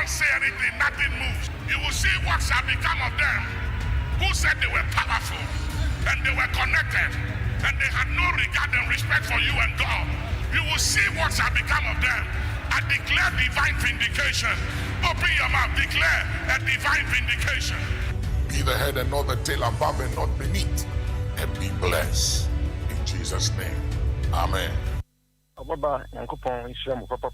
don't say anything, nothing moves. You will see what shall become of them who said they were powerful and they were connected and they had no regard and respect for you and God. You will see what shall become of them. I declare divine vindication. Open your mouth, declare a divine vindication. Be the head and not the tail, above and not beneath, and be blessed. In Jesus' name. Amen. Baba, Yankopon Islam, Papa,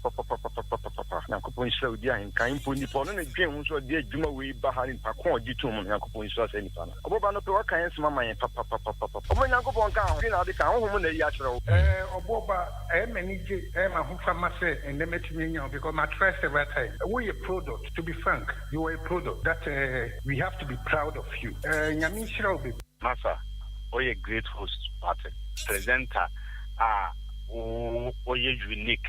Yankopon Islam, dear, and kind Punipon, and again, so dear Juma, we Bahan, Pacon, Gitum, Yankopon Islam, any fan. Baba, no Paka, Mamma, and Papa, when Yankopon count, you know, the count, woman, the Yashro. Boba, Emma, who from and they met me because my trust every time. We a product, to be frank, you are a product that we have to be proud of you. Yamin Shrobi. Massa, or a great host, party, presenter, or you're unique.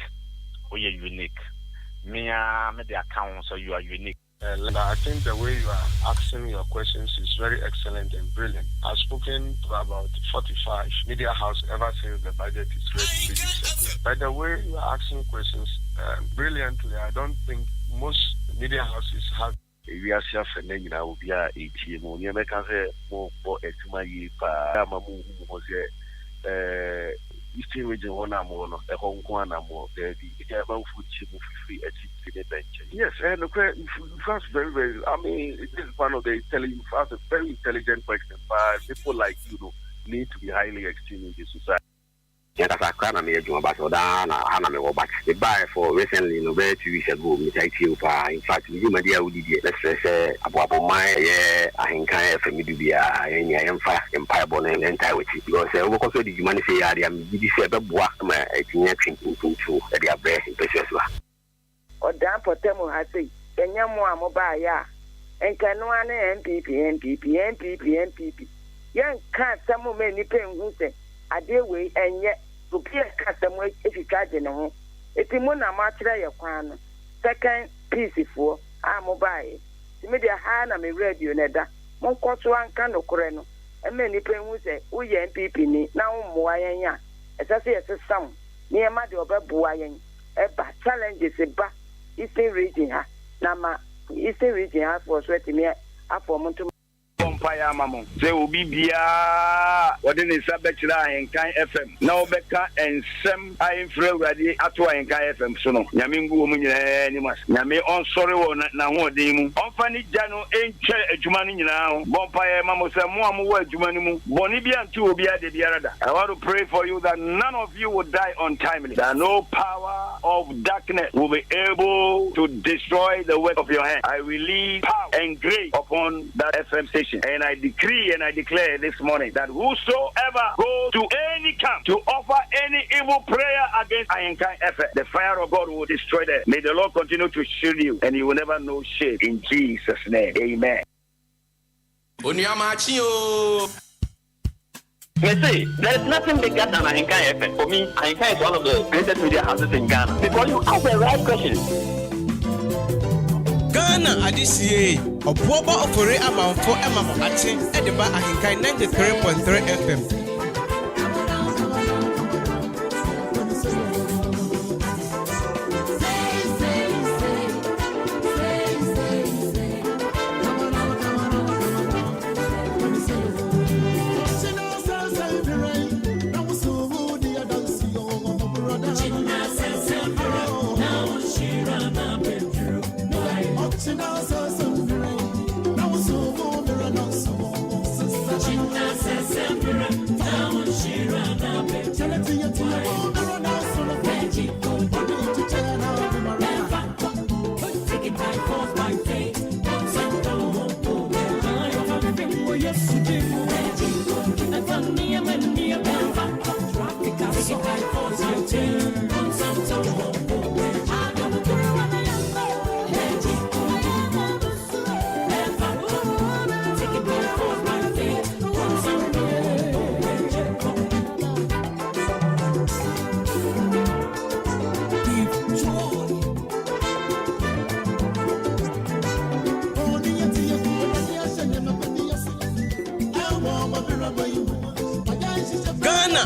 Me, the account, so you are unique. I think the way you are asking your questions is very excellent and brilliant. I've spoken to about 45 media houses ever since the budget is ready to be set. By the way you are asking questions brilliantly, I don't think most media houses have. We are self and then will be a ATM. You make us more for a Tumayi, Mamu, Eastern region, one more, a Hong Kong, more, the food free at bench. Yes, and first, very, I mean, it is one of the fast, a very intelligent question, but people like you need to be highly esteemed in the society. Yeah, that's a kind of major about the buy for recently, very 2 weeks ago, in fact, you may dear would let's say about my Ahenkan FM, I am fast empire born and entire with it because I work also the humanity area, you said the work my 18 to their breath in precious. Or damn for them, I say, and Yamwa Mobile, and Canoan MPP. Young can't some many pen who say, I deal with and yet. To be a customer if you catch in a home. It's a moon, a matcha, your crown. Second piece for our mobile. The media hand and me radio nether. Mon one can of coreno. And many pen will say, we MPP now more ya. As I say, as a song near my door, Buayan. A bad challenge is a ba Eastern region. Nama Eastern region has for sweating me up for Montum. Empire Mamon. They will be Bia. What in the Sabbath Ahenkan FM. Now Becca and Sam I am free ready at Ahenkan FM. So no. Yamingu Munyanimas. Yami on sorry one now demu. On Fanny Jano ain't Jumani now. Bompire Mamo Samuamu Jumanimu. Bonibia and two Bia de Biarada. I want to pray for you that none of you will die untimely. That no power of darkness will be able to destroy the work of your hand. I release power and grace upon that FM station. And I decree and I declare this morning that whosoever goes to any camp to offer any evil prayer against Ahenkan FM, the fire of God will destroy them. May the Lord continue to shield you and you will never know shame. In Jesus' name, amen. See, there is nothing bigger than Ahenkan FM. For me, Ahenkan is one of the greatest media houses in Ghana. Because you ask the right questions. Ghana Adisiye, Obuoba Ofore Amanfo Emamo Ate, Edeba Ahenkan 93.3 FM.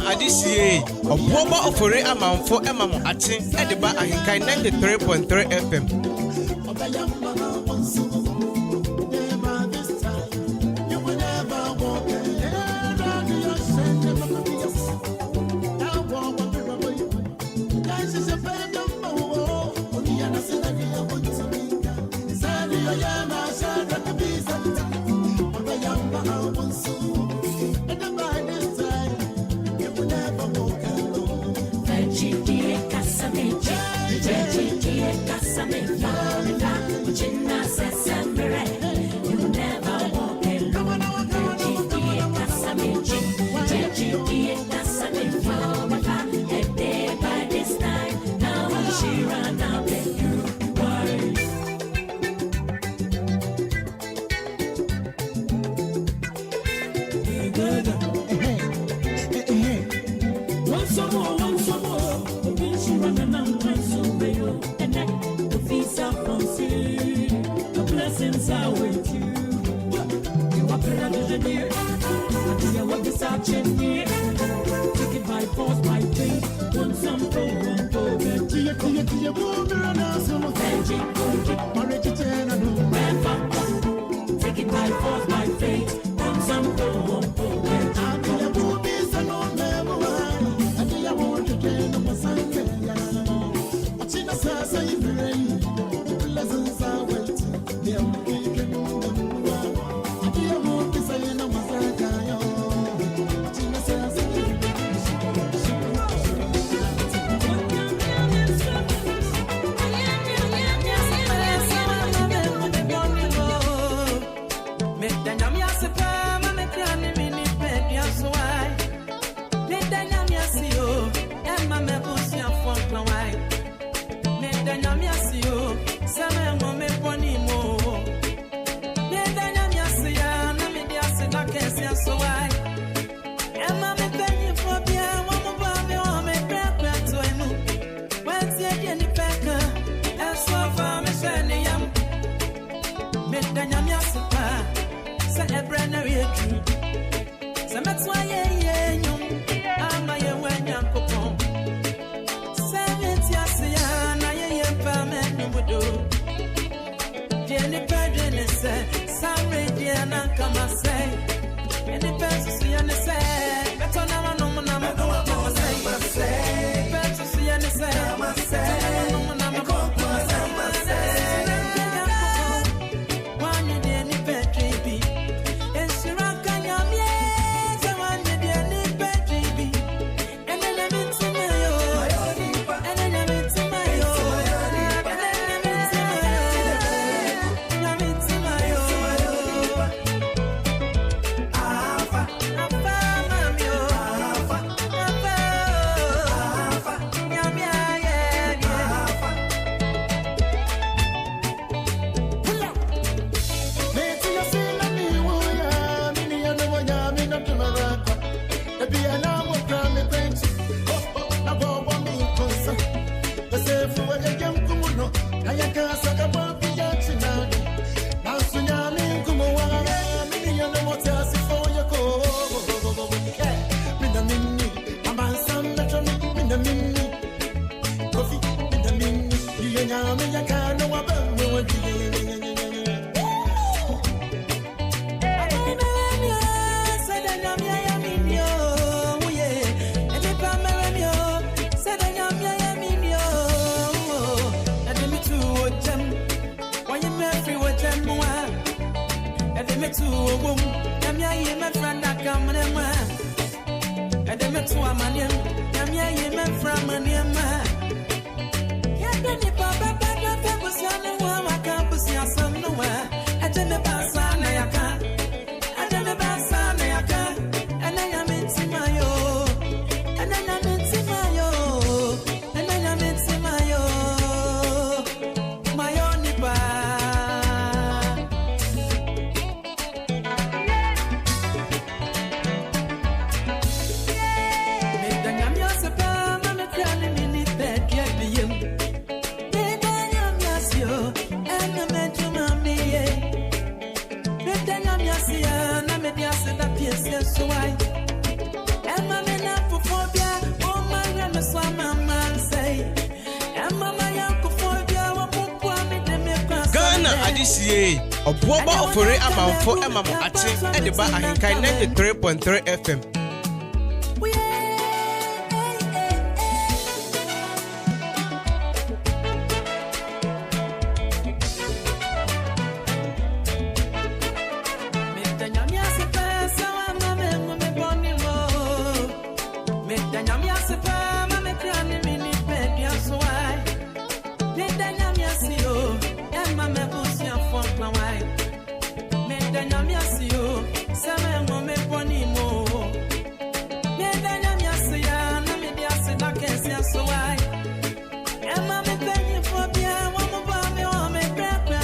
Adisiye, Obuoba Ofore Amanfo Emamo Ate, Edeba Ahenkan 93.3 FM. you. Adishie, Obuoba Ofore Amanfo Emamo Ache, Ediba Ahenkan 93.3 FM.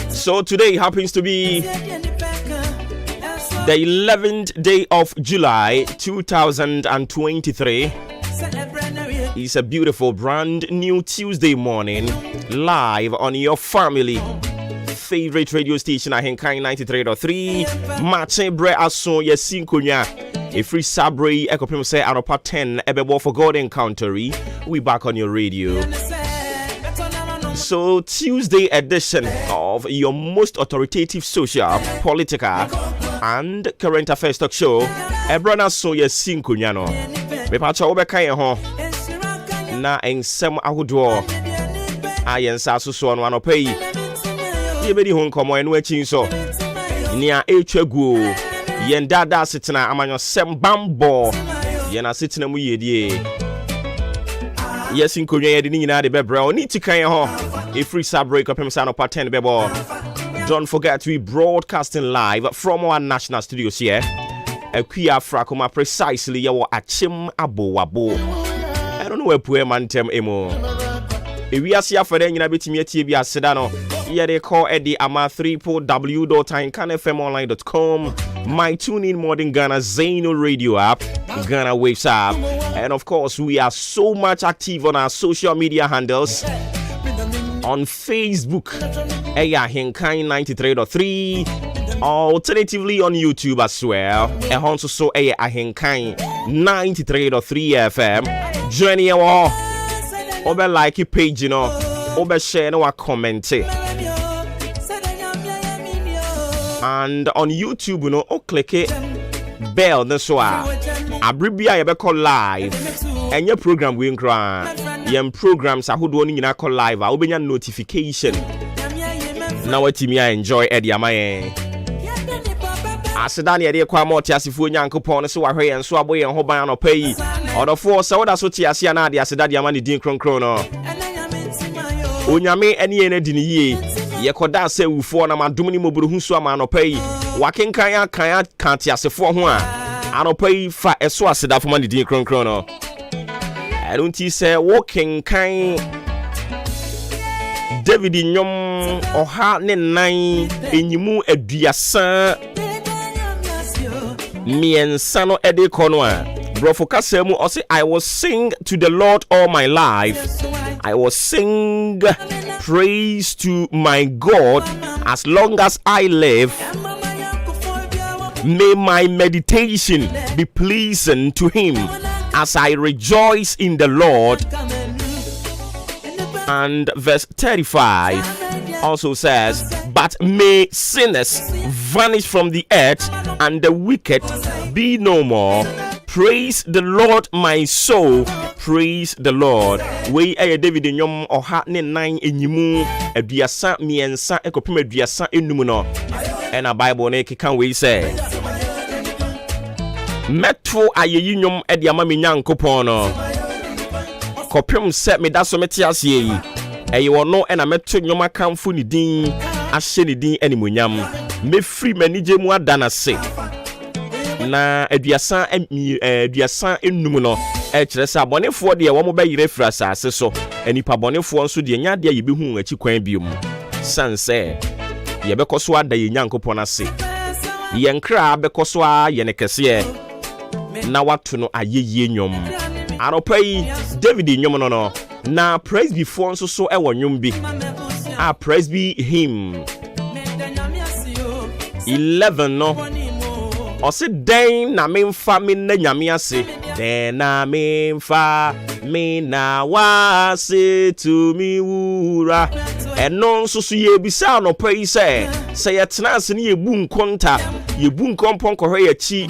So today happens to be the 11th day of July 2023. It's a beautiful brand new Tuesday morning, live on your family favorite radio station Ahenkan 93.3. Maakye bre aso yesin konya. A free sabre ekopem say anopa 10 ebebo for God encounter. We back on your radio. So Tuesday edition of your most authoritative social, political and current affairs talk show. Ebrana so yesin konya no. Me pa cha obeka ye ho. Na ensem ahodo. Ayensa so no anopa yi. Yebedi hon komo enu achi so. Nia etwaguo. Yen dada sitina amanyo sem bambo. Yen asitina mu yedie. Yes, in Korea, the Nina de Bebra, need to carry ho. A free sub break up himself up 10 bebo. Don't forget to be broadcasting live from our national studios here. A queer fracoma precisely your achim abo wabo. I don't know where poor man tem emo. If we are here for them, you know, between your TV as Sedano. Here they call Eddie Ama 3.w.ahenkanfmonline.com. My TuneIn Modern Ghana Zaino Radio app, Ghana Waves app, and of course we are so much active on our social media handles. On Facebook, Ahenkan 93.3. Alternatively on YouTube as well. And also so Ahenkan 93.3 FM. Journey our over like your page, you know, over share no comment. And on YouTube, you know, click it bell this one. Abribia you call live. And your program will cry. Your programs are who do you call live. I'll be your notification. Now what you enjoy Eddie Amaye. Asedani ade kwa mo tiasifo nyankopon so wahwe en so aboye ho ban no pay. Odofo so woda so tiasia na ade asedade amani din kronkron no. Onyame ene ene di ni yie. Yekoda se ufo na madom ni moburu hu so ama no pay. Wakenkan ya kan tiasefo ho a anopai fa eso asedafo mani din kronkron no. I don't say wakenkan David nyom oha ne nan enyimu aduasa miensa no ede kono a brofo kasemu o say I will sing to the Lord all my life. I will sing praise to my God as long as I live. May my meditation be pleasing to him as I rejoice in the Lord. And verse 35 also says, but may sinners vanish from the earth and the wicked be no more. Praise the Lord, my soul. Praise the Lord. We David in yom or hat nine in yimu aduasa miensa ekopim aduasa enum no. And a Bible ne can we say Metro ayeyi nyom edi amami nyankopon no. Kopim set me that so metias ye. Eyo no ena meto nyom akamfo ni din ahye ni din animunyam. Me free manije mu adana se. Na aduasa enum no e kire se abonefo de wo mo ba yire fra asase so enipa bonefo nso de nya de yebehu achi kwan biom sanse yebekoso ada ye nyankopon ase yenkra bekoso a ye ne kese na watu no ayeye nyom anopai David nyom no na praise before nso so e wo nyom bi a praise be him 11 no o se den na memfa me na nyame ase den na memfa me na wase to me wura eno nso so ye bisa no pai se yetena ase ne yebu nkonta yebu nkompon kohwe yachi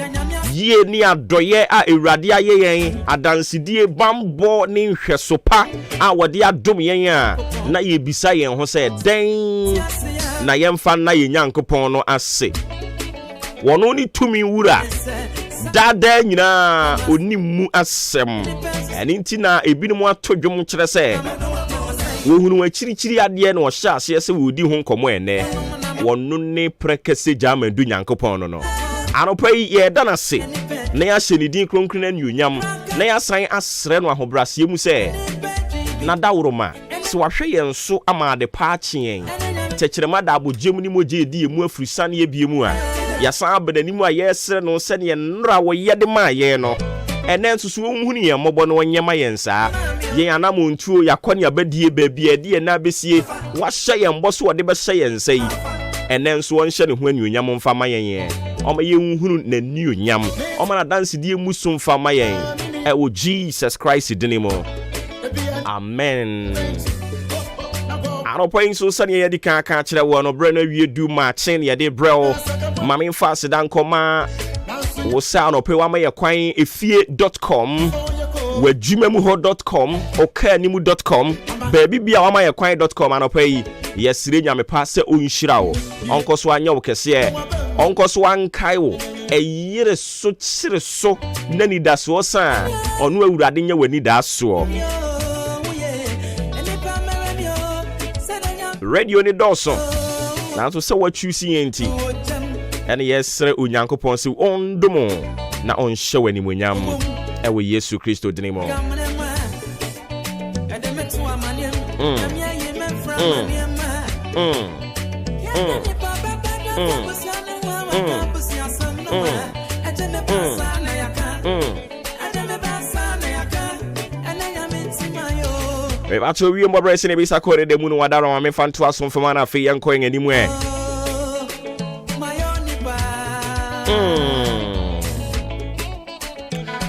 ye ni adoye a ewrade aye yen adansidie bambo ne nhwesopa a wode adom yen a na ye bisa yen ho se den na yemfa na ye nyankopon no ase wono ni tumi wura dada nyina onimu asem eni nti na ebinom atodwom kire se wohunu achirichiri ade na ohya ase se wodi ho nkomo ene wono ne prekese jama du nyankopon no anopai ye dana se na ya hye ne din kronkron na nyonyam na ya san asre no ahobrase mu se na dawroma se wahwe ye nso ama de pa chien chekirema da abogem ni moje di emu afurisan ye biemu a ya san abedanimu a yesre no se ne nra wo ye de ma ye no ene nso so nhunu ye mobo no nyema ye nsa ye anamontuo yakone abadie baabie de na besie wahye ye mboso de be hye ye nsa yi ene nso wonhye ne ho anyonyam mfa ma ye oma ye nhunu na nionyam oma na dance die musu mfa ma ye o Jesus Christ dinimo amen. Anopoin so sane ye di kan kire wo no bre na wie du ma chen ye de brel mame fast dan koma wo sa no pe wa ma ye kwan efie.com wajumamuho.com okanimu.com baby bia wa ma ye kwan.com anopai yesire nyame pa se onhira wo onko so anya wo kese onko so ankai wo eyire so chire so nani da so sa onu awurade nya wani da so radio ni doso na so se wa choose enti ene yesre onyankopon se ondomo na onhye wani monyam ewe Yesu Kristo dinimo we ba to wi mo brese ne bisa kore de mu no wadaro ma me fanto aso mfama na fe yen koen animu e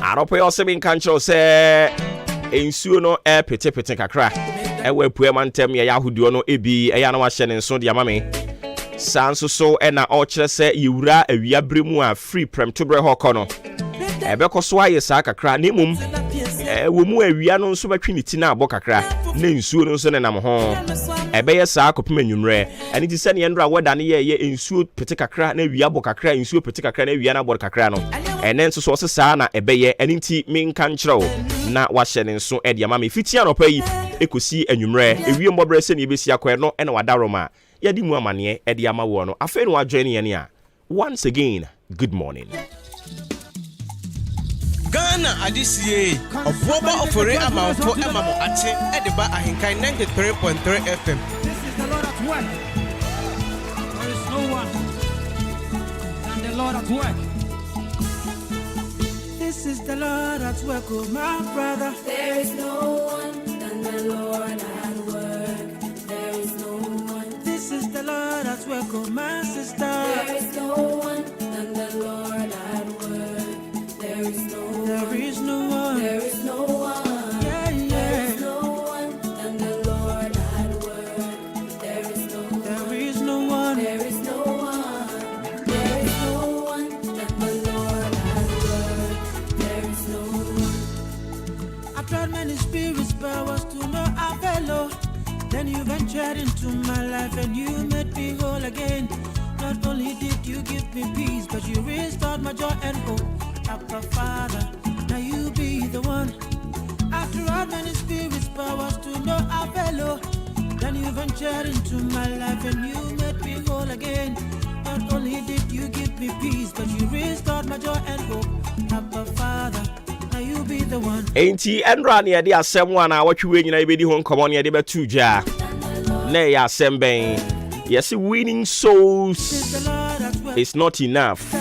aropo yo se bin kancho se ensuo no pete kakra e wa pue mantem ye yahudio no ebi e ya na wa hye ne nso de amame sanso so e na o kire se yewura awia bremu a free prem to bre hoko no e be koso aye sa kakra ne mum wo mu awia no nso batwi ne ti na abo kakra na nsuo no nso ne nam ho ebe ye sa akopem anwumre ani ti se ne ndra weda ne ye nsuo pete kakra na awia abo kakra nsuo pete kakra na awia na abo kakra no ene nso so sa na ebe ye ani ti menka nkyerɛw na wa hye ne nso e de ama me fiti anopa yi ekosi anwumre ewie mbobre se ne ebesi akɔ no ene wadaroma ya di mu amane e de ama wo no afa no adwene ye ne a once again good morning Ghana Adisie Obuoba ofore amanfo emamo ate edeba Ahenkan 93.3 FM. This is the Lord at work. There is no one than the Lord at work. This is the Lord at work, oh my brother. There is no one than the Lord at work. There is no one. This is the Lord at work, oh my sister. There is no one than the Lord at work. There is no one. There is no one. There is no one. Yeah, yeah. There is no one than the Lord at work. There is no one. There is no one. There is no one. There is no one than the Lord at work. There is no one. I tried many spirits, but was to no avail. Then you ventured into my life and you made me whole again. Not only did you give me peace, but you restored my joy and hope. Abba Father, now you be the one. After all many spirits, powers to no avail. Then you ventured into my life and you made me whole again. Not only did you give me peace, but you restored my joy and hope. Abba Father, now you be the one. Enti enra ne de asem wa na watwe nyina ibedi ho nkomo ne de betu ja na ya asem ben yes winning souls is not enough.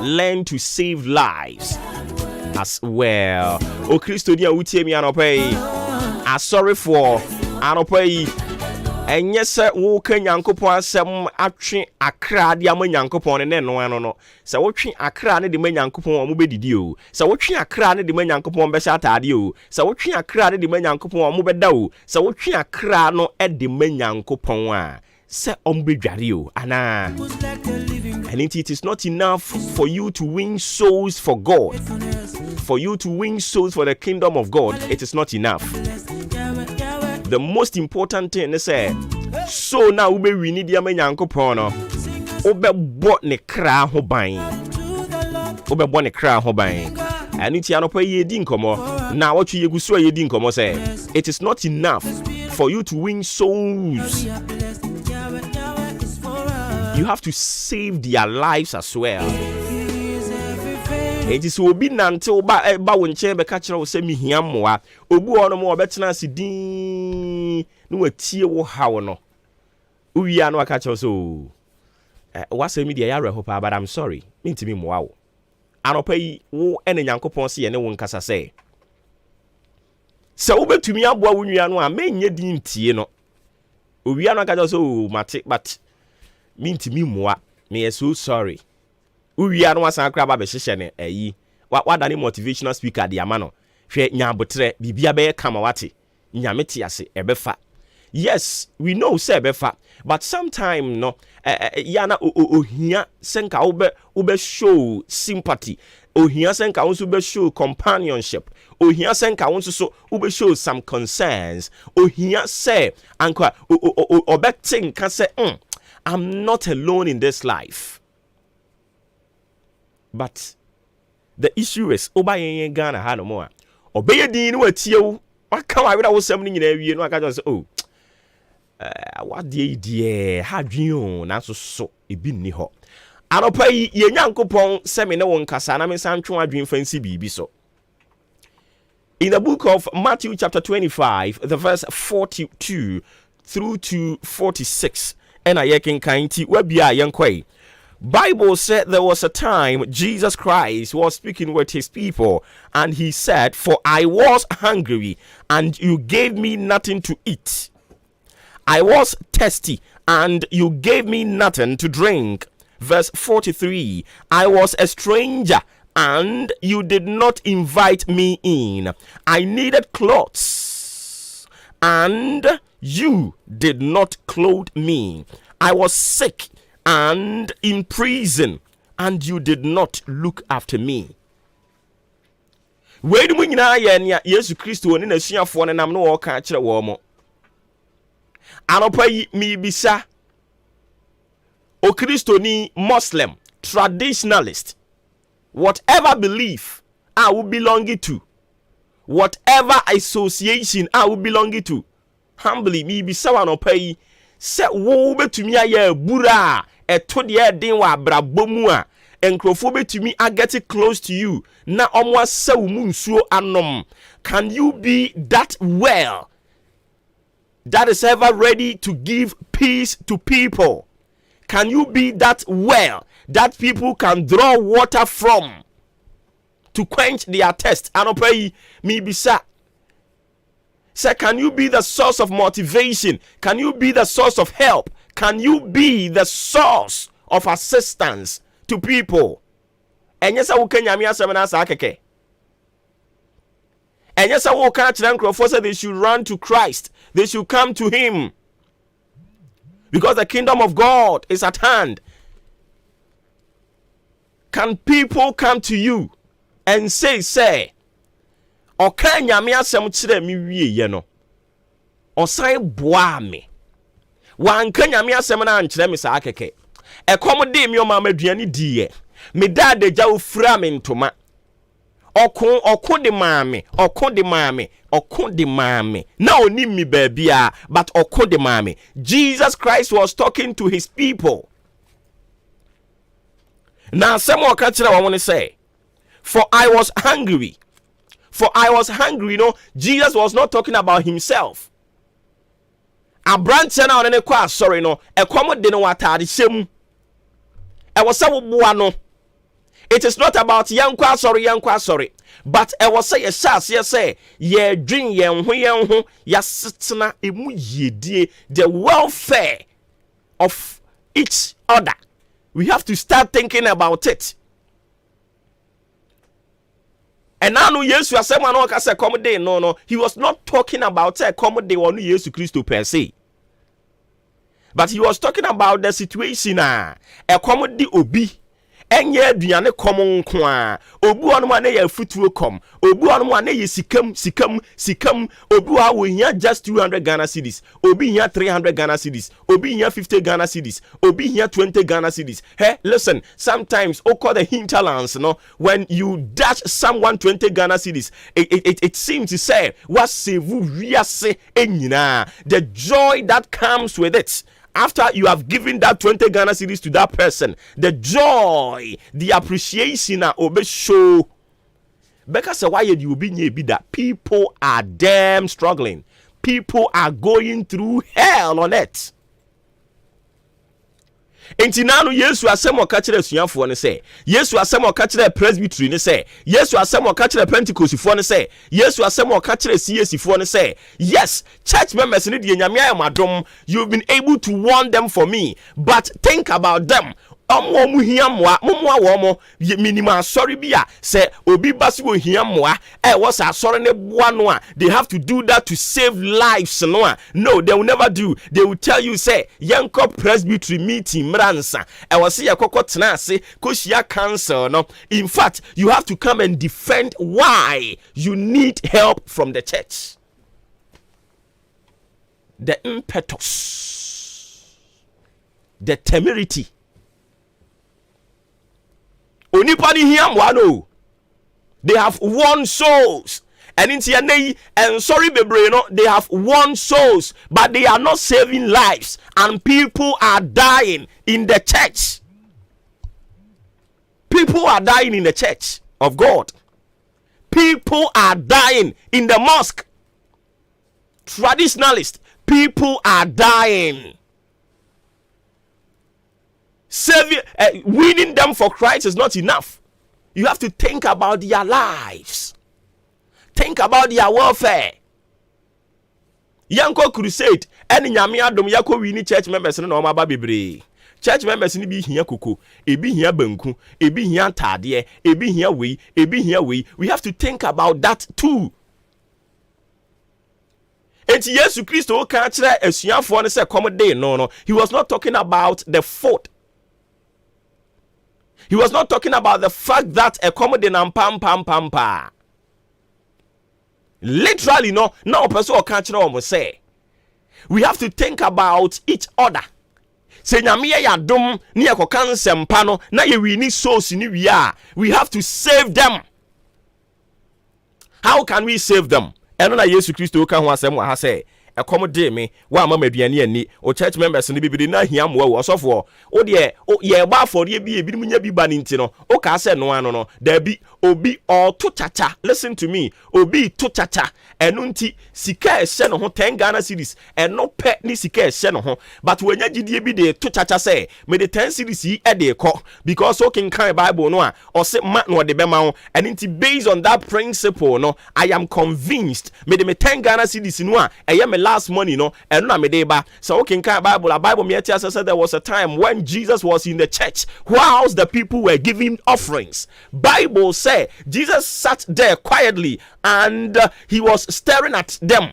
Learn to save lives as well. O Christo dia utie mi anopai. I'm sorry for anopai. Enye se wo ka Nyankopon asem atwe akra de ama Nyankopon ne no ano no. Se wo twe akra ne de ma Nyankopon mo bedidi o. Se wo twe akra ne de ma Nyankopon be sha atade o. Se wo twe akra ne de ma Nyankopon mo beda o. Se wo twe akra no e de ma Nyankopon a se ombedware o ana. And it is not enough for you to win souls for God. For you to win souls for the kingdom of God, it is not enough. The most important thing is so now we need the Nyankopon no. Obe bo ne kra ho ban. Obe bo ne kra ho ban. And it anopa ye di nkomo. Na what you gusu ye di nkomo say. It is not enough for you to win souls. You have to save their lives as well. It is obi nante oba wo nche be ka kire wo se mihia moa. Obu ono mo obetena sidin no watie wo hawo no. Uwia no aka kire so wase me dia ya reho pa, but I'm sorry. Mintimi moa wo. Anopa yi wo ene Nyankopon se ye ne wo nkasa se. Se wo betumi aboa wo nwia no a menye din tie no. Uwia no aka kire so mate but mintimi moa. Me so sorry. Uwia no wasan kra ba be hyehye ne ayi wada ne motivational speaker de amano hwe nyabotre bibia be kama wate nyamete ase ebefa. Yes, we know say ebefa, but sometime no yana ohia senka ube show sympathy, ohia senka wonso be show companionship, ohia senka wonso so ube show some concerns, ohia say anka obecting can say I'm not alone in this life. But the issue is oba yen Ghana ha no more. Obey din no atie wo. Waka wa weda wo sam ni nyina wie no aka just what dey ha dwen na so ebi ni ho. Anopa yi ye Nyankopon se me ne won kasa na me san twen adwen fancy bibi so. In the book of Matthew chapter 25, the verse 42 through to 46, and I can kind wa bia yen kwai. Bible said there was a time Jesus Christ was speaking with his people, and he said, "For I was hungry, and you gave me nothing to eat. I was thirsty, and you gave me nothing to drink." Verse 43, "I was a stranger, and you did not invite me in. I needed clothes, and you did not clothe me. I was sick and in prison, and you did not look after me." Where do we know Jesus Christ won in a shia for and I'm no catch a woman? Anopa mi bisa o Christo ni Muslim, traditionalist, whatever belief I will belong to, whatever association I will belong to, humbly mi bisa anopa yi se wo betumi aye bura eto de den wa abrabomu a enkrofo betumi get close to you na omo asawu mu nsuo anom. Can you be that well that is ever ready to give peace to people? Can you be that well that people can draw water from to quench their thirst? Anopai mi bisa. Say, can you be the source of motivation? Can you be the source of help? Can you be the source of assistance to people? And yes, I will can yamia semana sakeke. And yes, I will catch them say they should run to Christ. They should come to him. Because the kingdom of God is at hand. Can people come to you and say, "Oka nyame asem kire mi wie ye no osai boa me wan ka nyame asem na nkire me sa akeke ekom de mi o ma maduane diye me dad agya ofura me ntoma okon de maame na oni mi baabia but okon de maame." Jesus Christ was talking to his people. Now some more catch that I want to say, "For I was hungry." For I was hungry, Jesus was not talking about himself. A branch na on kwa sorry no, e komo de no watade hyem. E wo se wo boa no. It is not about yankwa sorry. But I was say yes, ye dream yen yasitna emu yedie the welfare of each other. We have to start thinking about it. And now yes, you are saying no can say comedy. No. He was not talking about a comedy or no Jesus Christ per se. But he was talking about the situation a comedy obi. Enye aduane kom nko obu onu ma na ya futuo kom obu onu ma na ya sikam obu ha wo hia just 200 Ghana cedis obi hia 300 Ghana cedis obi hia 50 Ghana cedis obi hia 20 Ghana cedis. Hey, listen, sometimes call the hinterlands, no, when you dash someone 20 Ghana cedis, it seems to say what save wiase enyina, the joy that comes with it. After you have given that 20 Ghana cedis to that person, the joy, the appreciation obe show. Because why you be that people are damn struggling. People are going through hell on it. Enti nanu Yesu asem o ka kire suafo ne se Yesu asem o ka kire presbytery ne se Yesu asem o ka kire pentecostifo ne se Yesu asem o ka kire CSFo ne se yes, church members ne de nyame amadom, you've been able to warn them for me, but think about them. Omo hia moa momwa wo mo minima sorry bia se obi basi wo hia moa was asori ne boa no a they have to do that to save lives no, they will never do. They will tell you say yanko presbytery meeting mransa was say yakoko tena ase koshia council no. In fact, you have to come and defend why you need help from the church. The impetus, the temerity. Onipani hiamwano. They have won souls. And in Tianei and sorry Bebreno, they have won souls, but they are not saving lives. And people are dying in the church. People are dying in the church of God. People are dying in the mosque. Traditionalists, people are dying. Winning them for Christ is not enough. You have to think about their lives. Think about their welfare. Yanko crusade. Any nyame adom yako wini church members no ma ba bebre. Church members ni bi hia koko, ebi hia banku, ebi hia tade, ebi hia we, ebi hia we. We have to think about that too. Enti Yesu Kristo ka kire asuafo ne se come day no. He was not talking about the food. He was not talking about the fact that a comedy and pam. Literally, no person or catcher almost say. We have to think about each other. Say nyame ya dom ni akokan sempa no na ye we need souls ni we are. We have to save them. How can we save them? Eno na Yesu Kristo ka ho asem wa ha say accommodate me wa mama aduane ani o church members ni bibiri na hia mo wo osofo o de ye ba for ye bi ebi munya bi ba ni nti no o ka se no ano no da bi obi o to chacha. Listen to me, obi to chacha eno nti sika ehye no ho 10 Ghana cedis eno pe ni sika ehye no ho, but wanya gidie bi de to chacha say me de 10 cedis yi e de ko because o kin kan Bible no a o se ma no de be ma ho, and nti based on that principle no I am convinced me de me 10 Ghana cedis no a eye me last money no and na me dey ba. So okay, can Bible me tell us there was a time when Jesus was in the church whilst the people were giving offerings. Bible say Jesus sat there quietly and he was staring at them.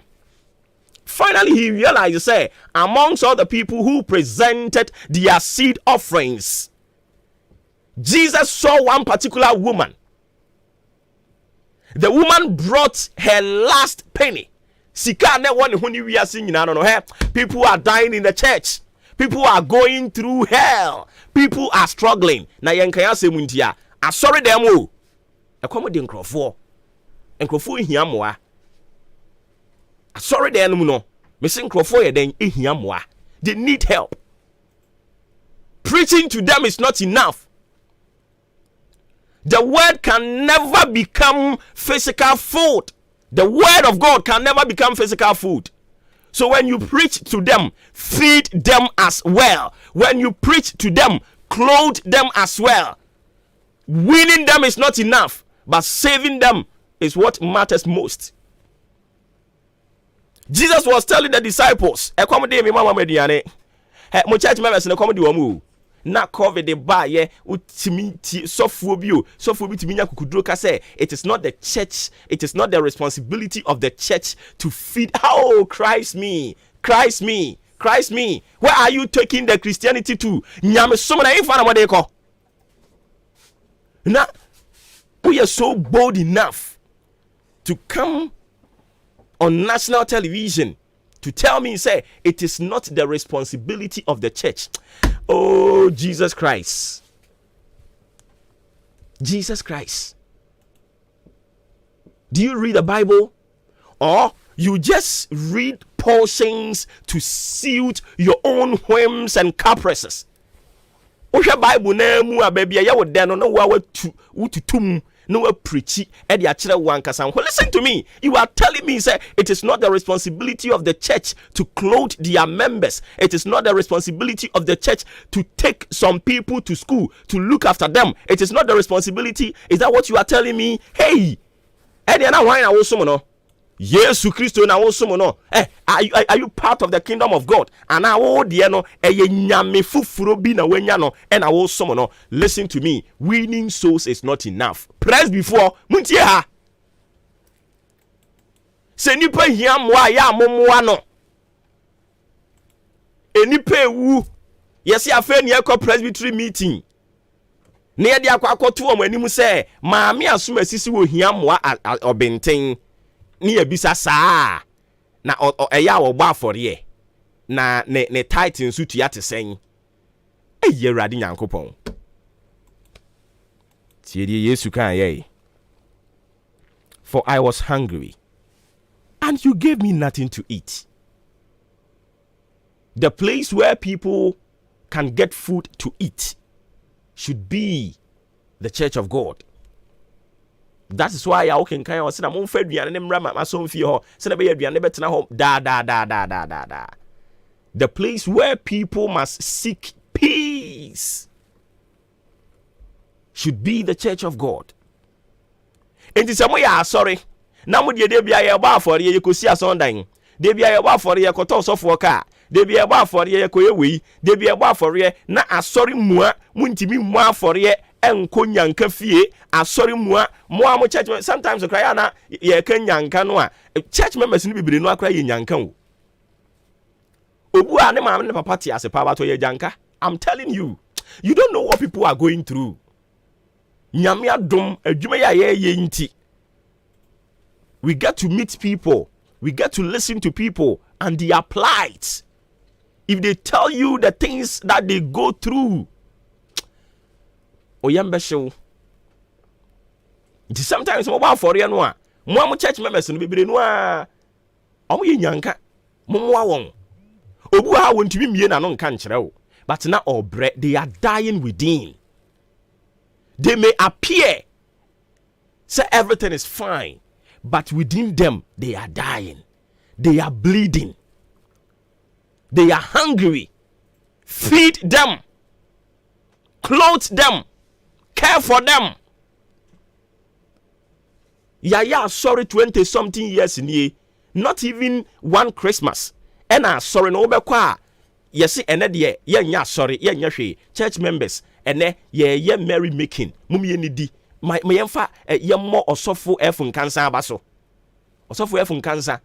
Finally he realized, say, amongst all the people who presented their seed offerings, Jesus saw one particular woman. The woman brought her last penny. Sika ne one huni we are singing no he. People are dying in the church. People are going through hell. People are struggling. Na yenkaya se muntia. Asori dem o. Accommodate nkrofo. Nkrofo hia moa. Asori dem no. Me say nkrofo ye den hia moa. They need help. Preaching to them is not enough. The word can never become physical food. The word of God can never become physical food. So when you preach to them, feed them as well. When you preach to them, clothe them as well. Winning them is not enough, but saving them is what matters most. Jesus was telling the disciples, accommodate me, mama mediane. My church members in accommodate wamu. Na COVID the bar ye utimiti sophobio timinya kukudroka say it is not the church, it is not the responsibility of the church to feed. Oh, Christ me. Where are you taking the Christianity to? Nyame somana ifana modeko. Now we are so bold enough to come on national television to tell me, say, it is not the responsibility of the church. Oh, Jesus Christ. Jesus Christ. Do you read the Bible? Or you just read portions to suit your own whims and caprices? Ohwe Bible na mu ababia ya wode no wa wututum no wa preachy e de akere wankasa. Listen to me. You are telling me, say, it is not the responsibility of the church to clothe their members. It is not the responsibility of the church to take some people to school, to look after them. It is not the responsibility. Is that what you are telling me? Hey, na why na wo so no? Yes, Christo na wo so no. Are you part of the kingdom of God? And now wo de no nyame fufuro bi na wanya no e na wo so no. Listen to me. Winning souls is not enough. Press before muntie ha. Se nipa hia moa ya momoa no. Enipa ewu. Yes, afa ni ekọ presbytery meeting. Na ye de akwakoto o manim se maame asoma sisi wo hia moa obenten. Ni ebisa saa na eya wo gba afore na ne title nsu tua te sen eye rade nyankopon tiedi Yesu kan ye. For I was hungry and you gave me nothing to eat. The place where people can get food to eat should be the church of God. That is why I can kind of say, I'm on fed and I'm my son for you. Say, be never to home. Da. The place where people must seek peace should be the church of God. And it's some way, sorry. Now, would you be a bar for you? You could see a Sunday. They be a bar for you, cotos of worker. They be a bar for you, they be a bar for you. Na a sorry moi, muntimi moi for you. Enko nyanka fie asori mo church sometimes cry na ye kan nyanka no a church members ni bibire no akra ye nyanka o obu a ne maame ne papa ti ase pa ba to ye janka. I'm telling you, you don't know what people are going through. Nyame adom adwuma ya ye nti, we get to meet people, we get to listen to people and they are plight. If they tell you the things that they go through, oyambe show. It is sometimes mobile for you no a mo church members no bibire no a omo ye nyanka mo won obu ha wontumi mie na no nka nkere wo, but na obre they are dying within. They may appear say everything is fine, but within them they are dying, they are bleeding, they are hungry. Feed them, clothe them, care for them. Yeah, sorry, 20-something years in here, not even one Christmas. And I sorry no bekwa. Yes, and then yeah, sorry, yeah, church members, and then yeah, merry making. Mummy ni my emfa yeah more osofo efun cancer baso. Osofo efun cancer.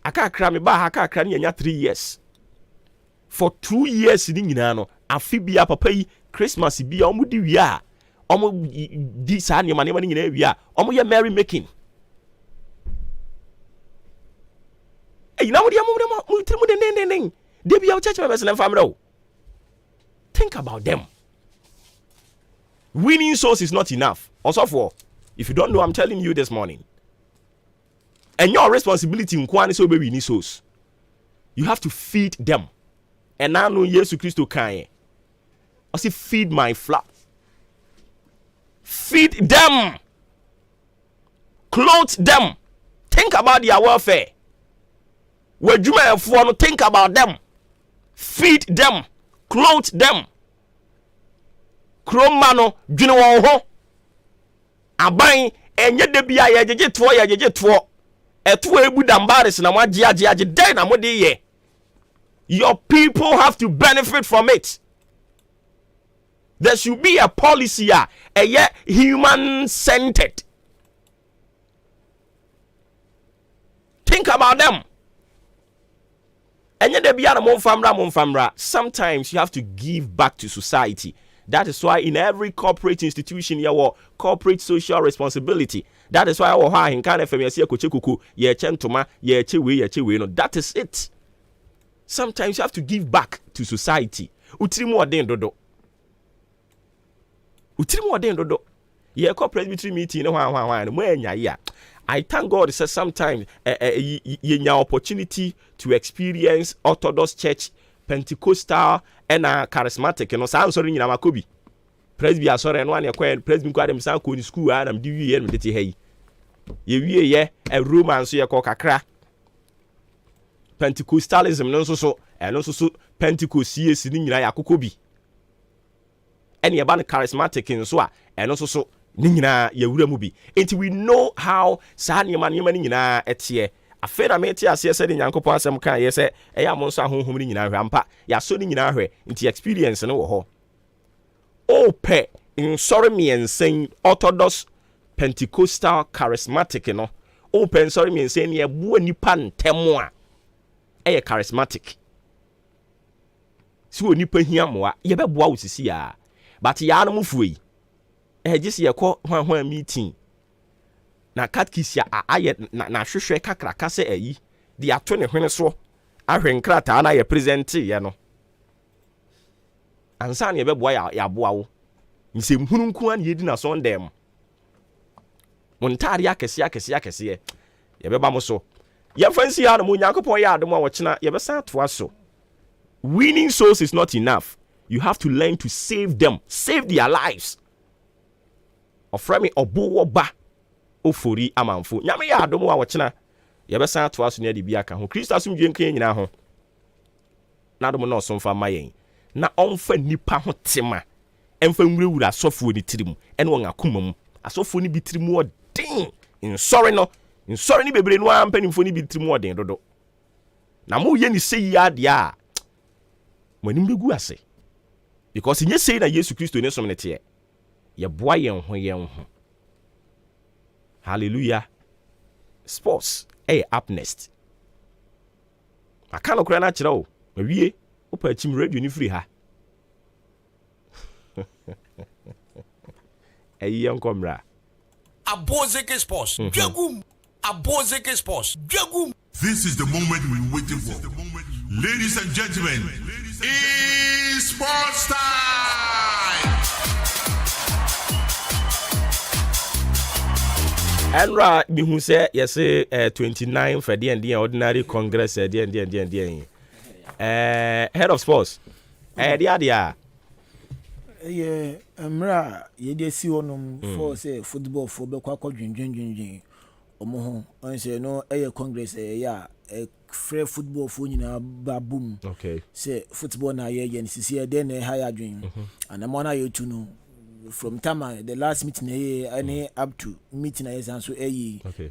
Aka kra me ba aka kra ni 3 years. For 2 years ni nyina no, afibia papa yi Christmas bia omudi wi a omo di sa ne mane nyina wi a omo ye merry making. Hey, now they be our church members and family. Think about them. Winning souls is not enough. Also, for if you don't know, I'm telling you this morning. And your responsibility in Kwani so be winning souls. You have to feed them. And now know Jesus Christ can. I say feed my flock. Feed them. Clothe them. Think about their welfare. Where you may have think about them. Feed them. Clothe them. kroma no dwene won ho aban enye de bia ye jeje to eto ebu dambares na moagye den na mode ye. Your people have to benefit from it. There should be a policy a human centered. Think about them. Sometimes you have to give back to society. That is why in every corporate institution, your corporate social responsibility. That is why our Ahenkan FM that is it. Sometimes you have to give back to society. Ye corporate meeting I thank God says sometimes you opportunity to experience Orthodox Church, Pentecostal, and charismatic. You know, I'm sorry, you know, Makobi. Presby, sorry, and one year, Presby, them sound in school, and I'm doing here, and hey, you a romance, you call Kakra. Pentecostalism, so, and also Pentecost, yes, in Yakobi. And you're about charismatic in so, and also so. Nina yewura mubi enti we know how sanya nyina etie afena meti ase se de nyankopon asem kan ye se eya mo nso ahonhom ni nyina hwampa ya so ni nyina hwe enti experience no wo ho o pe in sorry me ensen Orthodox Pentecostal charismatic no o pe sorry me ensen ye bo nipa ntemo a eye charismatic si onipa hiamoa ye beboa wosisi ya but ya no mufuyi just ye call one meeting. Na katkisia aye na hwehwe kakra kase ayi. Di ato ne hwene so. Ahwen krata na ye present ye no. Ansa na ye beboa ya boa wo. Nsem hunu nko an ye di na so ndem. Montari akese ye beba mo so. Ye fancy ya no mo Nyankopon ya adom a wo kina ye besa to aso. Winning souls is not enough. You have to learn to save them, save their lives. Oframi obo ba ofori amanfo nyame ya adom wa wochena ye besa ato aso ne de bia ka ho Kristo asomdwe nkan nyina ho na adom na osomfa mayen na onfa nipa ho tema emfa nwurawura asofo ni tirim ene won akoma mu asofo ni bitirim odin insori ni bebre no ampanimfo ni bitirim odin dodo na mo ye ni seyi ade a mo nim begu ase because nye sei na Yesu Kristo ne som ne te ye boa yen ho hallelujah sports up next aka no kura na kire o mawie opa chim radio ni free ha yen komra Abozeke Sports Jagum Abozeke Sports Jagum. This is the moment we waiting for. Ladies and gentlemen, it's sports time. Enra mi hu say yes 29 for the ordinary congress the head of sports dia mra ye dey see onum for say football for be kwa dwendwendwen omo ho on say no congress free football for nyina babum okay say football na ye sisi den higher dwen and am na ye tu no from time the last meeting any up to meeting and so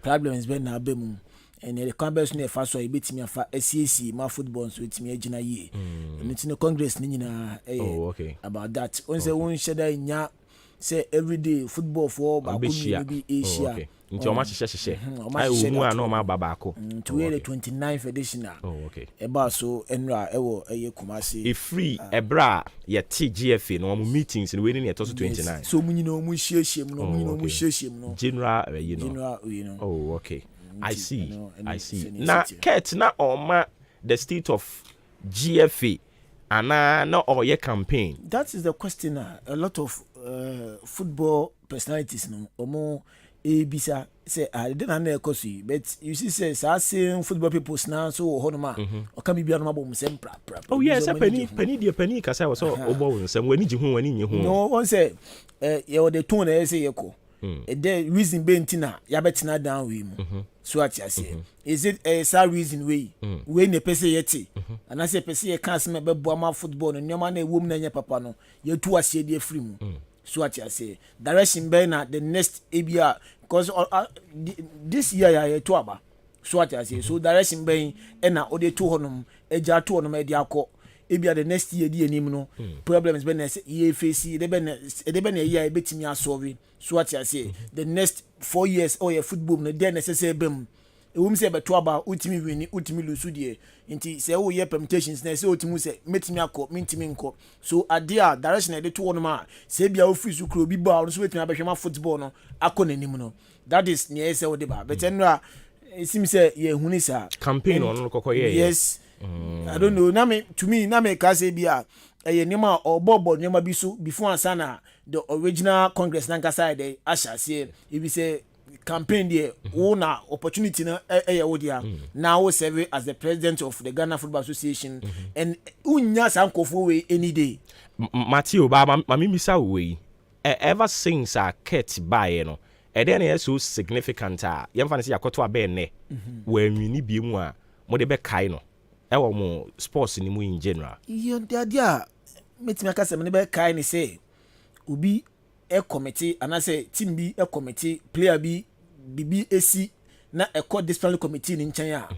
problems been na abemu and the congress no fa so e betimi afa SCC ma football so etimi agina ye meeting congress ni nyina okay about that on say won sheda nya say everyday football for ba ko bi Asia okay nti o ma hye ai o mu ana o ma baba ko to the 29th edition okay eba so enra ewo Kumasi e free ebra ye ti GFA no meetings no we ni to 29 so mu nyina o mu hyehyem no general oh okay I see na Kurt na oma the state of GFA ana na oye campaign. That is the question. A lot of football personalities no omo ebisa say I didn't know kosi but you see say say football people now so honoma o kan bibia no mabom sem pra. Oh yes, penny ka say so obo nsem wani ji hu wani nyi hu. No one say you the tone say yeko the reason be ntina ya betina down we mu so at ya say is it a sad reason we ne pese yeti and I say pese ye can me be boama football no nyoma na ewom na nya papa no ye tu ase de free mu so at ya say direction be na the next ebia because this year ya to aba so at ya say so direction be na ode to honum eja to honum e de akọ ebia the next year di anim no problems be na ye face de be na year betimi asolve so at ya say the next 4 years or your football no dey necessary bem ewum say be to aba ultimi win ultimi lose de nti say wo ye permutations na say ultimi say metimi akọ mentimi nkọ so adia direction e de to honum a say bia office su kro bi ba so betimi abehwema football no akọ nanim no that is near say wo de ba but enra it seems say ye huni sa campaign on no kokoye yes I don't know. To me, say bia nema or bobo nema bisu before ansana the original Congress nankasa de asha say if we say campaign there na opportunity na wodia now serve as the president of the Ghana Football Association and unya sankofo we any day. Matthew ba mami misa we ever since a cat buy no e dey na so significant a yemfa say yakoto abe ne we nwini bi mu a mo de be kai no ewo mo sports ni mu in general yo dia metimi aka se me be kai ni say obi e committee and say team bi e committee player bi bibi esi na e call disciplinary committee ni nchen a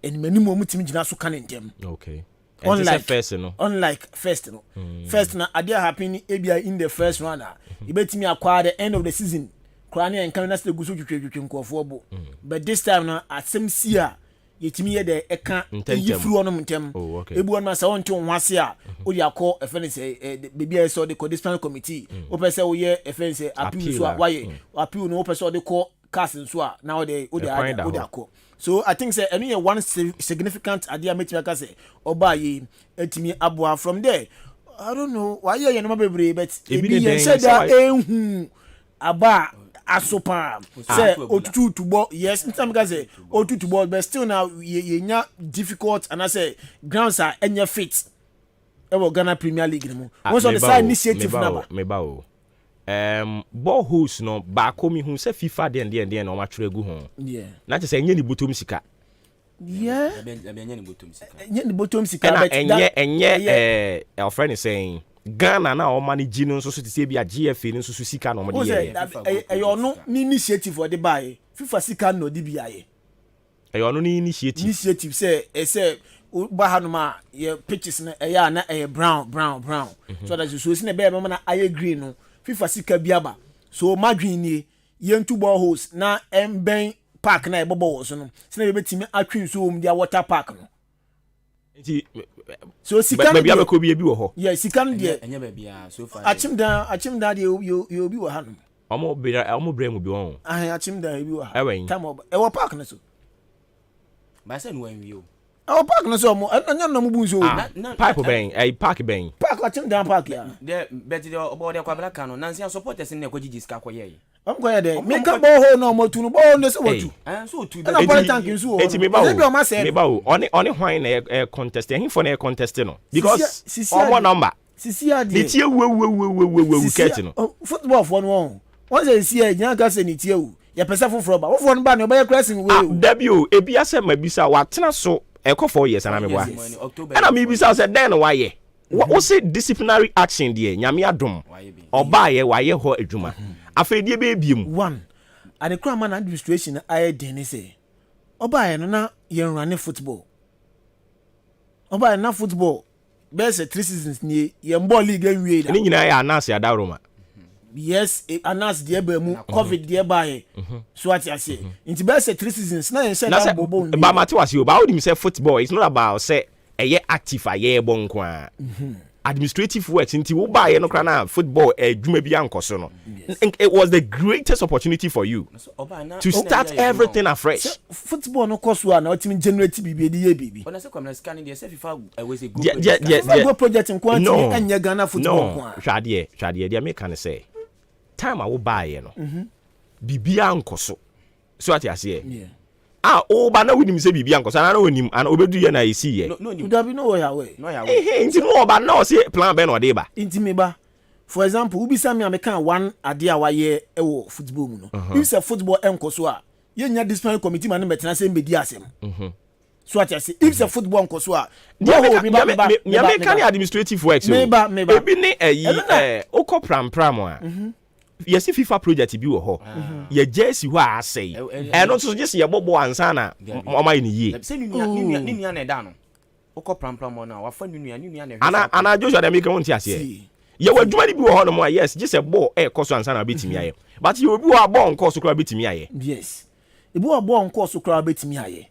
en manimu mu team gina so kan ntem okay unlike first no first na adia happen ebia in the first round ibetimi akwa the end of the season krani en kan na se gusu twetwetwe nkofo bo but this time na asem si a yetimi ye de eka yifuru onum ntem ebu on ma sa won tun hwase a odi akọ efense bebi e so de disciplinary committee o pese wo ye efense appeal so a waye appeal no o pese o de call cast so a na o de akọ so I think say any one significant idea metimi aka say oba ye etimi aboa from there I don't know why ye no bebre but ebi ye say that ehun aba asopa say otutu to ball yes sometimes guys say otutu to ball but still now ye nya difficult and I say grounds are any fit e wo Ghana Premier League no one of the side initiative number me ba o ball host no ba ko mi hu say FIFA den no ma twere gu ho yeah na che say enye ni botom sika yeah enye ni botom sika but enye our friend is saying Ghana na o manage no so te say bia GFA no so sika no mo de ye no ni initiative for the buy FIFA sika no di bia ye no ni initiative say ba hanuma ye pitches na ya na brown so that so na be na aye green no FIFA sika biaba so madwin ni ye ntu ball host na emben park na ebobo so no se na be betimi atwin so dia water park no so sikan be bia ko bi wo ho yeah sikan de enya ba bia so far achim da de you bi wo ha no omo bra mu bi won achim da bi wo ha time e wo park no so ba se no wan wi o e wo park no so mo anya no mo bu so pipe ben park achim da park ya de bet de obo de kwa black no nansi supporters ne ko gigi ska ko ye am ko ya de me ka bo ho no mo tu no bo no se wo tu so tu na bo tank nsu wo eti me ba o oni hwan na contest hin for na contest no because omo number sisi ade ni tie wu catch no football for no won say si e nya ka se ni tie wu ye pese foforo ba foforo no ba ne oba crossing we dabi o ebi ase mabisa wa tena so e ko 4 years na me bwa and me bisa say den why ye what say disciplinary action there nyame adom oba ye wa ye ho adwuma afedie be biem one ade kra man administration aye den say oba ye no na ye run football oba ye na football best 3 seasons ni ye ball league anwie da ni nyina ya announce ya daroma yes announce the ba mu covid the ba ye so what you say into best 3 seasons na ye say that bobo ba mate wase o ba how do you say football it's not about say eye active aye bon kwa administrative work into wo ba ye no kra na football adwuma bi ankoso no it was the greatest opportunity for you to start everything afresh football no course one na ultimate generate bibi dey bibi ona se kwamna scan dey say FIFA was a good project in quantity anya Ghana football kwa hwade dey make can say time a wo ba ye no bibi ankoso so ati ase o ba na wonim se bibia nkosa na wonim ana obedu ye na esi ye no you da bi no ya we nti no ba na o se plan be no de ba nti me ba for example ubi sami ameka one ade a waye ewo football mu no if say football enko so a yenya disciplinary committee man betena say mbedi asem so at say if say football enko so a me can administrative works ebi ni okọ pram a yes FIFA project bi wo ho ye jersey ho a say e no so just ye bobo ansa na o mai ni yie se ni nua na da no okọ pram na wa fa ni nua na ana Joshua dem make won ti ase ye wadwuma ni bi wo ho no mo yes just a ball e koso ansa na betimi aye but you obi wo ball nko so kra betimi aye yes ebi wo ball nko so kra betimi aye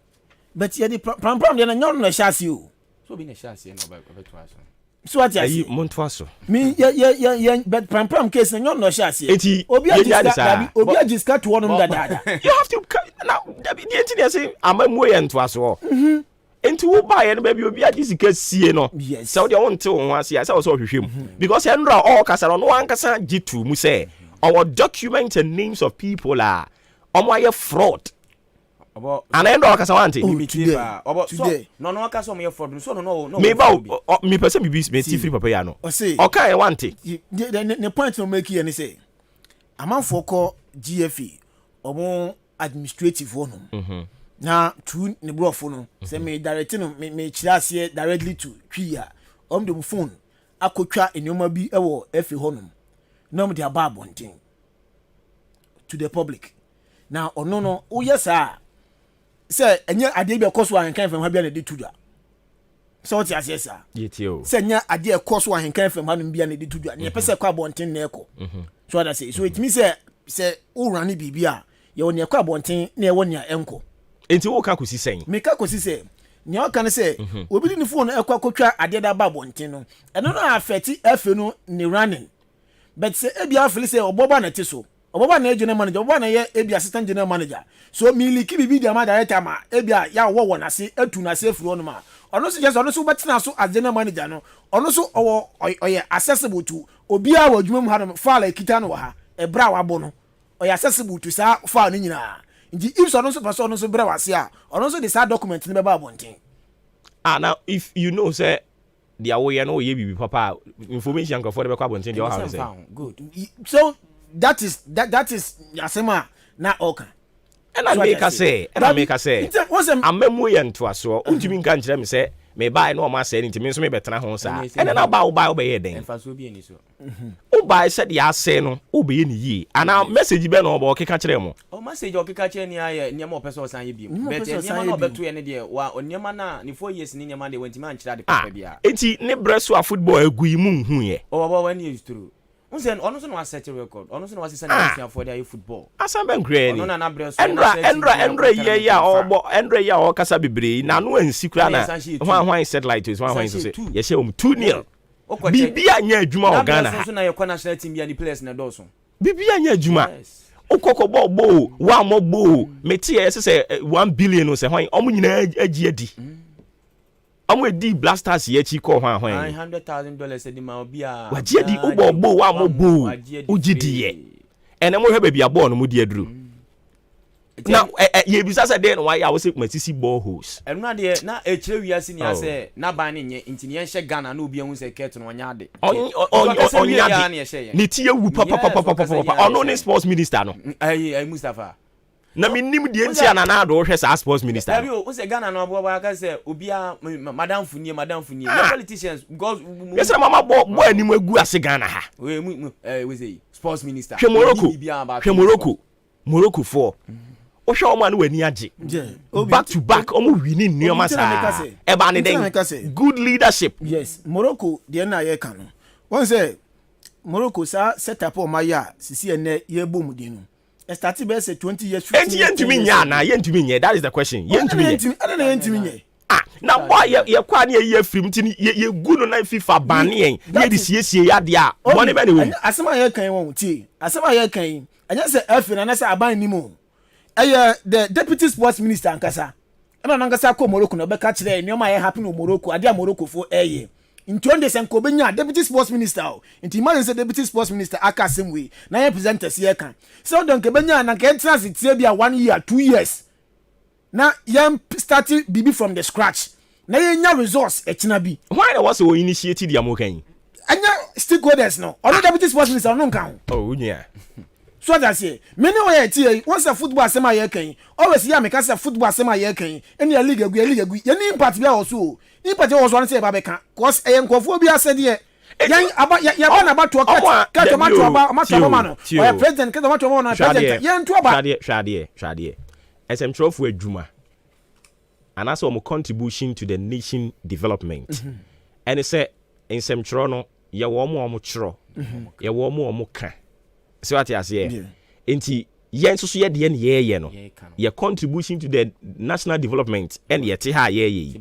but ye di pram de na nyon na shasi o so bi na shasi na obeto aso so what you say montoaso me yeah but pram case na nyon na shasi obi a jiska to one dada you have to now the engineer say amamu ye ntoaso enti wo ba ye no baby obi a jisika sie no so de won te won ase ase so hwehwem because enra all kasa no wan kasa gitu mu say our document and names of people are omo fraud and enra all kasa wanti today no kasa omo fraud so no me ba me person bibi me ti free papa ya no o kan e wanti the point no make here ni say amanfo ko GFE omo administrative one na tu ne brofo no say me direct no me chirase directly to twia dem phone akotwa enoma bi ewo efe honum na de aba abonten to the public na ono no wo yesa say enye ade bi ekoso Ahenkan FM ha bia na de tudwa so what yesa sa yetio say enye ade ekoso Ahenkan FM ha no bia na de tudwa ne pese kwa abonten na eko so that say it means say wo run bibia ye woni ekwa abonten na e woni a enko enti wo ka kosi sen me ka kosi sen ni o kan say obi di ni phone ekwa kotwa ade da ba bonten no eno no affect efe no ni running but say ebi afili say oboba na teso oboba na general manager oboba na ye ebi assistant general manager so mi liki bibi dia ma director ma ebi ya wo na se etu na se furu no ma ono so just ono so betina so as general manager no ono so oye accessible to obi a wadwuma mu ha no file kita no wa ha e bra wa bo no oye accessible to sa file ni nyina if so no person no so bra wase a ono so the sad document ni be ba bonten now if you know say the away no ye bibi papa information go for the be bonten the how say good so that is yasema na oka and I make us say amemu ye ntoaso untimi nka nkire me say me buy no ma say ntimi so me betena ho sa and na buy obey den faso bi eni so buy said ya say no obey ni yi ana message be no obo keka kire mo o message o keka kire ni aye niam o person san ye bi but niam na obeto ye ne de wa oniam na ni 4 years ni niam de wantimi ankira de papa bia enti ne breso a football agui mu hu ye o baba when is true unsen ono so no set record ono so no wase na for the football asambe nkre ni ono na breso endra ye ya obo endra ya o kasa bebre na no ansi kura na hwan satellite is hwan so ye she 2-0 bibia nya adwuma o Ghana so na ye kwa national team bia ni players na do so bibia nya adwuma okoko bo wa mo bo meti ye se 1 billion no se hwan omo nyina agi adi omo edi blasters ye chi ko hwan $100,000 edi ma obi a waji edi bo wa mo bo ugidi ye ene mo hwe ba bia ball no mo di aduru na ye bisa say den why I was masisi boreholes enu ade na echire wiase ni ase na ban ne nye ntini ye hye Ghana na obi ehun se ket no nya ade ni tie wu papa ono ne sports minister no ai Mustafa na minim die ntia na do hwe sa sports minister abi o se Ghana no abo aka se obi a madam funie the politicians because yes mama bo anim agu ase Ghana ha we say sports minister Morocco for o hwe o ma no wani age back to back o mo wini nneoma sa e ba ne den good leadership yes Morocco de na ye kan no won say Morocco sa set up o ma ya sisi ene ye bom din no started by say 20 years 15 years yentumi nya na yentumi nya that is the question yentumi nya na boy ye kwa na ye afrim ti ye gu no na FIFA ban ye ye di siesie ya de a mo ne be ne wo asema ye kan won ti asema ye kan anya say afi na say aban ni mo the deputy sports minister ankasa na nankasa ko Morocco no be ka kire ni o ma ye happen no Morocco ade a Morocco fo into on this enko benya deputy sports minister into imagine say deputy sports minister aka same way na ye presenters here kan so don ke benya na ke entrance tie bia 1 year 2 years na ye start bibi from the scratch na ye nya resource echina bi why was we initiated the amokan anya stakeholders no or deputy sports minister no kan oh yeah so that say many way tie once a football asema ye kan always ya make say football asema ye kan any league egu ye ni impact bia also impact also wan say ba be kan cause e nkofo bi ase de yan aba ya ba na ba to ka to ma to ba no o president ka to ma to ba na president yan to ba hwade SM trophy adwuma and also our contribution to the nation development and it say in some no ye wo mo chro ye wo mo ka so what you say enti yen so ye de ye no ye contribution to the national development and ye te ha ye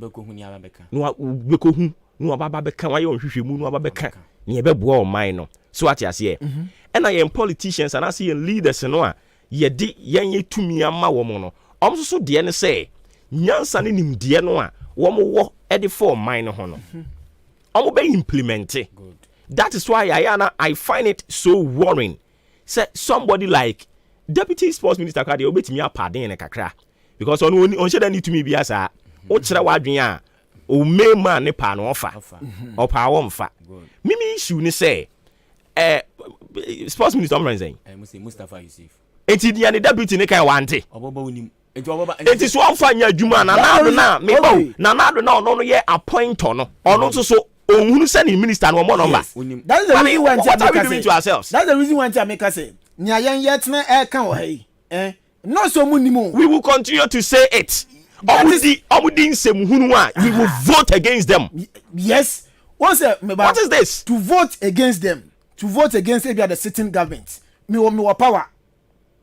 no bekohu no baba beka wa ye ohwehwemu no baba beka ne ye beboa o man no so what you say and I am politicians and I see leaders no a ye de yen ye tumi ama wo mo no so de ne say nyansa ne nimde no a wo mo wo e de for man no ho no omo be implement it. That is why I find it so worrying. Say somebody like Deputy Sports Minister Kade obetimi apade ne kakra because on share need to me be asa o kire wadwen a o mema ne pa no ofa o pa wo mfa mimi issue ni say Sports Minister Omran Mustafa Yusuf enti dia ne deputy ne kan wante oboba unim enti so amfanya adwuma na na me bo na no ye appoint no ono so ohunu say ni minister no mo number that is the reason why what are we doing to ourselves? That's the reason why I make us say nya yen yet na e kan o hey no so munimo we will continue to say it omudi nsem hunu a we will vote against them. Yes, what is this? To vote against them, to vote against the sitting government me power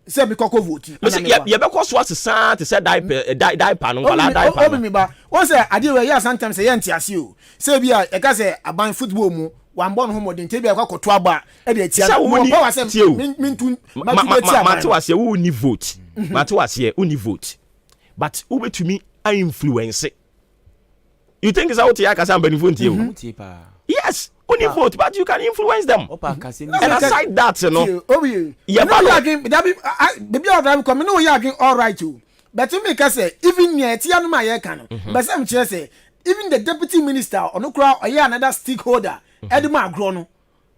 say me koko vote listen ye be cause what say to say diaper no kala diaper obi me ba what say ade we ya sometimes say yenti ase o say bia e ka say aban football mu wan bon ho modern te bia kwakoto aba e de tia no power say mintu mate wase wo ni vote mate wase wo ni vote but who betumi I influence you think is out here ka say benefit you yes only vote but you can influence them and aside that you know baby all come no you all right too but to me say even near tia no ma ye kan but some say even the deputy minister onokura or another stakeholder edema agro no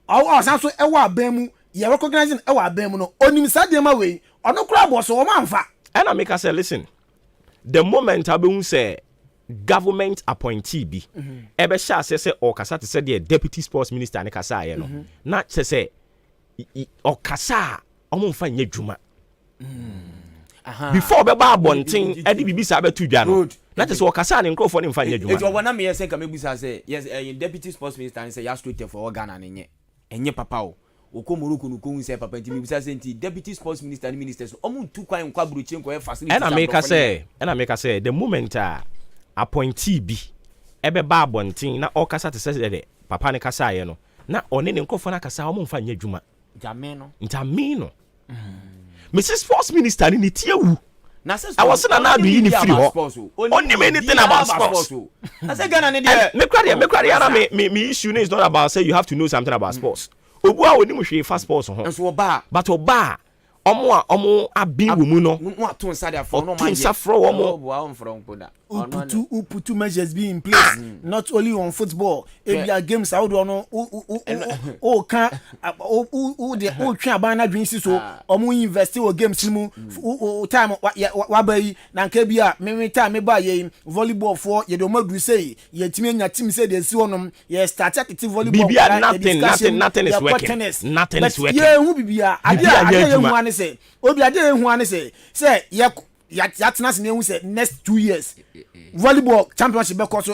o san so e wa ban mu ye recognizing e wa ban mu no onim sadema we onokura boss o ma mfa and I make us say listen the moment abun say government appointee bi ebe sha say o kasa te say the deputy sports minister ne kasa aye no na say o kasa o mo mfa nya dwuma before be ba abonten e de bibisa be tu dwa no na te say o kasa ne nkrofo ne mfa nya dwuma e wana me say ka mebusa say yes deputy sports minister say ya straight for Ghana ne enye papa o okomoroko no ko say papa ntimi bisa say nti deputy sports minister and ministers omu tu kwan kwa buruchi nko e facility and I make say the moment appointee bi ebe ba abonten na o kasa te say de papa ne kasa aye no na one ne nkofo na kasa o mo mfa nya dwuma njame no Mrs. Sports Minister ni tiewu I was na do you free ho only anything about sports I say Ghana ne dey me kwade me issue is not about say you have to know something about sports obu a oni mo hwe fast sports ho so oba but oba omo abin wo mu no aton sade afro no man uputu measures be in place not only on football every games how do no can the twa ban na dwen si so omo invest o games mu time wa bayi na nka bia me time ba ye volleyball for ye do madu say ye timi nya team say dey si wonom ye start active volleyball nothing is working ye hu bibia ade ye hu ane say obi ade ye hu ane say ya tena se ne say next 2 years volleyball championship be course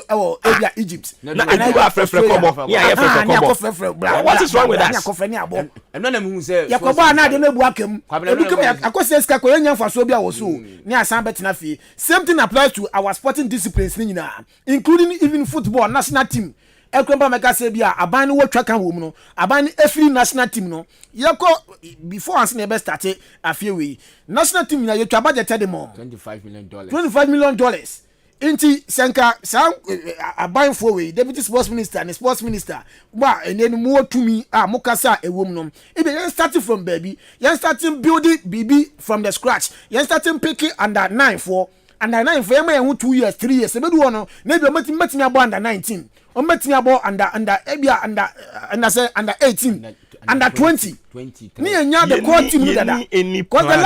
area Egypt na edu afrefre kobo ya what is wrong with us no na mu say yakoba na de mebu akam edukem akose ska ko yenya mfaso bia wo so ne asan betena fie same thing applies to our sporting disciplines ni nyina including even football national team ekromba meka say bia aban ni wotwa kan wo mu no aban ni every national team no yeko before ans na be start afie we national team na yetwa budget de mo $25 million inti senka sam aban for we deputy sports minister and sports minister ba enen mu otumi mukasa ewom no e be starting from baby you starting building BB from the scratch you starting picking under 9 for under 9 for 2 years 3 years e be do no na be matimi abo under 19 ombetimi abo under 18 under 20 ni enya the core team dada because the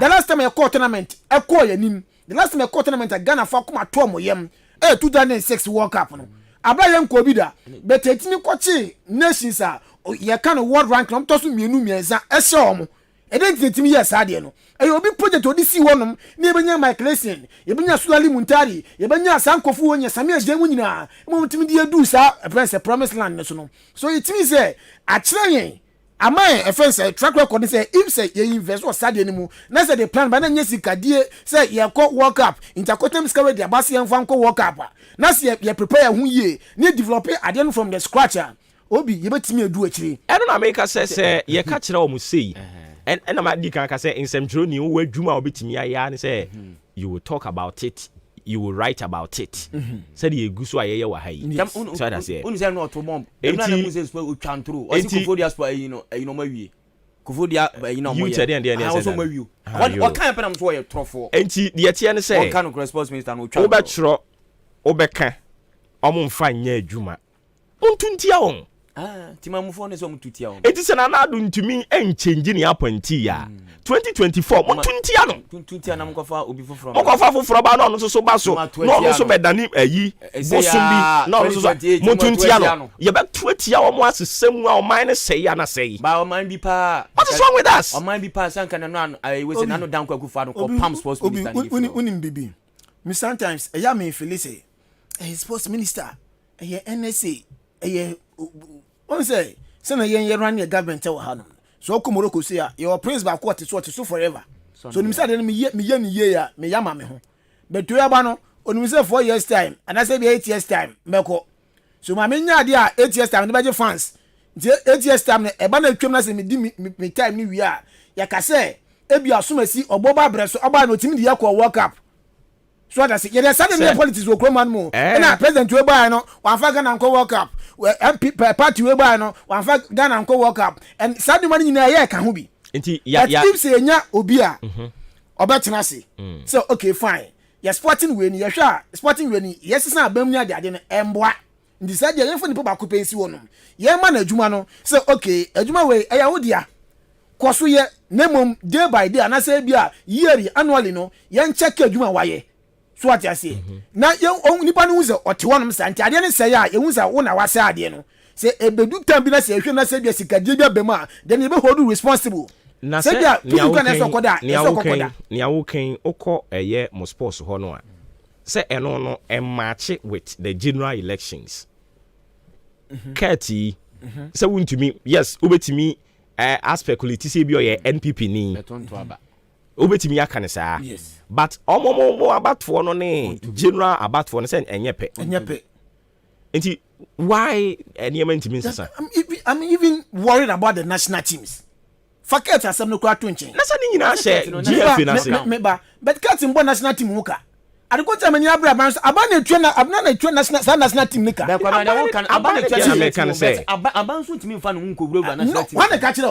last time a core tournament e call yanim the last time a core tournament Ghana fa kuma to moyem 2006 World Cup no abaye nko bi da but etimi kwachi nations a ye kan world rank no to so mienu mienza e se omo etimi yes ade no e obi project odi si wonom na ebenya Michael Essien ebenya Sulali Muntari ebenya Sankofu wonya Samuel Jemu nyina mo timi di edu sa Promised Land no so no so etimi say a kire amai offense track record say if say you invest or stade ni mu na say the plan ba na nyesi kadie say ye ko World Cup intercontinental square dia ba say enfa ko World Cup na say ye prepare hu ye ni develop ade no from the scratch obi ye betimi edu akire eno na make say ye ka kire o mu sei and I'm at the can say in some journey where Juma will be to me. I say you will talk about it, you will write about it. Said you go so I wa hai. So I say. Unse no to mom. E na na say so chan through. O si Kufodia sport you know mawie. Kufodia you know you tell them also mawie. What kind of am so you trofo. Enti the tie ne say. What kind of sports minister no twa. Obetro obeka omumfa nya adwuma. Untuntia won. Timamufo ne so mututia o. Enti se na na adu ntumi enchange ni appointee ya 2024 mutuntia no. Tuntuntia na mkofa obi foforo. Mkofa foforo ba no so ba so. No so be dani ayi. Bosumbi no so mutuntia no. Ye be tuatia o mo asesem a o man ne sei ya na sei. Ba o man bi pa. What is wrong with us? O man bi pa sanka na no we say na no dan kwaku fa no ko pam sports minister ni. Unim bibi. Me sometimes eya me feel say sports minister NSA on say na yen run your government e ha no so ko Morocco say your prince ba ko so forever so nim say me ye ni ye ya me yama me ho but to ya ba no onim say 4 years time and I say be 8 years time meko so ma me nya de a 8 years time ne ba je fans 8 years time ne e ba na twem na say me di me time ni wi a ya ka say e bi asomasi oboba breso oba no timi di ya ko World Cup so that say there sudden politics wo kroman mo na president we buy no wan fa Ghana nko World Cup MP party we buy no wan fa Ghana nko World Cup and sudden money nyina ye ka ho bi enti ya if say nya obi a obetena say so okay fine ya sporting we ni ya hwa sporting we ni yes san abam nya de ade no emboa ndi say de yen fo ni pa ba ko pensi wono ye ma na adwuma no so okay adwuma we eya wo dia koso ye nemom day by day na say bia yearly annually no yen check adwuma waye so what you say na ye nipa no use ote wonom santi ade ne say a ye hu say wo na wase ade no say ebedu tam bi na say ehwe na say bia sikadie bia bema then you be hold responsible na say bia tuku kan eso koda ni awoken okọ eye mo sports ho no a say eno no e match with the general elections kati say wuntumi yes obetimi aspect say bia ye NPP ni obetimi aka ne saa but omomo abatfo no ne general abatfo no say enyepe enti why anyema ntimi nsasa I'm even worried about the national teams forget asem no kwa to nchen na sa ni nyina hye GF na se meba but cat mbo national team muka adekota mani abra abana twa national team nika abana so timi mfa no nkowura national team wana ka kire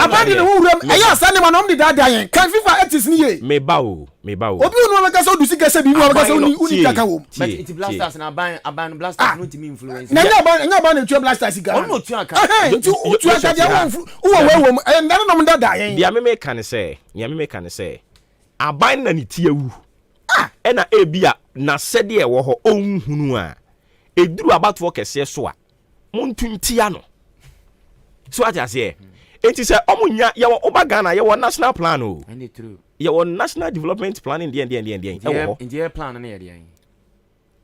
abana ne wura eya sane ma no mde dada yen kan FIFA etis ni ye meba o obi unu meka so du sika se bi unu meka so uni kaka wo but it blasters na aban blasters no timi influence na nya abana twa blasters sika ono twa aka tu aka dia wo ndana no mde dada yen dia me meka ne se aban na ni tiawu ena ebia na sede e wo ho onhunu a eduru abatwo kese so a montuntia no so atiase enti se omunya ye wo obagana ye wo national plan o and true ye wo national development plan in the e wo in plan na ye dey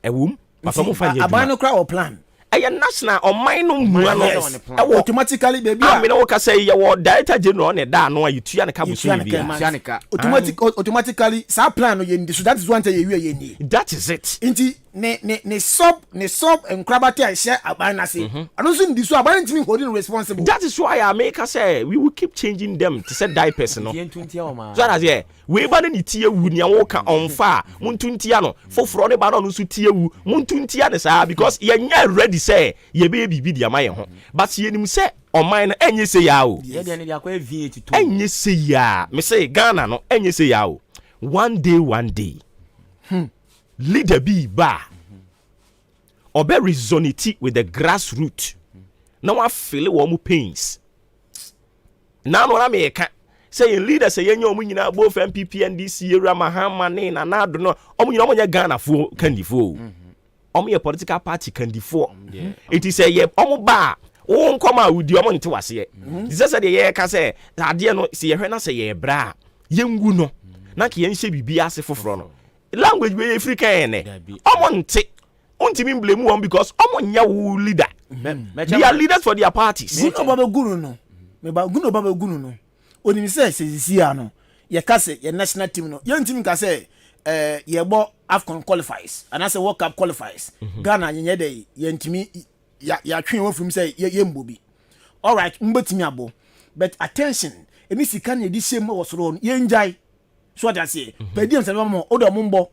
e wum papa mo fa ye abano kra o plan aya national oman no mua no automatically baby I mean we say ye wo director general ne da no ayetua ne ka busu bi automatically sa plan no ye ndi so that is one thing ye wie ye ni that is it inti ne sub enkrabati a share aban na say anu so ndi so aban ntimi holding responsible that is why I make us say we will keep changing them to say diapers no so that is we ba ne tie wu ne wo ka onfa muntuntia no foforo ne ba no so tie wu muntuntia ne saa because ye nya ready say ye be bibi dia maye ho but ye nim say oman no enye say ya o ye de ne dia kwa V82 enye say ya me say Ghana no enye say ya o one day leader be ba obe resonate with the grassroots. Now I feel it pains. Now what I make say leaders say you know both MPP and DC area Mahama na na do no omo Ghana fo kandi fo. Omo political party kandi fo. It is a ye omo ba won koma udi omo nte wase. This say the ye ka say ade no say ye hwe na say ye bra yengu no na ke yenhye bibi ase foforo no. Language we Africa ene. Omo nte untimi blame one because omo nya wo leader. They are leaders for their parties. Guno baba gunu no. Me ba guno baba gunu no. Oni say sisia no. Ye ka say ye national team no. Ye team ka say ye bo AFCON qualifies and as a World Cup qualifies. Ghana nye dey ye ntimi ya twen wo from say ye mbobi. All right, mbetimi abo. But attention, eni sika na edi shame wo soro ye njai. So that say, pedium say mo odo mumbo.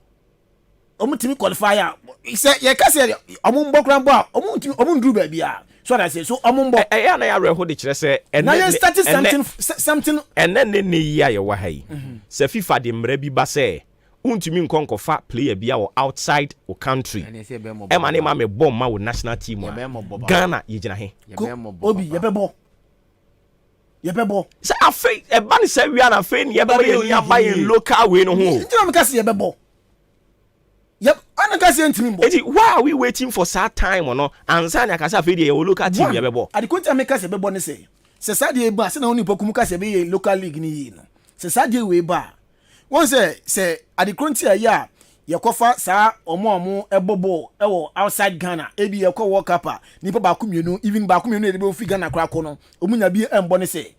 Omutimi qualifier. Say ye ka say omumbo krambo a omundru ba bia. So that say so omumbo. Eh na ya reho de kire say na you started something and then ne ya ye wa hai. Say FIFA de mra bi ba say untimi nkonkofa player bia wo outside o country. E ma ne ma me bomb ma wo national team wa. Ghana ye gina he. Obi ye bebo. Ye bebo. Say afei e ba ne say wi na afei ne ye bebo ye ni aba in local way no ho. Nti me ka say ye bebo. Yep, I don't see anything. Why are we waiting for sad time or no? And Sanya Casa Fidi will look at him. I couldn't make us a bebo say. Sadia Bass and only Pokumukas be a local league ni. Sadia way bar. One say, at the Crontia ya, Yakofa, sa, or more a bobo, outside Ghana, ebi a co walk up, Nipa Bakum, you know, even Bakum, you know, figure na cracono, Omunya be and Bonese.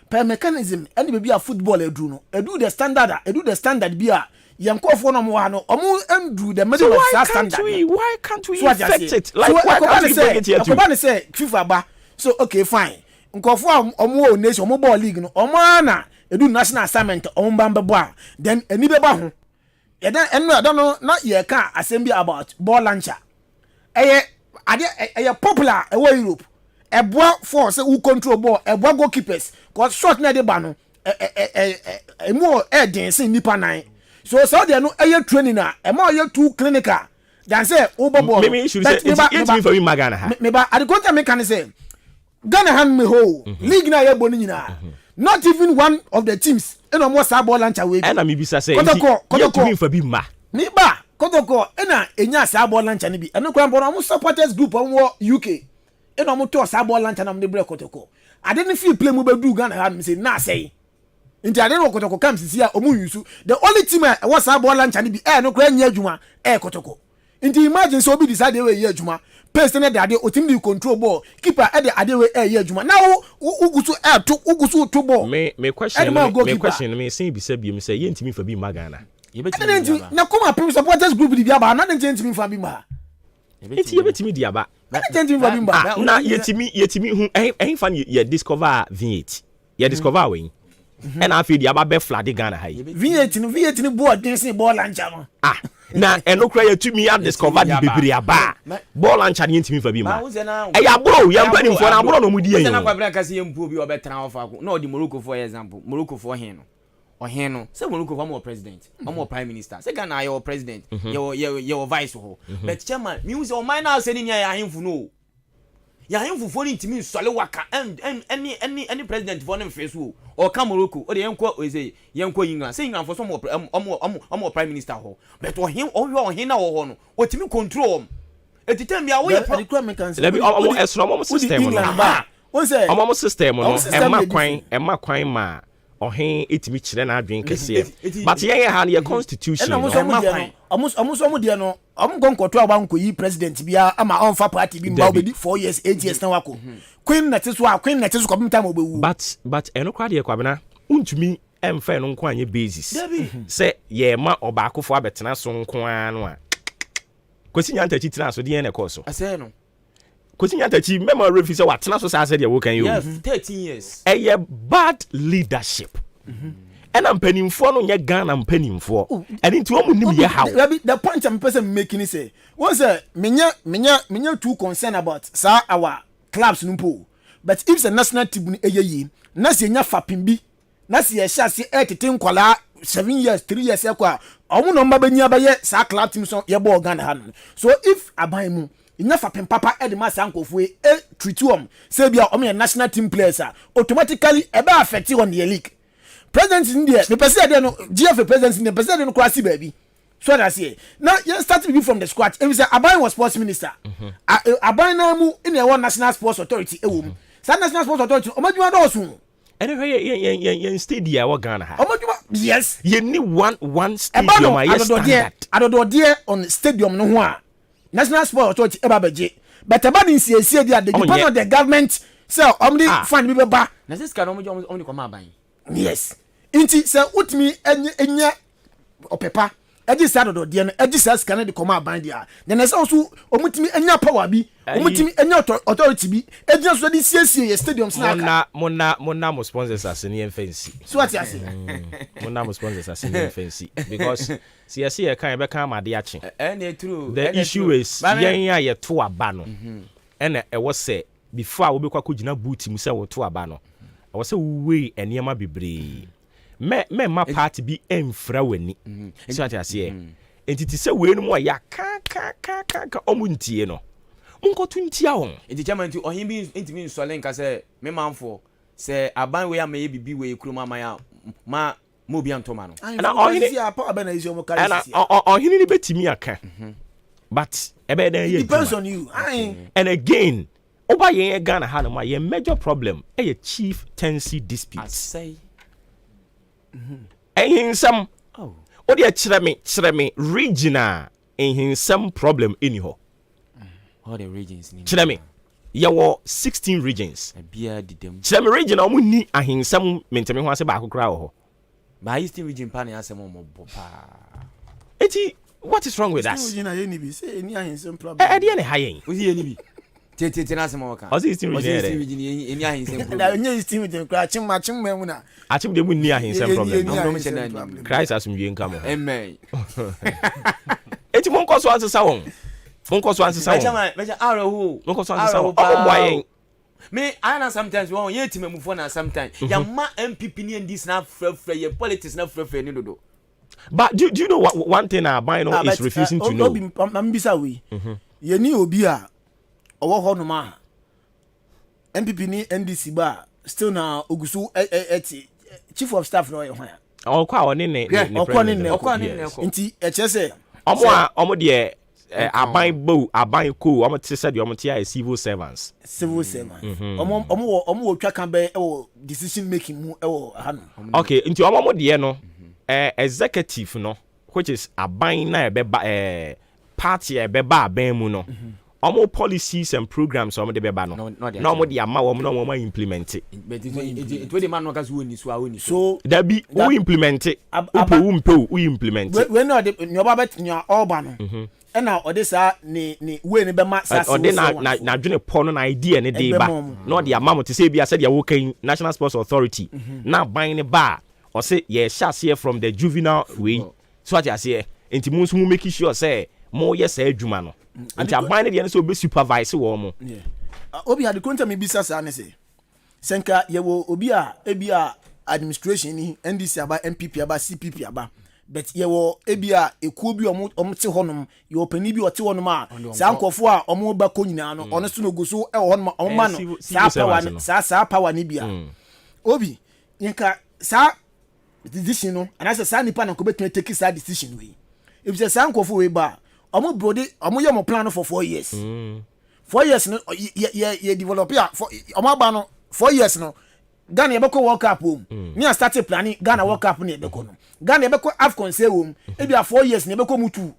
Per mechanism, and be a footballer, Druno, do the standard beer. Yanko for no one, do the middle of that standard. Why can't we affect it? Like, why can't we bring it here too? Say, FIFA ba. So, okay, fine. Unko for omo nation, omo ball league no. Omana, do national assignment, ombamba. Then, any beba. And I don't know, not ye can assembly about ball launcher. A popular away Europe. A boy force who control ball, a boy goalkeepers. Cause short na de bano. A more air dancing nipa nine. So there no air training na e more you too clinical than say overboard. Maybe you should say it's me for me Ghana. Me ba at the content me can say Ghana hand me ho league na ye boni nyina. Not even one of the teams e no more ball launcher we. And me bisa say you me for be ma. Me ba kotoko e na enya ball launcher ni bi. E no kwa mbo no supporters group on UK. E no mo to ball launcher na me break kotoko. I didn't feel play mo be do Ghana hand me say na say Inti ade no kotoko kam sisi a omu yusu the only team was a ball launcher ni bi no kra nya adwuma kotoko inti imagine so obi decide we ye adwuma pace na de ade o team dey control ball keeper e de ade we ye adwuma now ugusu to ball me question me say bi say bi me say ye ntimi fa bi magana ye betimi na come up supporters group di bi aba na ntimi fa bi ma enti ye betimi di aba na ntimi fa bi ma na yetimi hu en fa ye discover V8 ye discover we and I feel the ababe flood Ghana high. V8 ni board dancing ball launcher no. Na eno cry to me have discovered the baby aba. Ball launcher ni ntimi fa bi ma. E ya bro, ya mpani fo na bro no mudi yen. Na kwa bra kase yem pu obi obetran ofa ko. No di Morocco for example. Morocco for hen no. Ohen no. Say Morocco for more president, more prime minister. Say Ghana your president, your vice ho. But chairman, me use o mind now say ni ya hemfu no. Ya hemfu for ni ntimi sole waka any president for them face wo. Or come Morocco, or the Yanko is a Yanko England, saying for some more prime minister ho. But or him or your hina or no, or to me control. At the time, you are away from the criminals. Let me almost system. What's that? Almost system. And my crime ma. Or he it me children are drinking. But yeah, had your constitution. Almost no. I'm going to talk about the president. Be a my own party been about 4 years, 8 years now. Queen that is why Queen that is coming time. But eno kwade kwabena untumi emfa no nko anye basis. Say ye ma obako fo abetena so nko anu a. Kwesi nyantachi tena so de na course. Ase no. Kwesi nyantachi memo refi say watena so say de wo kan you. Yes, 13 years. Eye bad leadership. And I'm penning for no ya Ghana I'm penning for. And into how the point I'm person making is say was menya too concerned about sir our clubs numpo. But if the national team eyi na se nya fapimbi na se ye sha se etete nkwala 7 years 3 years ekwa omo no mba benya ba ye sa club team so ye ball Ghana han. So if aban mu nya fa papa e de ma sankofo e treat say bia o me national team players automatically e be affect on the league president in there the person there no GFA president in the person there no kwasi baby so that's it now you start to be from the scratch if say Aban was sports minister Aban na mu in the national sports authority e wo mu sa national sports authority o madwuma do so anyway yen stadium wa Ghana ha o madwuma yes you need one stadium adodo there on stadium no ho a national sports authority e ba beje but about in CAC there the depend on the government so omni fund be ba na this can omni come Aban yes inti say utmi enya opepa eji sa do de no eji sa scan de come Aban dia then say also omutimi enya power bi omutimi enya authority bi eji so de CAC stadiums na monna mo sponsors as ni fancy so what you say monna mo sponsors as ni fancy because CAC e kan be kan amade ache true the issue is yen ya ye to aba no and e was say before we be kwa kugina boot mu say wo to aba no I was say we eniema bebre me ma party bi emfra wani so ati ase entity say we no mo ya ka omuntie no unko tuntia won enti chama nti ohin bi ntimi nsole nka say me manfo say Aban we amaye bibi we kuruma maya ma mo bi antoma no na ohini ya pa abana isi omo kare isi ohini ni betimi aka but ebe den ye depends on you and again over yen Ghana ha no ma ye major problem e chief tenancy disputes say ehinsam o de kire me regional ehinsam problem any ho all the regions ni kire me ye wo 16 regions bia didem kire me regional mu ni ahinsam menteme ho ase ba akokra ho ba eastern region pa na asem mo bo pa eti what is wrong with us region aye ni bi say any ahinsam problem e de ne ha yen o si ni bi tete na asem mo kan o si eastern region any ahinsam problem na any eastern region kra chim mu na achim de mu ni ahinsam problem Christ asumdwe nka mo amen eti mo nkoso ansesa won meja arahu me I know sometimes we want to move on sometimes ya ma MPP ni ndis na frefre ye politics na frefre ni dodo but do you know what one thing Aban is refusing to know mbisa we ye ni obi a owo ho no ma MPP ni NDC ba still na ogusu chief of staff no ye ho ya okwa oni ne nti e chese omo de Aban ko omo te said omo te civil servants omo twa kan be decision making mu hanu okay nti omo de no executive no which is Aban na party Aban mu no omo policies and programs omo de beba no na omo de ama omo no omo implement it we the man no gas woni so that be who implement it who implement it when no de nyoba bet nyo oba no na odesa ni we ni be ma sase ode na dwene pono na idea ne dey ba na ode ama mo te say bia said ya wokan National Sports Authority na ban ne ba o say ye share from the juvenile way so what you say enti mo nso mo make sure say mo yes adwuma no enti aban ne de so be supervise wo mo obi had konta me bisa sa ne say senka ye wo obi a ebia administration ni NDC aba MPP aba CPP aba but ye wo ebia ekuo bi omte honom ye opani bi ote honom a sa nkofo a omo ba ko nyina no ono so no guso e honom omma no sa power ni bia obi yenka sa decision no anasa sa nipa na ko betun take sa decision we if say sa nkofo we ba omo brode omo ye mo plan for 4 years 4 years no ye develop ya omo ba no 4 years no Ghana yebeko World Cup ni start planning Ghana World Cup ni yebeko no Ghana yebeko AFCON say e bia 4 years ni yebeko mu 2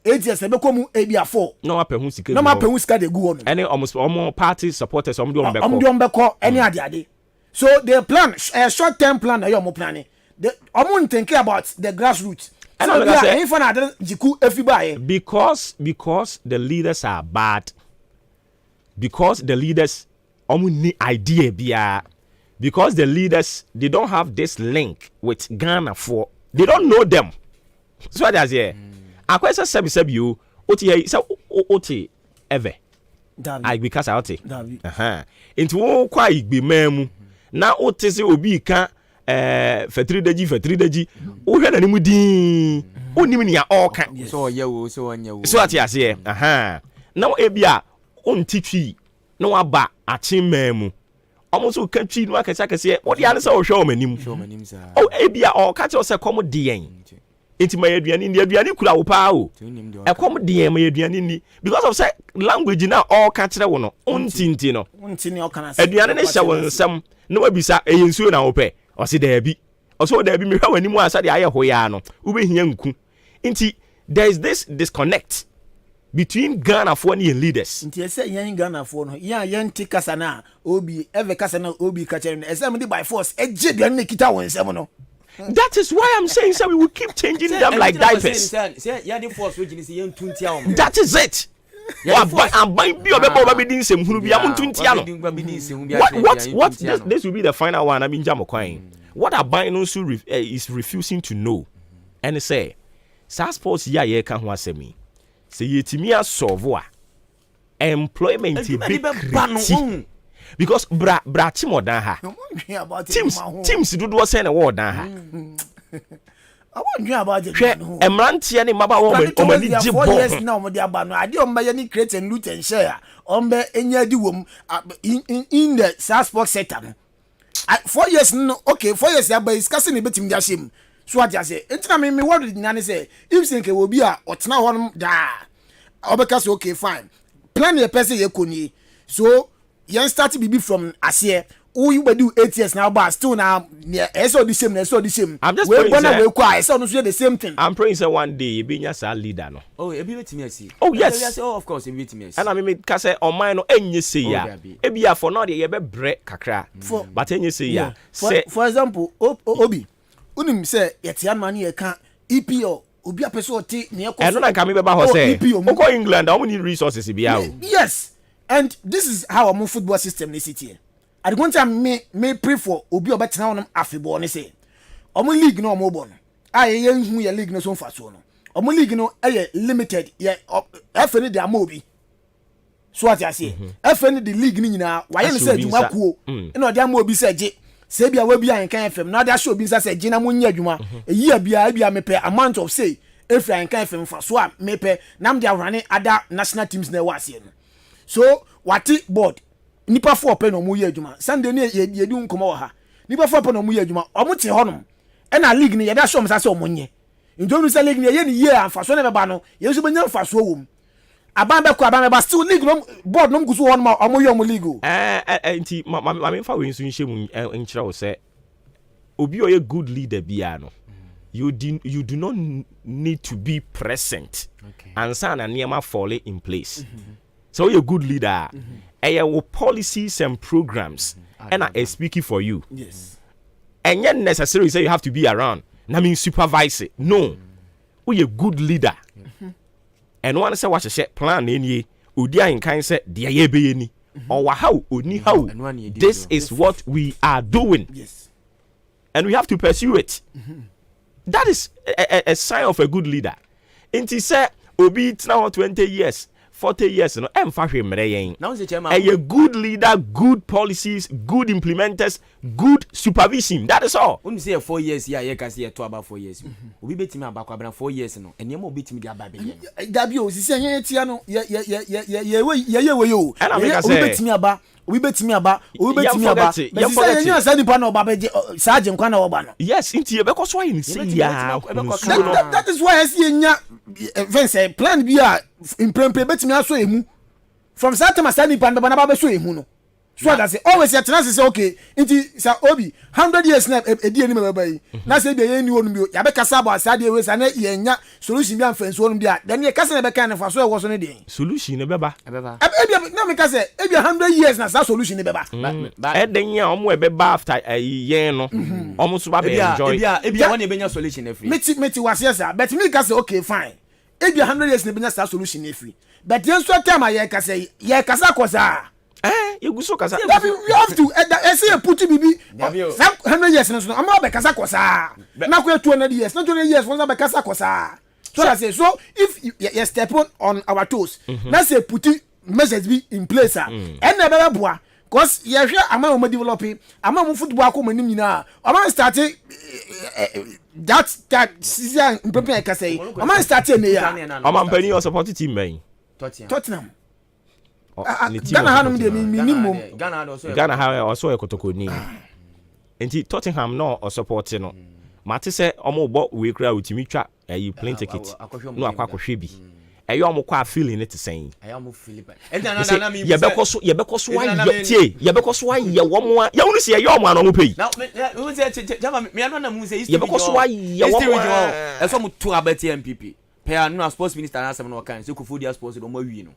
8 years yebeko mu e bia 4 no mapehu sika de gu no any almost party supporters om de ombeko any ade so the plan a short term plan na you planning the omo think about the grassroots and so yeah if na ade jiku efiba because the leaders are bad because the leaders omo ni idea bia because the leaders they don't have this link with Ghana for they don't know them so what does here akwesa sabi you oti say oti ever I because I oti into kwa igbe mamu na oti say obi ka fetri daji o hwe na ni mu din onim ni a oka so ye wo so anya wo so ati ase now ebia on titwi no aba achimemu almost so country no akasa say what the answer o show manim oh ebia o ka che o say come den enti ma yaduane ni yaduane kura wo pa o e come den ma yaduane ni because of say language na all ka kire wo no ontinti no ontini o kana say aduane ne hye wo nsam no wabisa eyensuo na wo pe o se da bi o so da bi me hwa wani mu asa de aye hoya no wo be hia nku enti there is this disconnect between Ghana for and leaders. Nti say yan Ghana for no ya yan ti kasa na obi ever kasa na obi ka chere no esem di by force eje bia na kita won sem no. That is why I'm saying we will keep changing them like diapers. Say ya the force we say yan tuntia o. That is it. I'm buying bi obebo ba be din sem hunu bi am tuntia no. What this will be the final one I mean jam kwan. What I no so is refusing to know. And say SASPOS ya ye ka ho asemi. Say yetimi asolve a employment be creative because bra chimodan ha teams do say na word dan ha I want you about the emrantie ne maba wo omani jibo yes now mo dia ba no ade o mba ni create and loot and share on be enya di wom in the SASPOS sector no 4 years no okay 4 years ya ba is kase ne betim dia shem so what you say entina me what did nane say if think will be a otena honum da obeka say okay fine plan your person ye koni so you start bibi from asiye who you do 8 years now but still now so the same I'm just praying say the same thing. I'm praying say one day you be your leader no oh e be betimi asi oh yes oh of course e be betimi asi and I mean ka say on mine no enye say ya e be for now dey be bre kakra but enye say ya for example obi unim say yetian man ye kan EPO obi apeso oti ne ekoso eno na ka me be ba ho say go England how many resources bia o yes and this is how our football system is here at one time me pray for obi obetena wonam afebo ne say omo league no omo bon aye hu ye league no so mfa so no omo league no eye limited ye afeni de amobi so what you say afeni the league ni nyina waye ne say djuma kuo na ode amobi say je say bia we bia Ahenkan FM na da show bi say gina mo nya adwuma eyi bia me pe amount of say if Ahenkan FM fa so a me pe nam dia rane other national teams na wa ase no so wati board nipa 4 pe no mo ye adwuma Sunday ne ye di nkomo wa ha nipa 4 pe no mo ye adwuma omo te honom e na league ni ye da show me say omo nye ndonu say league ni ye ni ye anfa so ne be ba no ye so benya anfa so wom aban be ba still league no board no gusu honom omo ye omo league enti ma me fa we nsu nhemu nkira wo say obi o ye good leader bia no you do not need to be present and san na niema fall in place so you're a good leader your policies and programs and I speaking for you yes and yet necessarily say you have to be around I mean supervise it no we a good leader and one say what you say plan any odi Ahenkan say dia ye be ni or how oni how this is what we are doing yes and we have to pursue it that is a sign of a good leader inti say obi now 20 years 40 years no emfa hwemre yen now say chairman a good leader good policies good implementers good supervision that is all when you say 4 years here you can say to about 4 years obi betimi abakwa abran 4 years no ene ma obi betimi di aba be yen da bi o sisi yen tia no ye we yo obi betimi aba obi betimi aba but say yen asa nipa na oba be sergeant kwa na oba no yes inti e be koso ayin say ya that is why I see nya fence plan bi a imprempe betimi aso emu from Saturday Sunday pan ba na ba be so emu no so that say always your chance say okay inti say obi 100 years na edi eni me ba yi na say be ye ni wonu bi ya be kasa ba say dey we say na ye nya solution bi am fence wonu bi a then ye kasa na be kan na fa so e wo so ne dey solution ne be ba na me kasa e bi 100 years na solution ne be ba e den ya omo e be ba after yen no omo so ba be enjoy e bi won e be nya solution e free meti wase say but me kasa okay fine e bi 100 years ne be nya solution e free but yen so time ye kasa kosa you go so kasa you have to say put bibi 100 years no am be kasa kosa na ko 200 years na 200 years won be kasa kosa so I say so if you step on our toes let's say put measures be in place and na be boa cause you hwe ama o developing ama mo football ko manim nyina ama start that season prepare kasa ama start na ya ama mpani o support team man Tottenham Ghana hanum de minimum. Ghana ha also e kotokoni. Enti Tottenham no o support no. Mate se omo bo we kra utimi twa ayi plane ticket. No akwakohwe bi. Eyo omo kwa feeling it saying. Eyo omo feel it. Ye beko so aye tie. Ye beko so aye wo mo. Ye wonu se eyo omo ano mo pay. Now we say jama me ano na mu say ye beko so aye wo mo. E so mo to abati MPP. Pay no sports minister na asem no kan se Kofodia sports do mo wi no.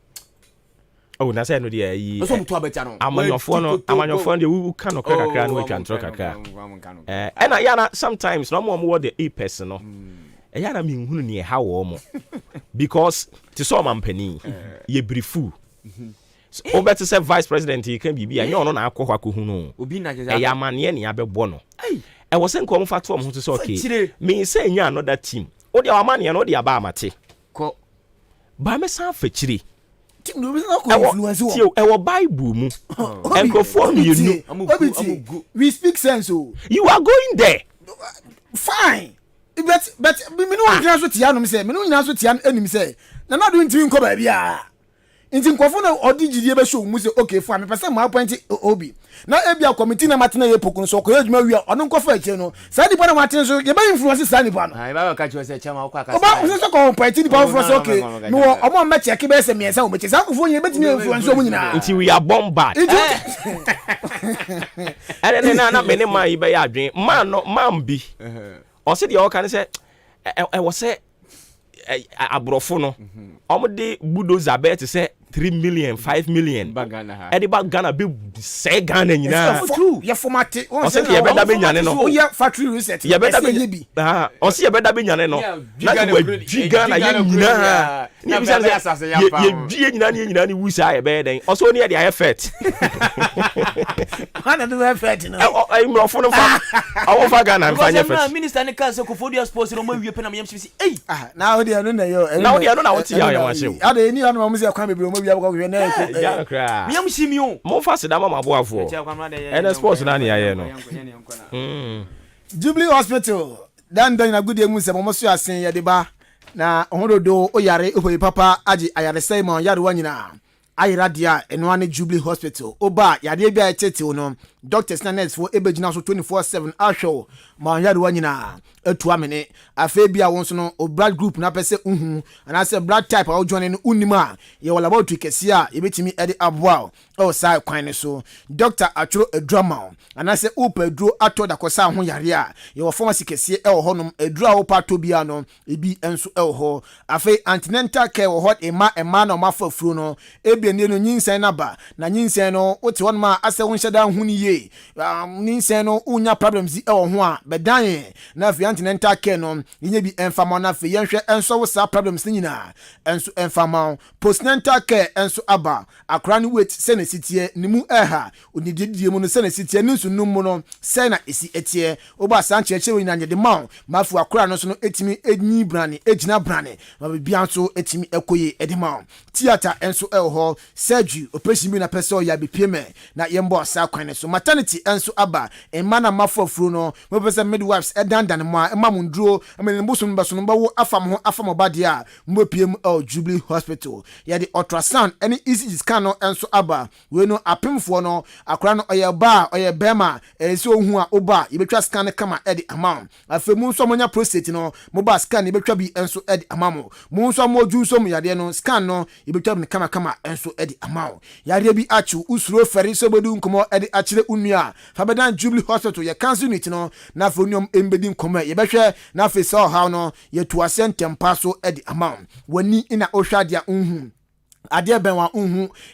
Oh, na say no dey yi. So mo to abati no. Amanyofo no wu kan no kakra no atwa ntro kakra. And yana sometimes no mo the a person no. Yana me hunu ne ha wo mo. Because to so mampani ye brifu. O better say vice president he can be and you no na akọ kwaku no. Obi na je. E ya mane ne abebo no. E wo se nko mo fa to mo to say okay. Me say nya another team. O de amane no de aba amate. Ko ba me san fachiri. Team no be na ko influence wo. E wo Bible mu. Enkrofo mienu. We speak sense o. You are going there. Fine. But me no wan so tia no me say me no nyina so tia anim say na na do ntimi nko ba bia nti nkofo na odi gidie be show mu say okay for me person my point obi na ebia committee na matena ye pokun so ko yeduma wi ono nkofo ache no sa di na matena so ye ba influence sa ni ba no ai ba ka chiwe say chama ko aka ba so ko party di ba influence okay no omo ma check be say me say o me check sa nkofo ye betimi influence o mu nyina nti we are bomb bad and na me ne ma yi be ya adwen man no man bi o se de o kan say e wo say abrofo no omo de bulldozer bet say 3 million 5 million e de ba Ghana be say Ghana nyina ye formate o se ye beda be nyane no o ye factory reset ye beda be o se ye beda be nyane no na we Ghana ye nyina ni bi say ye die nyina ni wusa ye be den o so ne ye de effect ana do effect no ai mrofo no fa awo fa Ghana fa nye effect minister ne kan se Kofodia sports no ma wie pe na me yam si ei na o de no na yo na o de no na o ti ya ya wa she ade ni anu mo se kwa bebre mo bia ko we na ko ya kra me yam si mi o mo fa se da mama boafo ene sports na ne ya ye no Jubilee Hospital dan na gudie mu se mo so asen ye de ba na ohododo o yare o papa agi ayare sai ma yare wa nyina ayiradia eno ane Jubilee Hospital oba yade bia etete no doctors na nurse for ebegina so 24/7 ahwo ma yare wa nyina atu amene afa bia won so no o blood group na pese ana se blood type a o join no unima ye wala about kesi a ye betimi ede aboa o sai kwan ne so doctor atro edrama ana se upadro ato da kosa ho yare a ye wo pharmacy kesi e wo honom edru a wo pato bia no ebi enso e wo ho afa antenatal care wo hot ema na ma fa furu no ebi ne no nyinsen na ba na nyinsen no o te won ma ase won hyeda hu ni ye nyinsen no unya problems e wo ho a bedan na fi antenatal care no nye bi enfama na fi yenhwe enso wo sa problems nyina enso enfama postnatal care enso aba akra ni wait se na sitie ni mu eha onididie mu no se na sitie ni nsu num no se na esi etie oba sanche chewe nyanya de ma mafu akra no so no etimi enyi brane ejina brane ma bia nso etimi ekoye edema theater enso elho surgery operation bi na person ya bipeme na yembo asa kwan so maternity enso aba emana mafofuru no mo pese midwives edandan mo emamundro amene mbusun baso no bawo afam bade a mo piem Jubilee Hospital ya the ultrasound any ECG scan no enso aba we no apemfo no akra no oye bema enso ohu a oba yebetwa scan kama edi amount afemu nso monya prostate no mo ba scan yebetwa bi enso edi amamo mo nso mo ju nso mo yade no scan no yebetwa bi kama enso edi amount yade bi achu usuro feri so bodu nkomo edi akire unua fabedan Jubilee Hospital ye cancer unit no na fonium embedi nkomo yebehwe na fe so how no ye to asentem paso edi amount wani ina ohwadia ade ben wa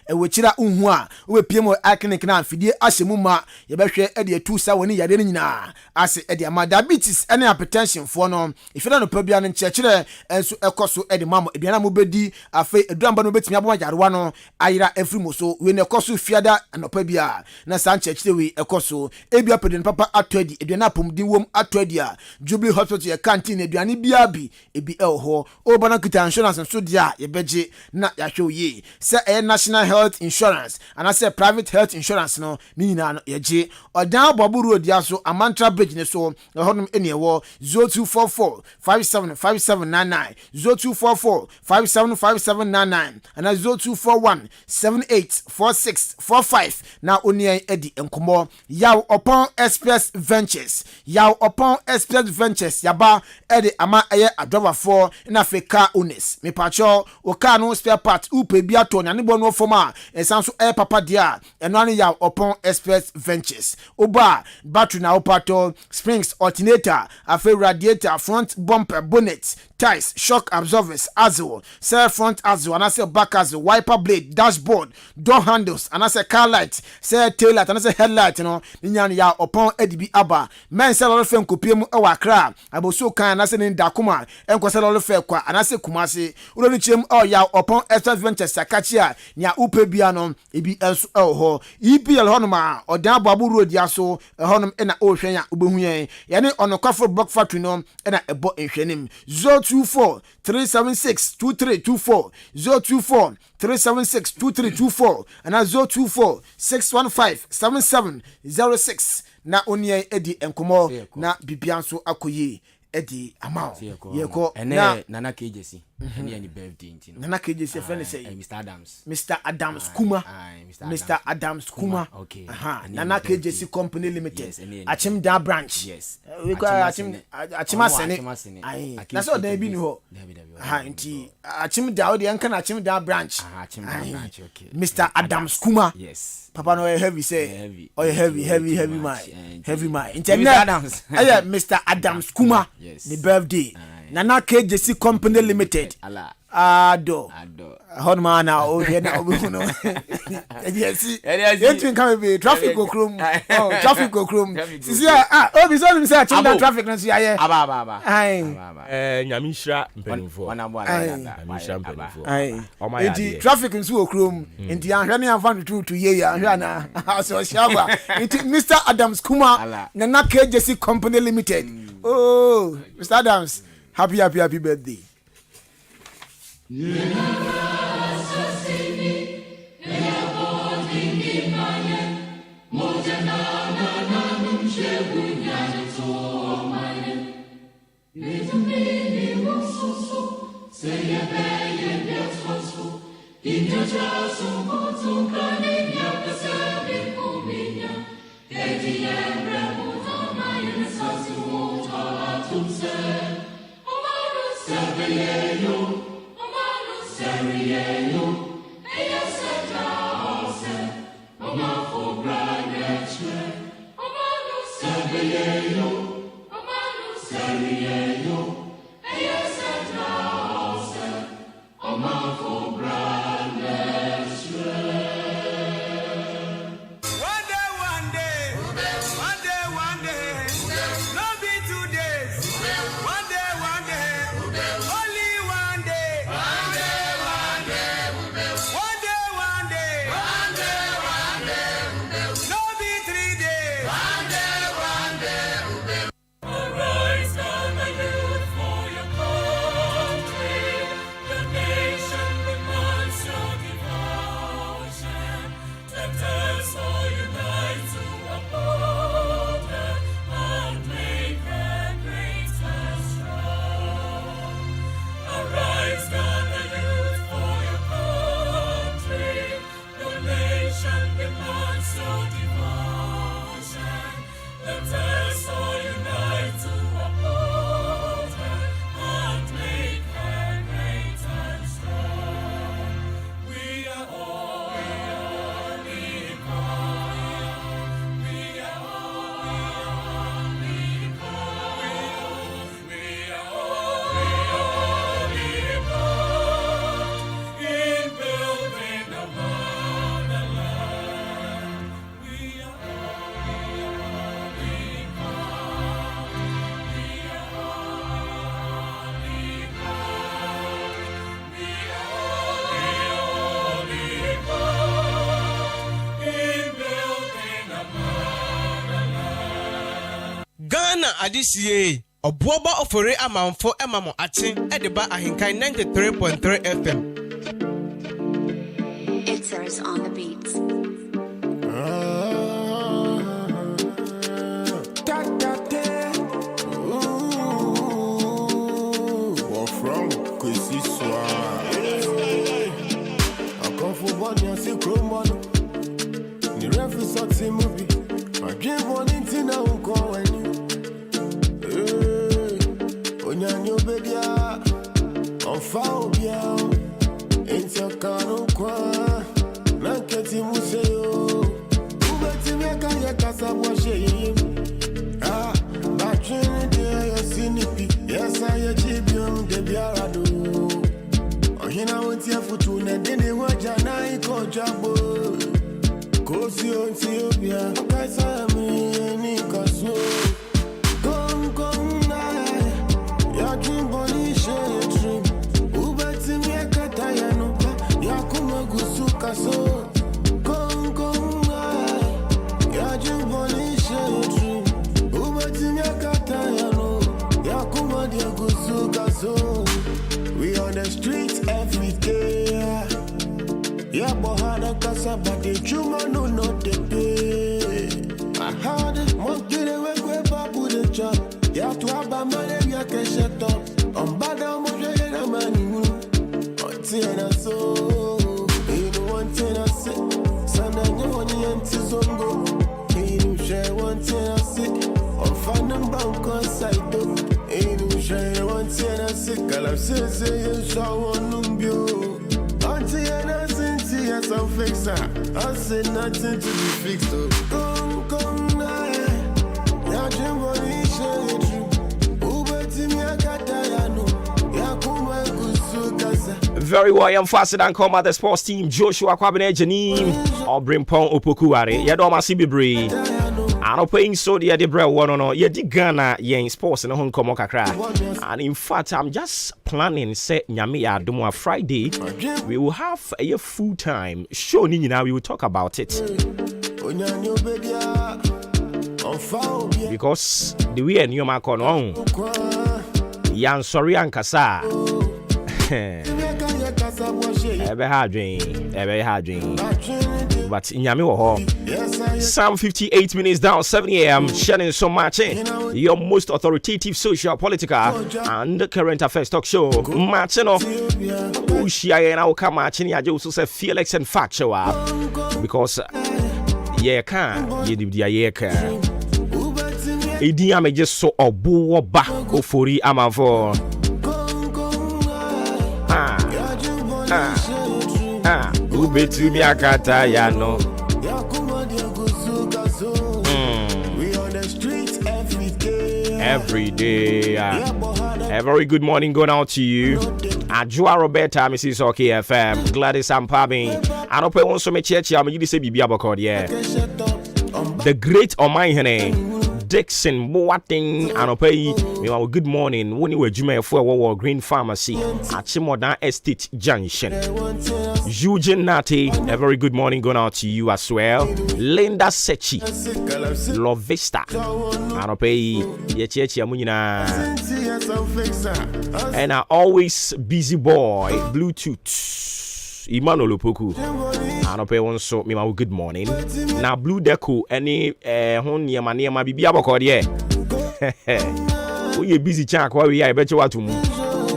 ewechira a we piem clinic na afidie ahyemu ma ye behwe ede atu sa woni yade nyina ase ede ama diabetes ene hypertension fo no ifida no pabia no nchekire enso ekoso ede mamo eduana mo bedi afa eduamba no betimi abo yarewa no ayira efrimoso we ne ekoso fiada no pabia na sa nchekire we ekoso ebia peden papa atodi eduana pomdin wom atodi a Jubilee Hospital ye canteen eduane bia bi ebi elho obana kita insurance so dia ye beje na ya hwe yie sɛ ɛyɛ national health insurance anaasɛ private health insurance no ne nyinaa no yɛgye ɔdan bɔbo road ya so amantra bridge ne so ɛhɔnom ɛne ɛwɔ 0244 575799 0244 575799 ana 0241 784645 na oniyan edi enkomo yaw upon express ventures yaba edi ama eye adwabafo na Africa owners me pacho o car no spare part upe bia to na ne bo no forma ensanso air papa dia eno ane yaw upon express ventures oba battery na opato springs alternator afa radiator front bumper bonnet ties shock absorbers azle say front azle and say back azle wiper blade dashboard door handles and say car light say tail light and say headlight no nyan ya upon edibi aba men say lo fe nkopie mu e wa kra aboso kan na say ni dakoma enko say lo fe kwa and say kumase uro ni chem ya upon express ventures sakachia nia upe bia no ebi enso ho EPL hono ma odan babu road ya so honom e na ohwen ya obehu yen ye ne onokwafo block factory no e na ebo enhwenim 024 376 2324 024 376 2324 and 024 615 7706 na onie edi enkomo na bibianso akoye edi amount yeko na nana kejesi any birthday ntino nana kejesi friend say Mr. Adams Kuma Mr. Adams Kuma okay nana kejesi company limited Achimda branch we call Achima Sene that's all they be no nti Achimda o de anka na Achimda branch okay Mr. Adams Kuma yes papa no heavy say heavy my internet Adams Mr. Adams Kuma the birthday nana kejesi company limited ado honma na o he na obu no yes it can be traffic go chrome traffic go chrome sisi obi so me say Achimda traffic na so ya aba nyamishra mpenufo wana nyamishra mpenufo enti traffic nso go chrome enti anhwe ne anfa to ye ya anhwe na so shaba enti Mr. Adams Kuma nana kejesi company limited oh Mr. Adams happy birthday. Adisiye obuoba ofore amanfo emamo ache edeba Ahenkan 93.3 FM Max on the beats. Yes, I achieve you, the Biarado. You know, it's your foot, and then they watch a night or jumbo. Cozy on Sylvia, I saw me and Nicaso. Come, ya dream body share dream. Ubati me a katayano, Yakuma Gusuka so. Come, ya dream body share dream. Ubati me a katayano, Yakuma dia Gusuka so. We on the streets every day. Yeah, but hard a casa, but the chuma no the pay. I had it, monkey the way babu the job. You have to have a money, you can shut up. I'm bad, I'm going to money. Until I saw, you know one thing I say. Son, I know when you empty zongo. You share one thing I say. I'm finding bank on side though. You share one thing I say. Call up, say, you saw one numbio. Until I see, yes, I'm fixer. I say nothing to be fixed. Come, now. Ya dream body share dream. Ubeti mi akatayano. Ya kuma kusukasa. Very well, I'm faster than come at the sports team. Joshua Kwabene Janim or Brimpong Opokuare. Yadoma Sibibri. I don't paying so the Debra one or no. Yedi Ghana yen sports in Hong Kong Kakra. And in fact, I'm just planning set Nyamiya Dumwa Friday. We will have a full time show. Now we will talk about it. Because the way and you mark on Yan sorry Ankasa. Ever hard dream. But in Yami Psalm 58 minutes down, 7 a.m. Sharing so much. Your most authoritative social, political, and current affairs talk show. Matching off. Ushia and Auka matching. I just say Felix and factual. Because yeah, can you can. Edi ame just so obo ba ofori amavo. Ubetu mi akata ya no. We on the streets every day. A very good morning going out to you. Ajua Roberta, Mrs. Oki FM, Gladys Ampabin. I don't pay one so much church. I'm going to say Bibi Abakod, yeah. The great Omaihene. Dixon Boating Anopai, good morning. When you were Juma for Green Pharmacy at Chimodan Estate Junction. Eugene Nati, a very good morning going out to you as well. Linda Sechi, Love Vista Anopai, Yechi Amunina, and I always busy boy, Bluetooth. Emmanuel Opoku. I don't pay one so me good morning. Now Blue Deco any hon yama bibi abakod ye. We busy chat why we are bet you what to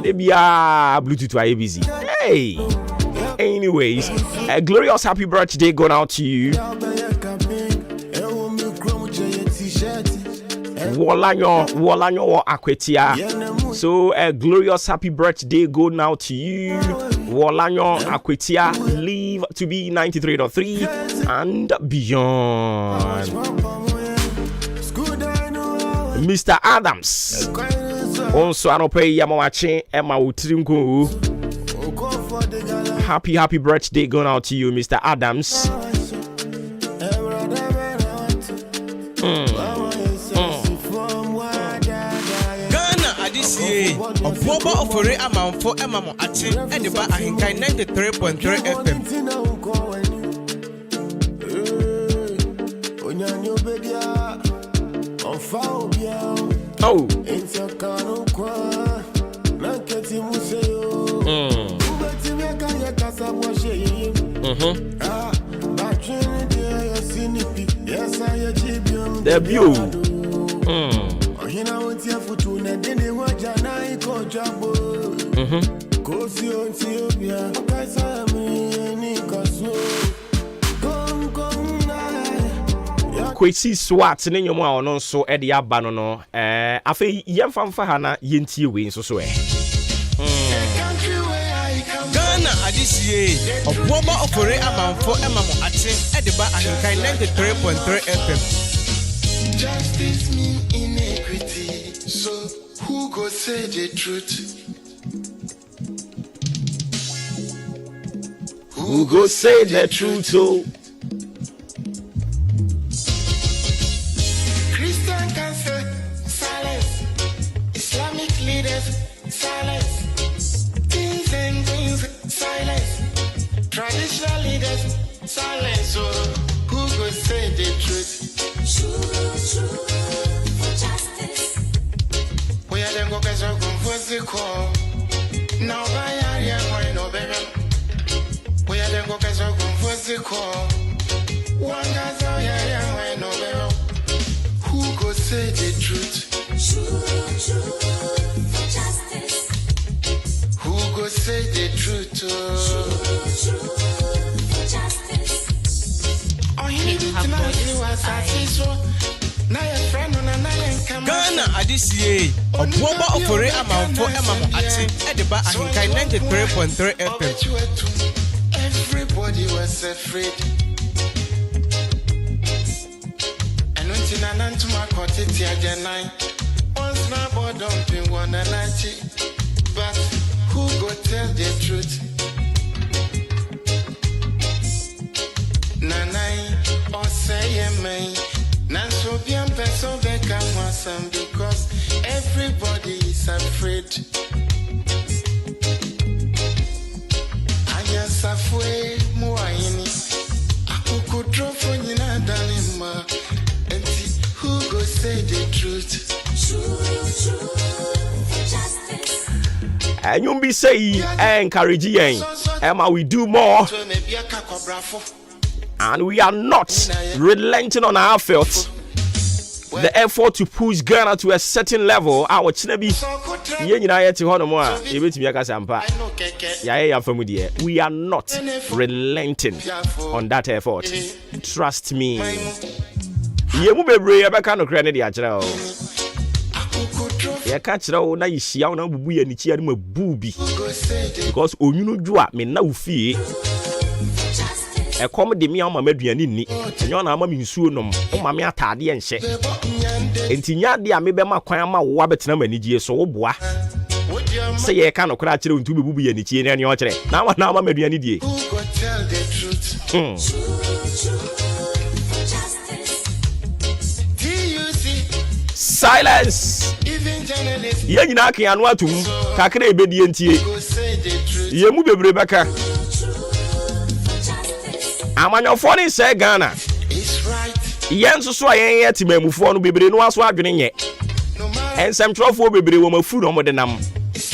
they be Bluetooth are busy. Hey. Anyways, a glorious happy birthday going out to you. Wolanyo Akwetia. So a glorious happy birthday go now to you. Wolanyo Akwetia, live to be 93.3 and beyond. Mr. Adams. Also, I don't pay Yamawache Emma Utrinko. Happy birthday going out to you, Mr. Adams. Ọ̀pọ̀bọ̀ ọ̀fọ̀rẹ́ àmàǹfọ̀ ẹ̀màmọ̀ àti ẹ̀dìbà àhìnkáì 93.3 FM. Oh. Debut. Kwesi swat ne nyomo a ono nso e de aba no no afi yemfamfa ha na yentie we nso so Ghana adisie oboba ofore amanfo emamo ate e de ba Ahenkan 93.3 FM. Justice mean inequity, so who go say the truth? Who go say the truth? Oh? Christian can say silence, Islamic leaders silence, kings and queens silence, traditional leaders silence. So who go say the truth? True for justice. We are the workers of the call. Now by area, why no better? We are the workers of the call. One guy's out here, why no better? Who go say the truth? True for justice. Who go say the truth? True for justice. Oh, he need to know you was a Ghana adisie oboba ofore amanfo emamo ate e de ba Ahenkan 93.3 FM. Everybody was afraid. And until I learned to my quantity again, once my boy dumping 190. But who go tell the truth? Nanai or say me. Nanso bien person become awesome because everybody is afraid. Aya safwe muaini akuko trofo nyina danima. Enti who go say the truth? True justice. And you be say encourage yen. Emma we do more. And we are not relenting on our effort. The effort to push Ghana to a certain level. Our chinebi, we are not relenting on that effort. Trust me. Because e come de me ama maduane ni enyo na ama me nsuo nom o ma me atade enhye entinya de a me be ma kwan ama wo abetena manigie so wo boa se ye ka no kra kire ntu be bubu ye ni chie ne o kire na ama maduane die silence ye nyina kan anu atum kakra ebedie ntie ye mu bebre baka amanyofo ni se Ghana yenso so ayen ye timamufo no bebre no aso adwene nye ensemtrofo bebre wo mafu no mo de nam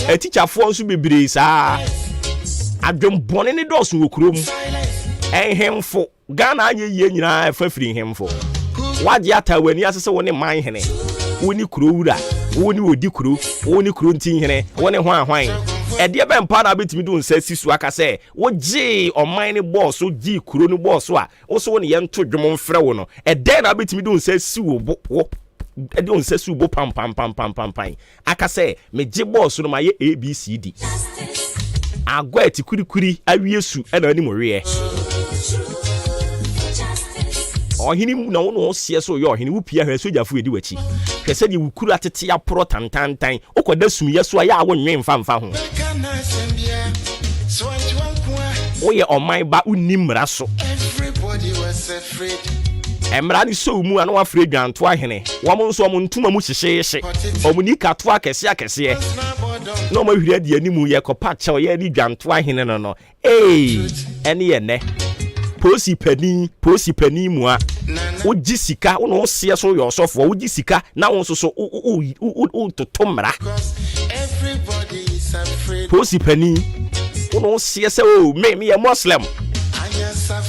atichafo nso bebre saa adwem bone ne doso wokurom enhemfo Ghana anye ye nyina afafiri hemfo wadi atawani asese woni man hene woni kuro wura woni odi kuro woni kuro ntin hene woni hwan ede be mpa na betimi do nsa sisu aka se wo gi oman ne boss wo gi kuro ne boss a wo so woni ye nto dwom mfrɛ wo no ede na betimi do nsa siwo bo ede on sa siwo bo pam aka se me gi boss no ma ye ABCD agwa ati kurikuri awie su e na ani mo we ohini na wo no sie so yo ohini wo pia ha sojafo edi wachi kese di wukuru atete ya pro tantantan okoda sumye so ya wo nwen mfa ho oye oman ba unimra so everybody was afraid. Emra ni so mu ana wa free dwanto ahene wo mo nso mo ntuma mu hyehyeehye omuni kato akese no ma hwiri adi animu ye kopa che ye ni dwanto ahene no ene ye ne posi pani mu a ogi sika wo no se so yo sofo ogi sika na wo so o totomra Everybody is afraid. posi pani wo no se o me ye muslim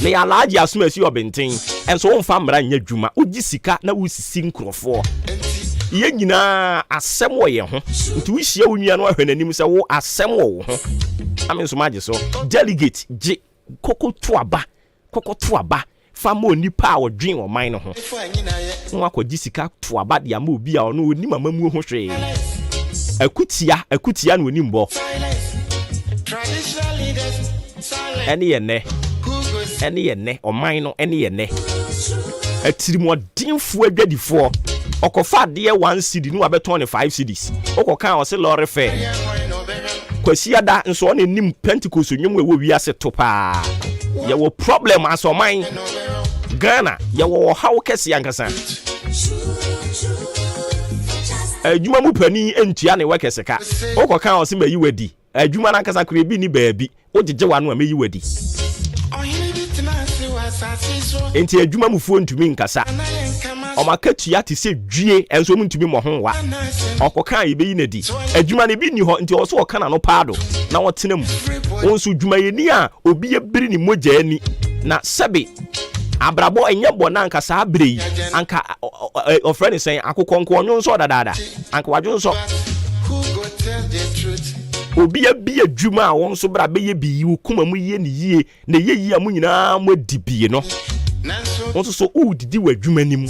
na ya large assume as you obintin and so on famra nya dwuma ogi sika na wusisi nkrofo ye nyina asem wo ye ho nti wihia wonua no ahwe nanim se wo asem wo ho amen so mage so delegate je kokoto aba famo nipa a wodwen wo man no ho nwa kwaji sika to aba de ama obi a ono oni mama mu ho hwe akutia no oni mbo ene ye oman no ene ye ne atirimodinfo adwadifo okofa de 1 cedi no abeton 5 cedis okoka o se lorry fare kwasiada nso on nim Pentecost nwom ewo wi ase to pa ye wo problem aso man Ghana ye wo hawo kese yankasa adwuma mu pani entua ne wekese ka okoka o se mayi wadi adwuma na nkasa kure bi ni baabi ogege wa no amayi wadi enti adwuma mu fo ntumi nkasa omakatua ti se dwie enso mu ntumi mo ho wa okoka yebeyi na di adwuma ne bi ni ho nti o so oka na no paado na wotena mu onso dwuma yeni a obi ye biri ni mogya ani na sebe abrabo enye bona anka sa abrei anka ofreni sen akokonko onyo nso dadada anka wadwo nso obi ya bi adwuma a won so bra be ye bi yi kuma mu ye ne yie na ye yi amu nyina mo dibie no won so udidi wadwuma nim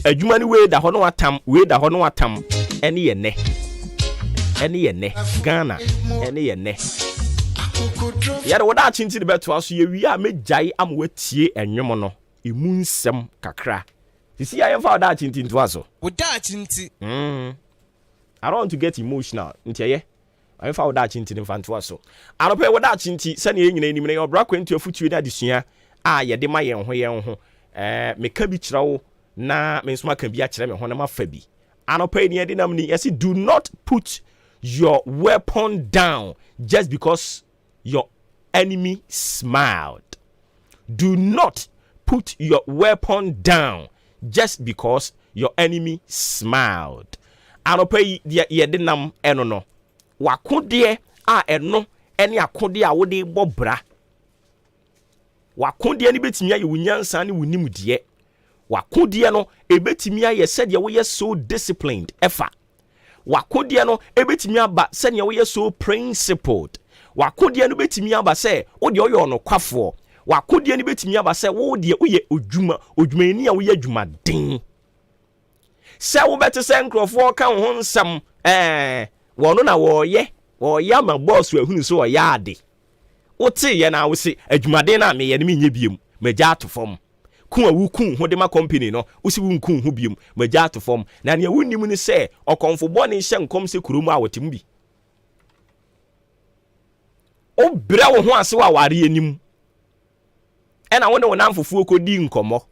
adwuma ni we da ho no atam ene ye ne Ghana ene ye ne yare woda chinti de beto aso ye wi a megyae amwatie enwom no emu nsem kakra sisi ayen fa woda chinti nto aso woda chinti I don't want to get emotional ntiye ayen fa woda chinti nfa nto aso anope woda chinti sane ye nyina enim na ye obra kwantu afutuo na adesua a ye de ma ye ho meka bi kirawo na me nsoma kan bi a kire me ho na mafa bi anope ni ede nam ni yesi do not put your weapon down just because your enemy smiled. Do not put your weapon down just because your enemy smiled. Anope ye de nam eno no. Wakode a eno ene akode a wode bobra. Wakode ni betimi aye wunyansa ne wunim de. Wakode no ebetimi aye said ye we so disciplined efa. Wakode no ebetimi aba said ye we so principled. Wakode no betimi aba se wo de oyo no kwafo. Wakode no betimi aba se wo de oye odwumani a wo ye adwuma den. Se wo bete se nkrofo ka ho nsam wono na wo ye ma boss ahunu so wo ya ade. Wote ye na wo se adwumaden na me ye ne menye biem magya atofom. Kun a wukun ho de ma company no usi wunkun ho biem magya atofom. Na ne wunnim ni se okonfo bone hye nkom se kurom a wotem bi. O bra wo ho ase wa ware anim ena wo ne wo namfofuo kodi nkomo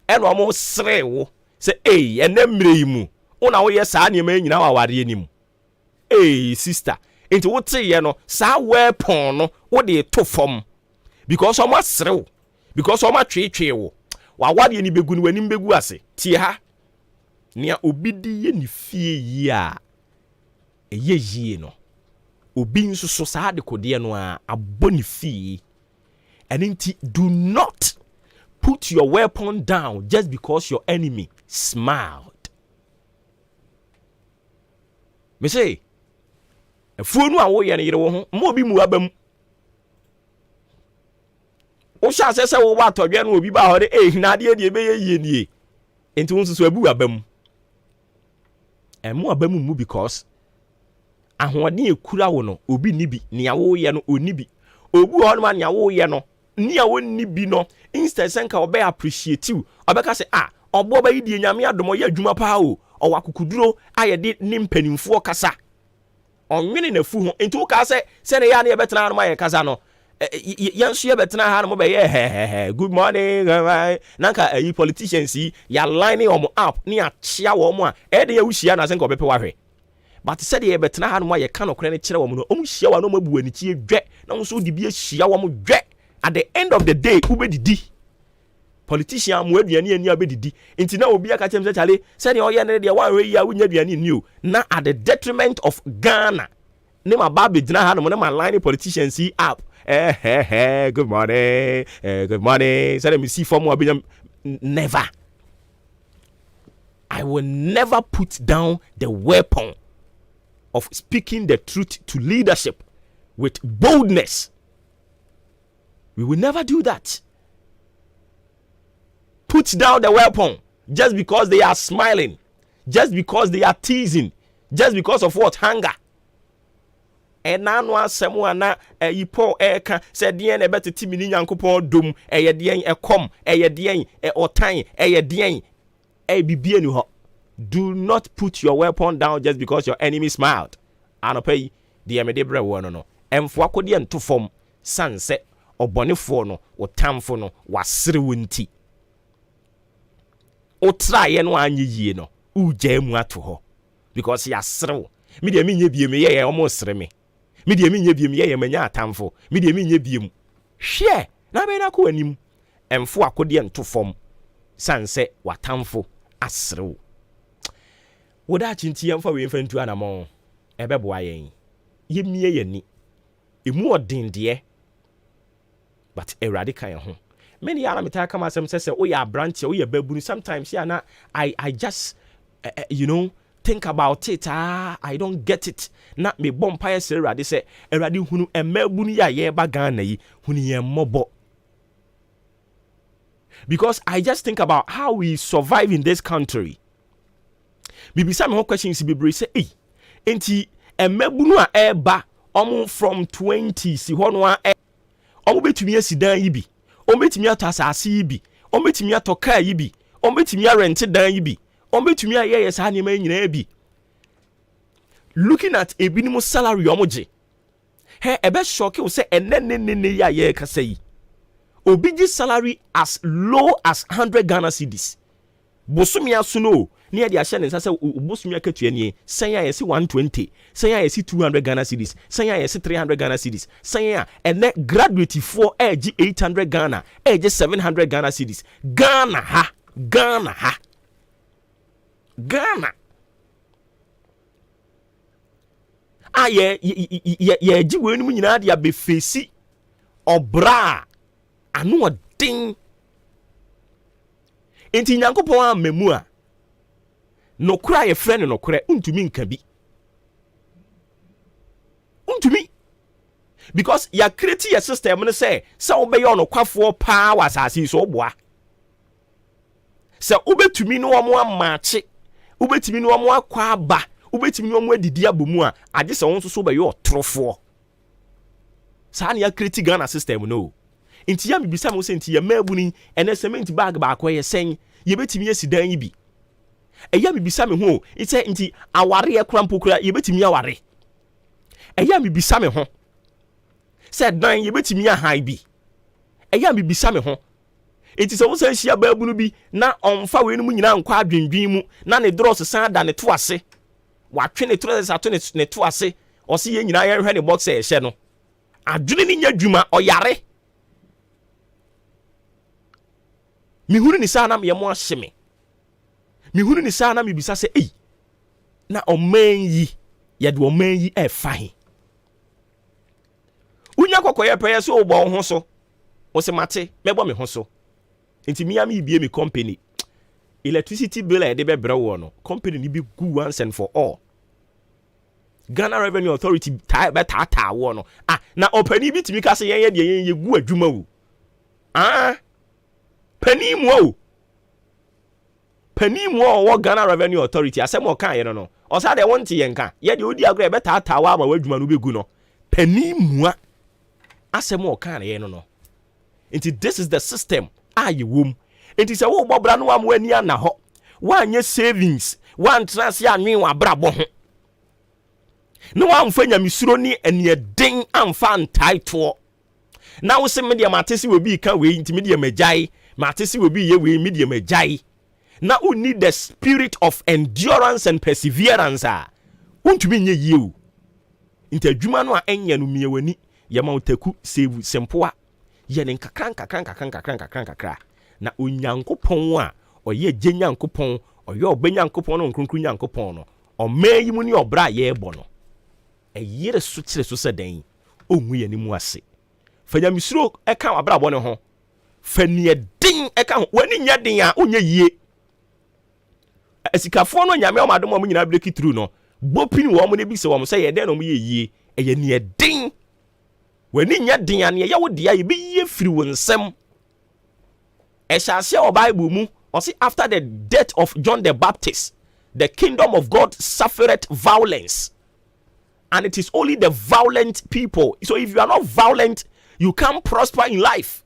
ena o mo sere wo se ena mre mu una wo ye saa ne ma nyina wa ware anim sister enti wo te ye no saa weapon no wo de to fom because o ma sere wo because o ma twetwe wo wa ware ni begu ni wanim begu ase tie ha nia obi di ye ni fie yi a eye yie no obi nso so saa de kode no a aboni fie and inti do not put your weapon down just because your enemy smiled. Me say efuo no a wo ye ne yere wo ho mo bi mu abam o sha se wo ba todwe no obi ba hore na de be ye nie enti wo nso so abu abam mo abam mu because ahoɔden ekura wo no obi nibi nia wo ye no onibi obu ho no ma nia wo ye no nia wo nibi no instead senka obe appreciate you obeka say obo ba yidie nyame adomo ye adwuma pa o owakukuduro ayede ni mpanimfo kasa onwene na fu ho enti ka se ne ya na ye betena no ma ye kasa no yanso ye betena ha no mo be ye good morning nanka ayi politicians ya lining them up ni achia wo mo a ede ya wuhia na senka obepe wahwe. But said ye betena ha no ma ye ka no kre ne kire wo no hia wa no mabu anichi dwe na wo so di bi hia wo mo dwe at the end of the day ubedidi politician mo aduane ani abedidi enti na obi aka chem se chale said ye oye ne de wan we ya wunya aduane ni o na at the detriment of Ghana ne ma ba bedina ha no ne ma line politicians up Good morning. Good morning. So let me see for more. Never. I will never put down the weapon of speaking the truth to leadership with boldness. We will never do that. Put down the weapon just because they are smiling, just because they are teasing, just because of what? Hunger. And now someone you pour eka said the end better timini yankopon dum a dien a com a dien or time a dien a bibienu. Do not put your weapon down just because your enemy smiled. And pay the Amedebre one no. And for Kodian to form sunset or bonifono or tamfono was sriwinti. O try and one ye no. U jemu to her. Because he has srew. Media mean ye be me almost reme. Media mean ye be me mania tamfo. Media mean ye be share. Na be na ko anim. And for Kodian to form sunset what tamfo asrew. Woda chinti yamfa we mfantu anamo ebeboa yen yemie yani emu odin de but erade kan ho many ara meta kama asem sese o ya branch o ya babunu sometimes ya na I just think about it. I don't get it na me bompa se erade se erade hunu emabunu ya ye ba Ghana yi hunu ye mobo, because I just think about how we survive in this country. Bibisa me ho questions be say enti emabunu a eba omo from 20 si ho no a omo betumi asidan yi bi, omo betumi atasa yi bi, omo betumi atoka yi bi, omo betumi rent dan yi bi, omo betumi ayeye sa ne ma nyina bi. Looking at ebinim salary omo je he ebe shock you say enene ya ye kasa yi obi ji salary as low as 100 Ghana cedis bosumi asuno near the Ashan and Sasa Busumia Katuani, Saya is 120, Saya is 200 Ghana cedis, Saya is 300 Ghana cedis, Saya and net graduate for age 800 Ghana, age 700 Ghana cedis, Ghana ha, Ghana ha, Ghana. Ah, yeah, Jiwin Muninadia be facey or bra, I know a ding. Inti Yankopoa memua. No cry a friend no cry untumi nka bi. Untumi. Because ya create a system no say obey on kwafo power asasi so boa. Se obetumi no omo amache, obetumi no omo akwa aba, obetumi no omo adidi abomu a age se won so be yo trofo. Sa na ya create Ghana system no. Inti ya bibisa mo se inti ya mabuni ene cement bag ba akoye sen ye betumi asidan yi bi. Eya bibisa me ho ite nti aware e krampokura ye betimi aware. Eya bibisa me ho se dan ye betimi ahai bi. Eya bibisa me ho enti se wo san hia baabunu bi na onfa we nu nyina nkwa adwendwen mu na ne dross san da ne to ase watwe ne trousers ato ne to ase o se ye nyina ye hwe ne boxer ye hye no adwene ni nya dwuma oyare mi hunu ni sa na me mo ahye me. Mi hunu ni sana mi bisa se na oman yi ye de oman yi e fahin unya kokoye peye so obo ho so o se mate mebo me ho so enti mi am ibie mi company electricity bill e de be bre wo no company ni be gu once and for all. Ghana Revenue Authority ta wo no na opani bi timi ka se yen de yen ye gu adwuma wo pani mu o Penny more Ghana Revenue Authority, as some more kind, no. Or say they want to yanka. Yet you would agree better tower where you man will be good. Penny more as some more kind, no. This is the system. You womb. It is a whole Bobrano one when you are now. 1 year savings, 1 transfer, me one brabo. No one for your misroni and your ding and fan title. Now, some media Matisi will be can we intermediate majai. Matisi will be ye we media majai. Now we need the spirit of endurance and perseverance. Want to be near you. Inte dwuma no a enya no miewani yama utaku save sempoa ye ne kakranka na onyankopon a oye gyenyankopon oye obenyankopon no nkronkronyankopon no omayi mu ne obra ye ebo no eyire so kire so sedan onwu ye ni mu ase fanyamisuro eka wabrabo ne ho fanie din eka ho wani nya din a onye yie esikafo no nyame o madom o nyina break through no bopin wo mo ne bi se wo mo se ye den no mo ye yie eye ne din wani nya din a ne ye wo dia ye bi ye firi wo nsem Eshasia or Bible mu or see after the death of John the Baptist, the kingdom of God suffered violence. And it is only the violent people. So if you are not violent, you can't prosper in life.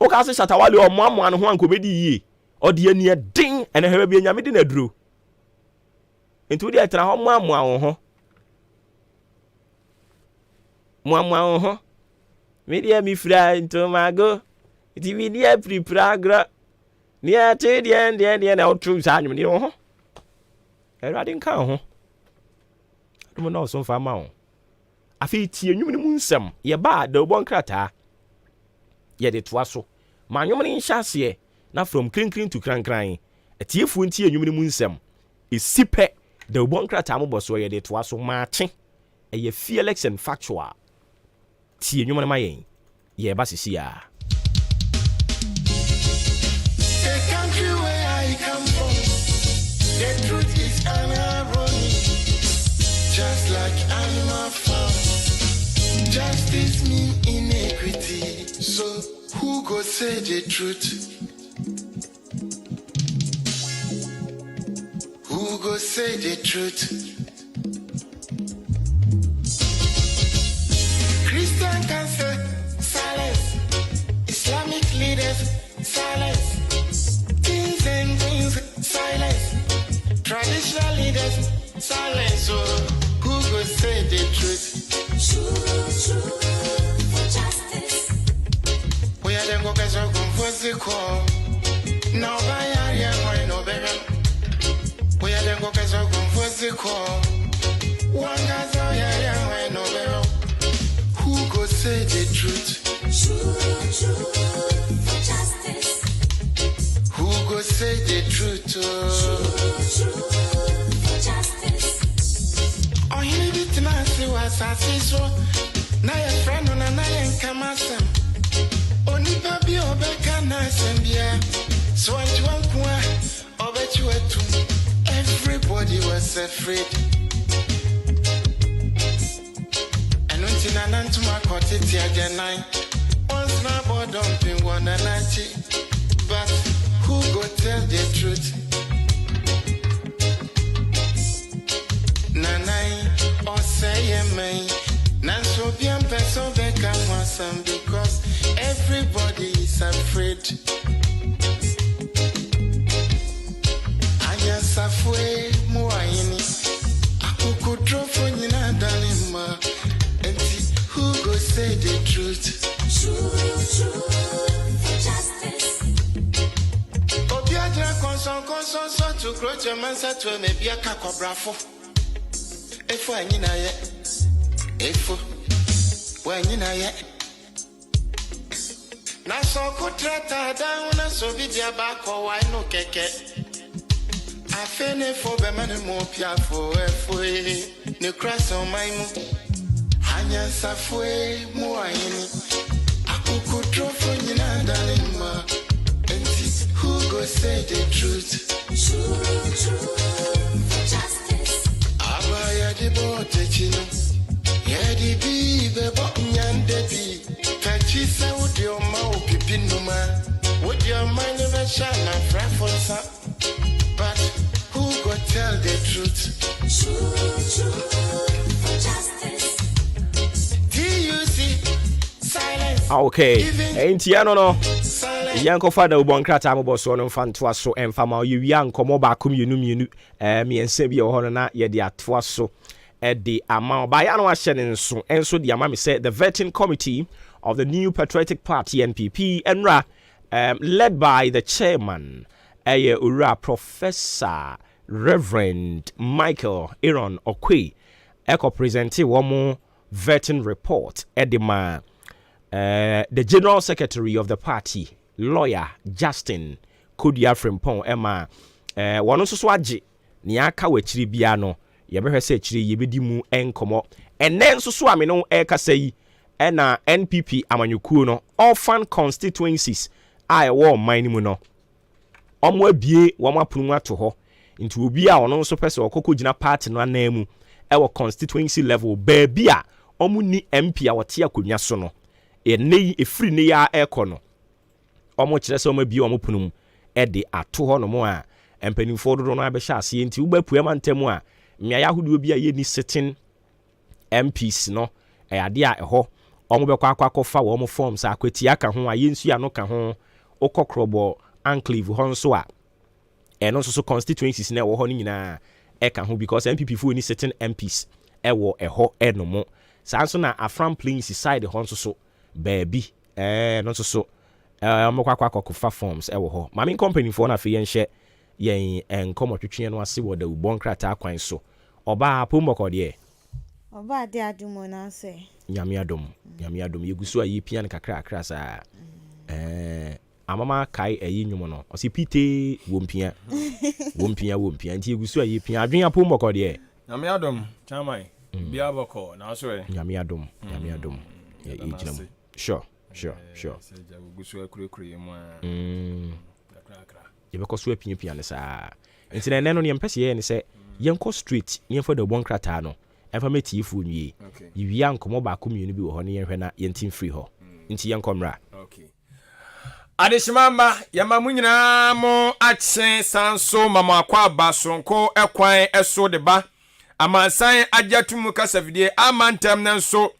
Okase shatawali or mamu and huan komedi ye or the near ding and a heavy nyamidi na drew. Into the etra mamu mamu media mi fra into mago iti media preparagra nia te dia na outro sanyu ni ho erade nka ho dum na oso fa ma ho afi tie nwum ni mu nsem ye ba da obon krata ye de toa so ma nwum ni nhase na from krinkrin to krankran atiefu ntie nwum ni mu nsem esipe da obon krata mo boso ye de toa so ma che ye fearless and factual tie nwum na ma yen ye ba sisi ya The country where I come from, the truth is irony. Just like animal farm, justice mean inequity. So who go say the truth? Who go say the truth? Christian can say silence, Islamic leaders silence, kings and queens silence, traditional leaders silence. So who go say the truth? True for justice. We are them go get so comfortable. Now by area why no better. We are them go get so comfortable. One guy's oh yeah why no better. Who go say the truth? True for justice. Who go say the truth? True for justice. Oh, he did not see what I see so. Now your friend on a nine come as him. Only baby obeka nice and yeah. So I want to bet you were two. Everybody was afraid. And to my cottage again night. Once my boy dumping 190. But who go tell the truth? Nanai or say me. Nanso bien person beka wasam because everybody is afraid. Anya safwe muaini. Akuku trofo nyina dalima. Who go say the truth? True for justice. Obiadra konson so to grow your man set to me be a cacobrafo. Efo anyina ye. Efo. When you know ye. Na so kutrata down na so vidia back or why no keke. I fene for the man more piafo efo. Ne cross on my move. Anya safwe muaini akuku trofo nyina dalima enti who go say the truth? True for justice. Abaya di bote chino yedi bi bebo nyande bi kachi se udi oma opipi numa udi oma never shine frafonsa. But who go tell the truth? True for justice. Okay, ain't yano no. Yanko father ubon krata mo boso no mfantoa so emfama you yanko mo ba kum yenu mi ense bi o hono na ye de atoa so the amount by ano ahye nso enso the amount me say the vetting committee of the new patriotic party NPP enra led by the chairman ura Professor Reverend Maakye Aaron Okwe eko presenti womo vetting report edema the general secretary of the party lawyer Justin Kodia Frimpong Emma wano so age ni aka wachiri bia no ye behwe se chiri ye bedi mu enkomo and then so I no kasa yi na NPP amanyukuo no orphan constituencies I war mine mu no omo abie wo mapunu ato ho nti obi a ono nso pese okoko gina party no anamu e constituency level baby a omo ni MP a wote akonwa so no nei efiri ne ya ekọ no omo kire se omo abie omo punum e de ato ho no mo a empanimfo dodo no abehya ase nti ubapu amantamu a mmea ya hodo bi a ye ni sitting MPs no ade a eho omo bekọ akwakofa wo omo forms akwati aka ho a yensu ya no ka ho okokrobo enclave ho nso a eno nso so constituencies na wo ho ni nyina eka ho because MPP fu ni certain MPs ewo eho enomo sanso na Afram Plains side ho nso so baby no nso so omo kwakwakofa forms ewo ho mami company for na fe yenhye yen enkomo twetwe no ase wo da ubon krata kwan so oba pomoko de Oba de adumo na se. Nyame adom yegusu ayi pia ne kakra akra sa. Amama kai ayi nwumo no. Osi pite wompia. wompia nti yegusu ayi pia adwen apo mboko de. Nyame adom chamai. Bia boko na so e. Nyame adom. Ya ejina mu. Sure. Se yegusu akure mu a. Kakra. Yebeko so apia ne sa. Nti na no ne mpese ye ne se yenko street ne for the bon krata no. Informative ifu nwie yiwia nkomo ba komunu bi wo ho ne yenhwe na yentim free ho nti yenkomra okay adeshimamba yamamu nyina mo ache sanso mama akwa basonko ekwan eso de ba amansan agyatumu kasafidie amantem nanso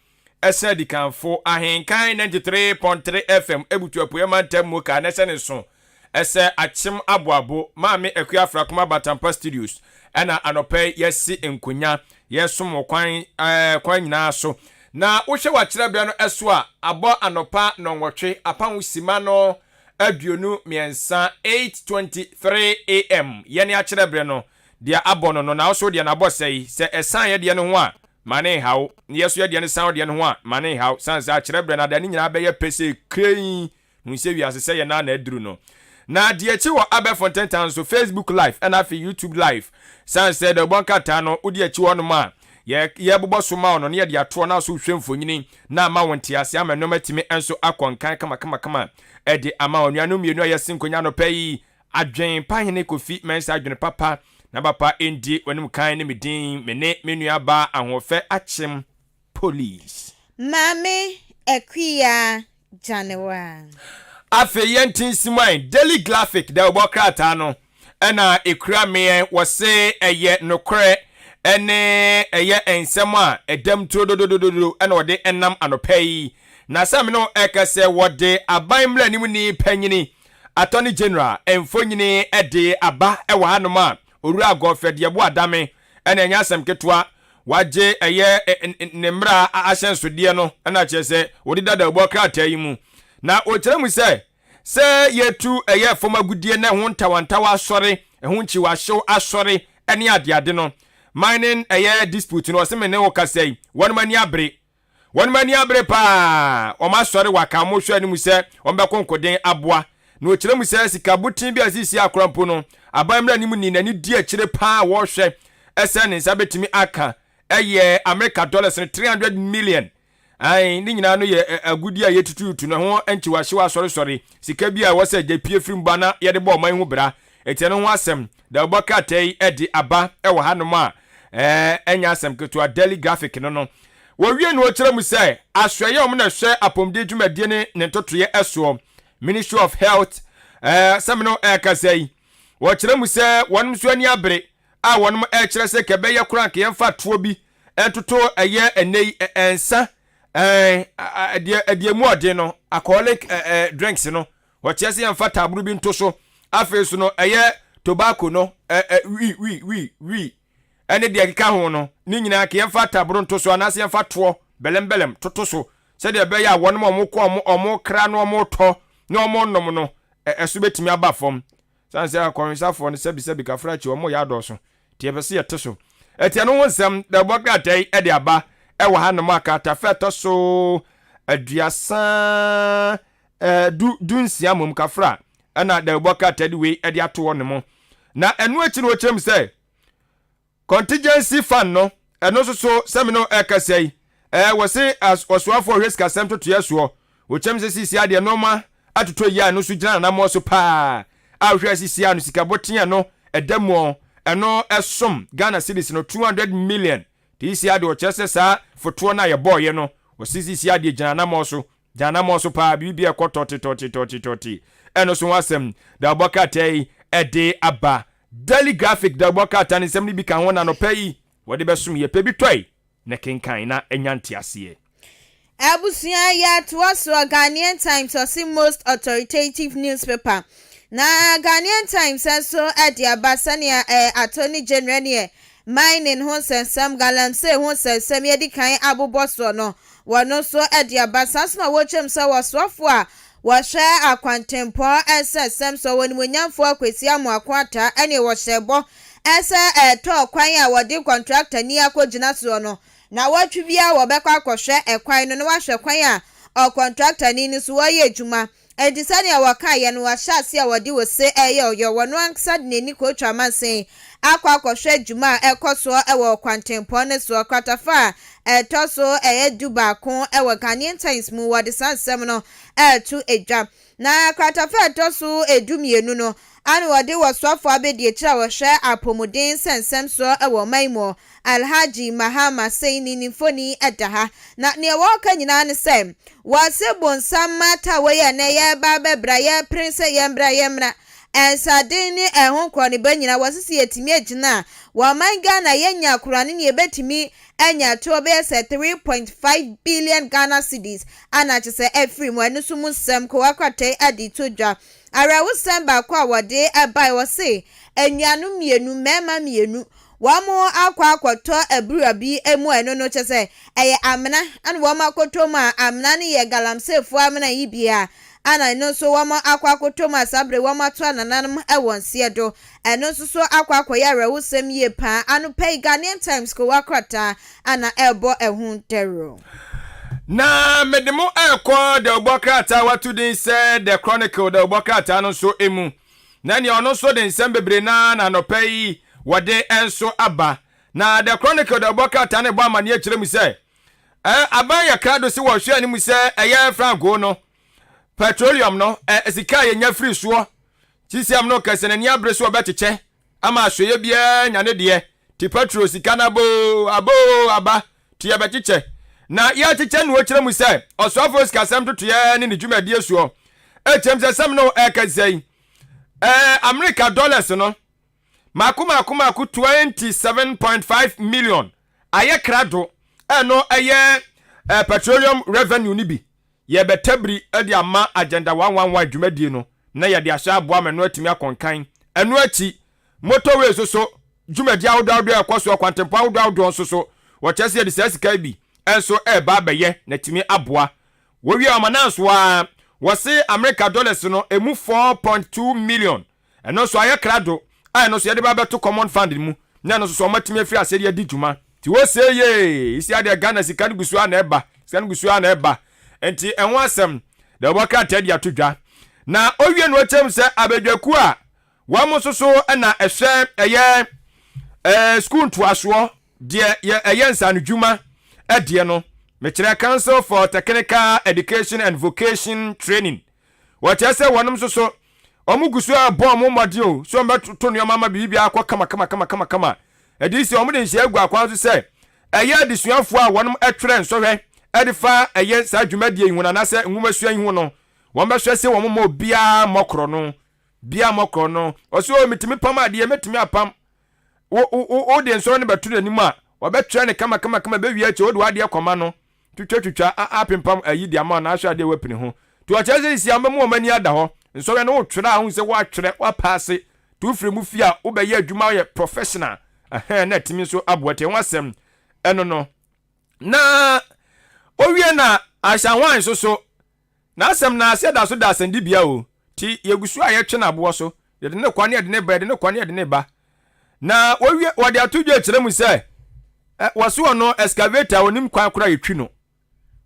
esedi kanfo ahenkan 93.3 FM ebutu apoe amantem mu ka na sene so ese achim aboabo maame akua afrakoma batampa studios ena anope yesi enkonya yesom kwan nyina so na wo hwe wachira bia no eso a abo anopa no nwotwe apan usima no aduonu miensa 8:23 am yene achira bia no dia abono no na so dia na bosai se esan ye dia no ho a mane haw yeso ye dia ne san dia no ho a mane haw san za achira bia na da ni nyina be ye pese krein hu se wi asese ye na aduru no na die chi wo Abefonten Town so Facebook live and afi YouTube live san said the bonkata no odi achi wo no ma ye bobo so ma no ne de ato na so hwemfonyini na ma wonte ase ama no matimi enso akonkan kama e de ama onuanu mienu aye sinkonya no pai adwen pahene kofi mensa adwen papa na papa endi wonum kan ne medin menu aba ahofe achim police Mame Ekwia Janewa afe yentin simwan daily graphic da obokrata no ena ekura me wose eye nokre ene eye ensem a edam trododododo ena wode enam anopai na sam no ekase wode aban mla nim ni panyini attorney general enfonyini ede aba ewa hanoma oru agofede yebo adame ena enya asem ketwa waje eye nemra ahyensode no ena chese wode dada obokrata yi mu na ochiremu se yetu eye foma gudie na ho ntawantawa asore ho nchiwa hyew asore ene ade no mining eye dispute no se me ne wo kasai won mani abre pa o ma sore waka mo hwe animu se o be konkoden aboa na ochiremu se sika butin bi asisi akrampo no abamra animu ni nani di akire pa wo hwe ese ne nsa betimi aka eye America dollars 300 million ai ni nyina no ye agudi a yetututu no ho enchi wa hyewa sore sika bi a wo se japie firim bana ye de bo man ho bra eti no ho asem da oboka tai edi aba e wo hanom a enya asem keto a daily graphic no wo wie no kire mu se ahweye om na hwe apomde dwumadie ne ntotoye eso Ministry of Health semino kasai wo kire mu se wonum so ani abre a wonum kire se kebe ye kura ke yemfa to bi entoto eye enei ensa adie mu ode no alcoholic drinks no wotiase yemfa taburu bi nto so afesu no eye tobacco no wi ene de keka ho no ni nyina ke yemfa taburu nto so anase yemfa to belembelem toto so se de be ya wonom omo kra no omo to no omo nom no esu betimi aba fom sanse akonrisafo no sebi kafra chi omo ya do so tie be se yete so etia no wonsem de bogatai e de aba e wa hanom aka tafeto so aduasa dunsia mum kafra ana de bogatai de we e de ato no mo na enu achi no chem say contingency fund no ɛno nso so semino ɛkasa yi wɔse as ɔsoafo risk asɛm to yeso wɔkyɛm sɛ sisi adeɛ noma atoto yi a no so gyina na mo so paa a hwɛ sisi a no sika botia no ɛdamo ɛno ɛsom Ghana cedis no 200 million ti sisi adeɛ ɔkyɛ sɛ saa foto na yɛ boye no wɔse sisi adeɛ gyina na mo so paa bibi ɛkɔ ɛno so wasɛm da bɔkata yi ɛde aba daily graphic da bɔkata ne nsɛm ne bi ka ho na no pɛ yi wɔde bɛsom yɛ pɛ bi tɔi na kenkan na ɛnya nteaseɛ. Abusua ya toaso Ghanaian Times or most authoritative newspaper. Na Ghanaian Times so at the Abasania Attorney General near mining Honsen Sam Galam say Honsen Sam Yedikan Abu Bosso no. One so at the Abasasma watch him so was software. Was share a quantempo and says Sam so when we young for Quisiamo Aquata and it was shebo as a talk kwanya wadi contractor near Kojinasono. Na watu bia wabekwa kwhwe ekwan no wahwe kwan a contractor ni nso waye adwuma edisane a wakaye no wahase a wode wose oyo wono anksa de ni ko twa mansen akwa kwhwe adwuma ekoso ewo kwantempo ne so kwatafa etoso eduba ko ewo Ghanaian Times mu wode sansem no etu edwa na kwatafa etoso edumienu no anu wode wasofo abedi ekira wohwe apomuden sensem so ewo maimo Alhaji Mahama Saini Nifoni Adaha na ne waka nyina ne sem wase bonsam mata we ya ne ya ba bebra ya prince ya mbra ya mra ensade ni ehon kro ne banyina wasisi etimi agina wa manga na yenya kurane ne ebetimi anya to be 3.5 billion Ghana cedis ana chese every mu anu sumu sem ko akwate adi todwa ara wo sem ba kwa wode abai wo se enyanu mienu mema mienu wamo akwa akwoto abura bi emu eno no chese eye amna an wamo akoto ma amna ne ye galamsefu amna yibia ana no so wamo akwa akoto ma sabre wamo to ananam ewonse do eno so akwa akoya rewusem ye pa anu pay Ghanaian Times ko wakrata ana ebo ehun tero na medemo ekọ de ogbokrata watu din se the chronicle de ogbokrata no so emu na ne ono so de nsem bebre na no pay wade enso aba na the chronicle the bokata ne bo amane akire mu se aban ya krado si wo hwe ani mu se eye franco no petroleum no sika ye nya free so tisiam no kasene ni abre so obecheche ama hweye bia nya ne de ti petrol sika na aba ti ya becheche na ya cheche no akire mu se osofo sika sam to ye ne dwumadie so echem se sam no ekazai America dollars no Maku 27.5 million aye krado eno aye petroleum revenue ni bi ye betabri edi ama agenda 111 dwumadie no na ye de ahya aboa me no atimi akonkan eno achi motorway so dwumadi awdo ekoso kwantempo awdo so wo chese de sika bi enso ba beye na timi aboa wo wi amananso wa wo se America dollars no emu 4.2 million eno so aye krado no so yede ba beto common fund mu na no so matimi afiri asede ya di dwuma ti wo se ye isi ade Ghana sika no gusu ana eba enti enwo asem da boka tedi atodwa na owie no achem se abadwaku a wa mo so na ehwe eye school to aso de eye nsa no dwuma ade no mekire Council for Technical Education and Vocation Training what I say wonom so omugusu abom mmodi o so mbeto no mama bibia akwa kama edisi omu de nhia agwa akwa so se eye adisuafo a wonom etwere nsohwe edifa eye sa dwumadie ihuna na se nwumasua ihu no won behwe se won mo bia mokro no oso mitimi pam ade metimi apam o de nso ne beto anim a wobetwere ne kama be wi ache o de wade akoma no twetwa apempam ayi de ama na ahwa de wapini ho to achaze isi amemu omani ada ho nso we no wotwere ahun se watwere wapase to free mu fi a wo be ye adwuma ye professional na timi so abote wasem eno no na owie na ahyanwan so na asem na ase da so da asandi bia o ti yegusu a ye twe na abo so de ne kwane de ne ba na owie wode atodwa kire mu se waso no excavator onim kwan kora yetwi no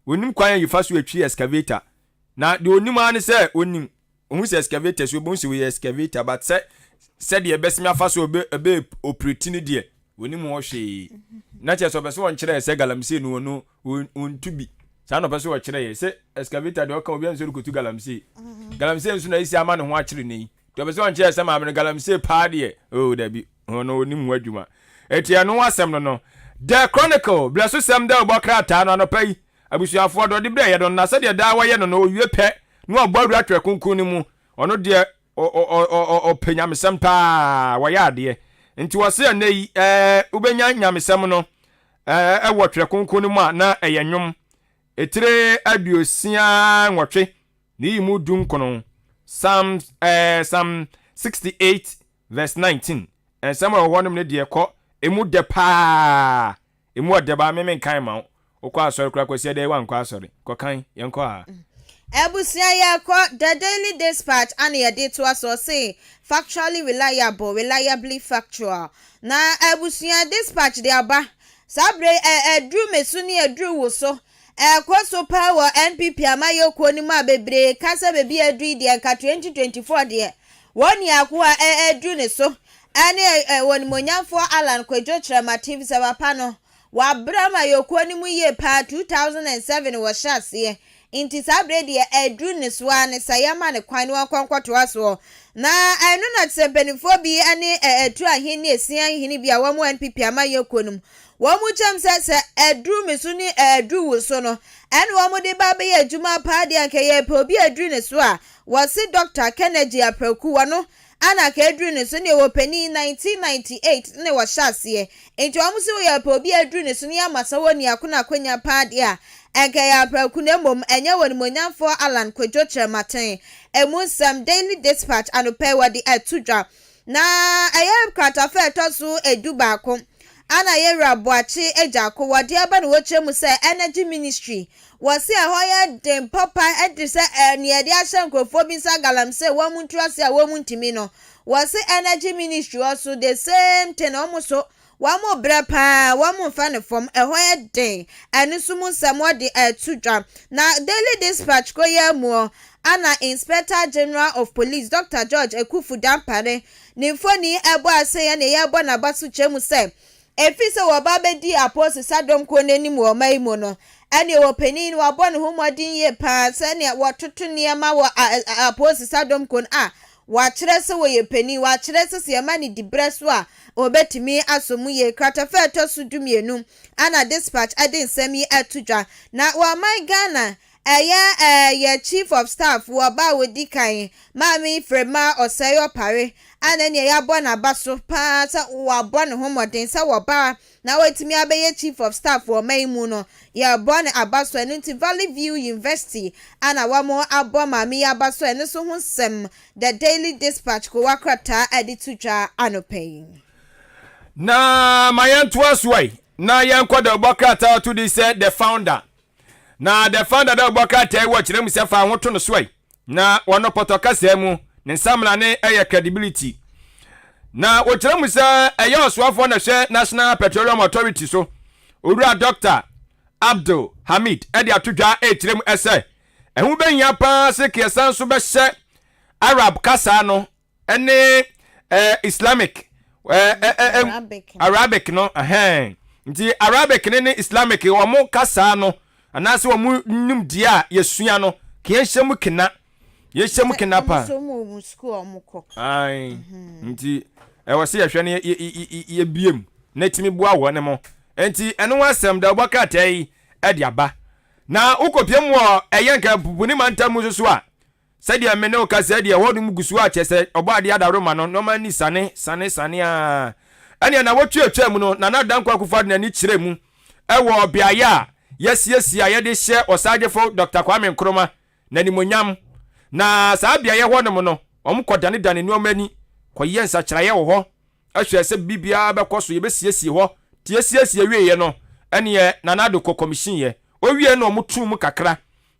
onim kwan yifa so yetwi excavator na de onim ane se onim ohun se excavator so bon se we excavator but se de besimi afa so obe operate ni de woni mu hwe na che so be so won kire se galamsey no no untubi sa no be so wo kire se excavator de o kan obi anso rukutu galamsey nso na isi ama ne ho akire ni to be so won kire se ma me galamsey pa de oh da bi no oni mu adwuma etia no asem no The Chronicle blessu sem de obokrata no anopai abusuafo do de bre ye do na se de da wa ye no owie pe no oboru atwe kunkun ni mu ono de o penyamsem pa wa ya de nti wo se na yi ubenya nyamsem no wo twe kunkun ni mu a na eye nwom etire aduosia nwotwe ni mu dun kono Psalm 68 verse 19 and some of one ne de ko emu de pa emu de ba me kan ma o kwa asori kura kwesi de wan kwa asori ko kan yen ko a Ebusia ya ko the Daily Dispatch and ye dey to us say factually reliably factual na Ebusia Dispatch de aba sabre edru mesuni edru wo so kwaso power NPP amayoko ni ma bebre kasa bebi edru de ka 2024 de woni akwa edru ne so ane woni monyamfo Alan Kwadwo Trema TV sabapa no wa brama yoko ni mu ye pa 2007 wo hyase inti sabre de edru ne so ane sayama ne kwan no kwankwato aso na enu na tsempenifo bi ane etu ahini esian hini bi a wo mu NPP amayoko num wo mu chem se edru mesuni edru wo so no ene wo mu de ba be adwuma pa de anke pe obi edru ne so a wo se Dr. Kennedy Apreku wo no ana ka edru ne so ne wo pani 1998 ne wo hyase enti wo mu se wo ya pe obi edru ne so ne amasa wo ni akona kwanya pa de a enke ya Apreku ne mom enye woni monyamfo Alan Kwadwo Trema emu sam Daily Dispatch anope wo de etudwa na eye katafe tosu eduba ko ana ye raboachi ejako wode aba no wochemu se energy ministry wasi ahoya dem papa edise ne de ahye nkrofo bi sa galamse wo muntuase a wo muntimi no wasi energy ministry also the same thing omuso wa mo brepa wa mo fa ne form ahoya den anu sumu samo de etudwa na Daily Dispatch ko ye mu ana Inspector General of Police Dr. George Ekufu Dampare ni foni ebo ase ya ne ye ebo na basu chemu se efise wo ba be di apostle sadom ko nanim wo mai mu no ane wo penin wo bɔ ne homodin ye pa se ne wo toto niema wo apostle sadom ko a wa kyerɛ se wo ye penin wa kyerɛ se se ma ne dibreso a obetimi asomu ye kratafa to so dumienu ana Dispatch adin sami atudwa na wa mai Ghana ye chief of staff wo ba wo dikan mami frema osayo pare ana ne ya bɔ na baso pa sa wo bɔ ne homodin sa wo ba na wetimi abeye chief of staff wo mai mu no ya bɔ ne abaso enu ti Valley View University ana wa mo abɔ mami abaso enu so ho sem the Daily Dispatch ko wakrata editudwa anopen na mayanto aswai na yankwada obakrata to this the founder na the founder da obakrata e wo kire mu se fa ho to no swai na wono potokasa mu ne samla ne credibility na wo kire mu se eye oswafo na hwe National Petroleum Authority so owura Dr. Abdul Hamid e de atodwa e kire mu ese ehu benya pa se kiesan so be hye Arab kasa no ene Islamic Arabic no nti Arabic ne Islamic wo mo kasa no anase wo mu num dia yesua no kienhyem kina pa so mu school omko ai nti wo se yehwe ne ye biem na timi bua wo ne mo nti eno wasem da obakata yi ade aba na ukopiem wo eyenka bubuni mantam so a sadia mene o kasa dia hodum gusu a chese obade adaro ma no normal ni sane a ane na wotwe mu no na dankwa kufa na ni kire mu ewo biaya yes ya de hye osagefo Dr. Kwame Nkrumah na nimonyam na saa biaya hodum no omkodane dane ni omani koye nsa kiraye wo ho ahwe se bibia bekoso ye besiesie ho tiesiesie wieye no ane na nado commission ye owie no omutum kakra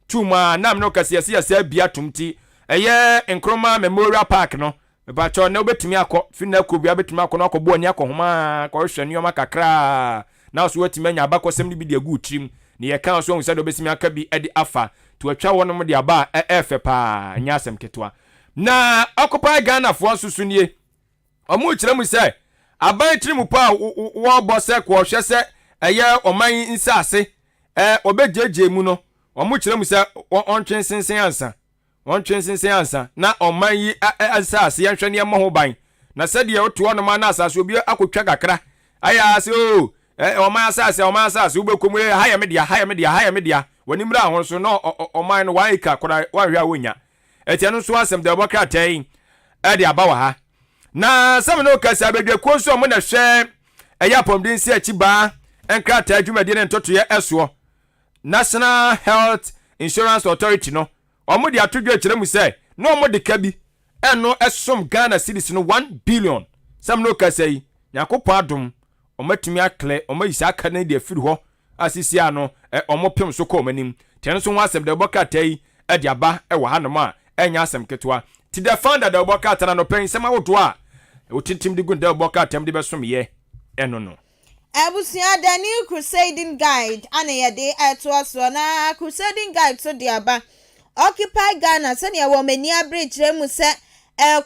tuma nam no kasiase ya bia tumti eye Nkrumah Memorial Park no ba cho na obetumi akọ fina ko bia betumi akọ na akọbo ani akọ homa ko hwe nioma kakra na so wetimi anya abakosem ni bi de agu trim ne ye kan so hu se do besimi aka bi edi afa to atwa wonom de aba efe pa nya asem ketwa na occupy Ghana fo susunie omu kire mu se aban trimu pa wo bose ko hwe se eye oman nsase obejeje mu no omo kire mu se ontwen sensen ansa na oman yi nsase ye hwe ne mo ho ban na se de oto no ma na asase obi akotwa kakra aya se oman asase ubekomu haya media wani mra ho so no oman no waika kora wahwe awonya etiano so asem de bokra tai de abawa ha na some no kasa bedwe ko so mo na hwe eya pomdin se achiba enkrata adwumade ne ntoto ye eso National Health Insurance Authority no omo de atodwe kire mu se no omo de ka bi eno esom Ghana cedis no 1 billion some no kasa yi yakopɔ adom omatumi akle omayisa aka na de afiri ho asisi ano omopem so ko manim ten so ho asem de bokatai de aba wo hanom a enya asem ketwa ti the founder de bokata no pen sema wodo a otintim de gun de bokatam de besom ye eno no Abusia the new crusading guide ana yede etoaso na crusading guide so de aba occupy Ghana sene ya wo mani abrekyere mu se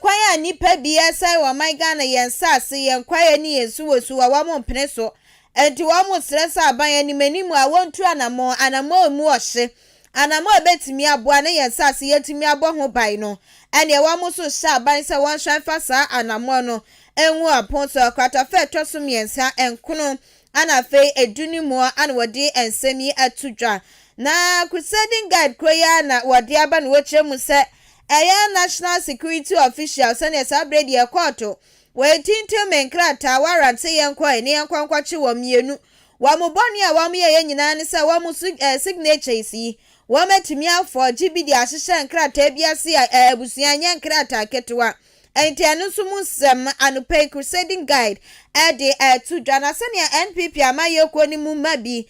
kwan a nipa bia sai wa my Ghana yensase yenkwan ni yensuwosu wa mo mpene so enti wa mo stress aban ani manimu a wontu anamo mu ohye anamo ebetimi aboa na yensase yetimi abo ho bai no ene wa mo so sha aban se won hwan fasa anamo no enwu aponso kwata fe tosum yensa enkono ana fe edunimu ana wodi ensemi atudwa na crusading guide koya na wodi aba no wekire mu se National Security Official sene sabredi ya koto wetinto menkrata warrant se yenkwa ne yenkwankwachi wo mienu wa muboni a wa muye nyina ne se wa mu signatures yi wa matimi afọ GBD ahihye nkrata biase a abusuan nkrata ketwa enti anu sumu sem anupe crusading guide de to dwana sene NPP amayeko ni mu mabi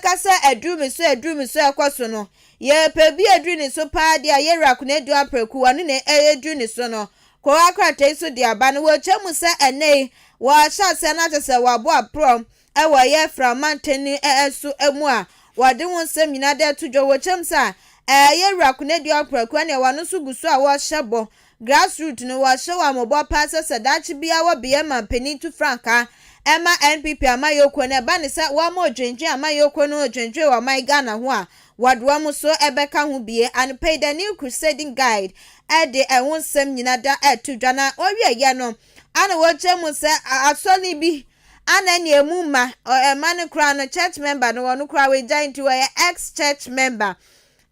kasa adrumi so ekoso no ye pebi adruni so pa dia ye rakune do apreku anu ne edruni so no ko akrata so dia ba no wo chemu se enei wa sha se na tese wa bo aprom wo ye from mountain so emu a wode won sem nyina de to dwo wo chem sa ye rakune do apreku anu wa no so guso a wo hyebo grassroots no wa hye wa mobo pa se dachi bia wo be ma peni to franka Emma NPP amayoko ne ba ne sa wa mo dwenje amayoko no dwenje wa my Ghana ho a wadwa mu so ebeka ho bie and pay the new crusading guide de won sem nyina da to dwana owie ye no ana wo chemu se asoli bi ana ne emu ma man kra no church member no wonu kra we giant to ex church member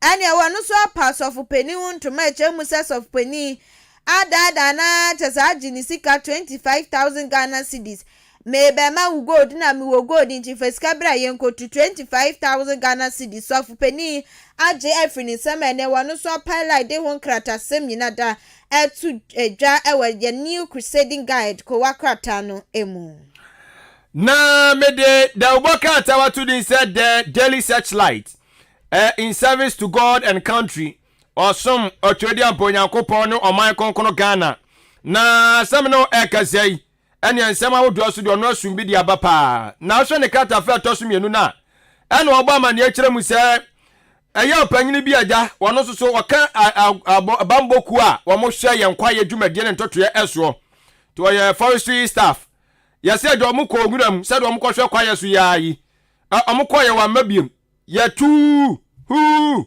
ani wonu so pass of penny won to my chemu se of penny ada na tsaji ni sika 25,000 Ghana cedis maybe ma wo gold na mi wo gold in chiefeska bra yenko to 25,000 Ghana cedis of penny aje efrini sama ne wonu so pilot de won krata sem nyina da etu edwa ewe the new crusading guide ko wakrata no emu na mede the ubokata watu din said the daily searchlight in service to God and country osom otwedi amponyankopon no oman konkono Ghana na samno ekazei ene ensema wodo so de ono asum bi dia bapa na so ne kata fa tosum yenu na ene obama ne akire mu se eya opanyini bi aja wono so waka bamboku a wo mo hwe ye nkwa ye dwumade ne ntoto ye eso to ye forestry staff ye se do mo ko oguram se do mo ko hwe kwa ye so yayi omko ye wa mabiem ye tu hu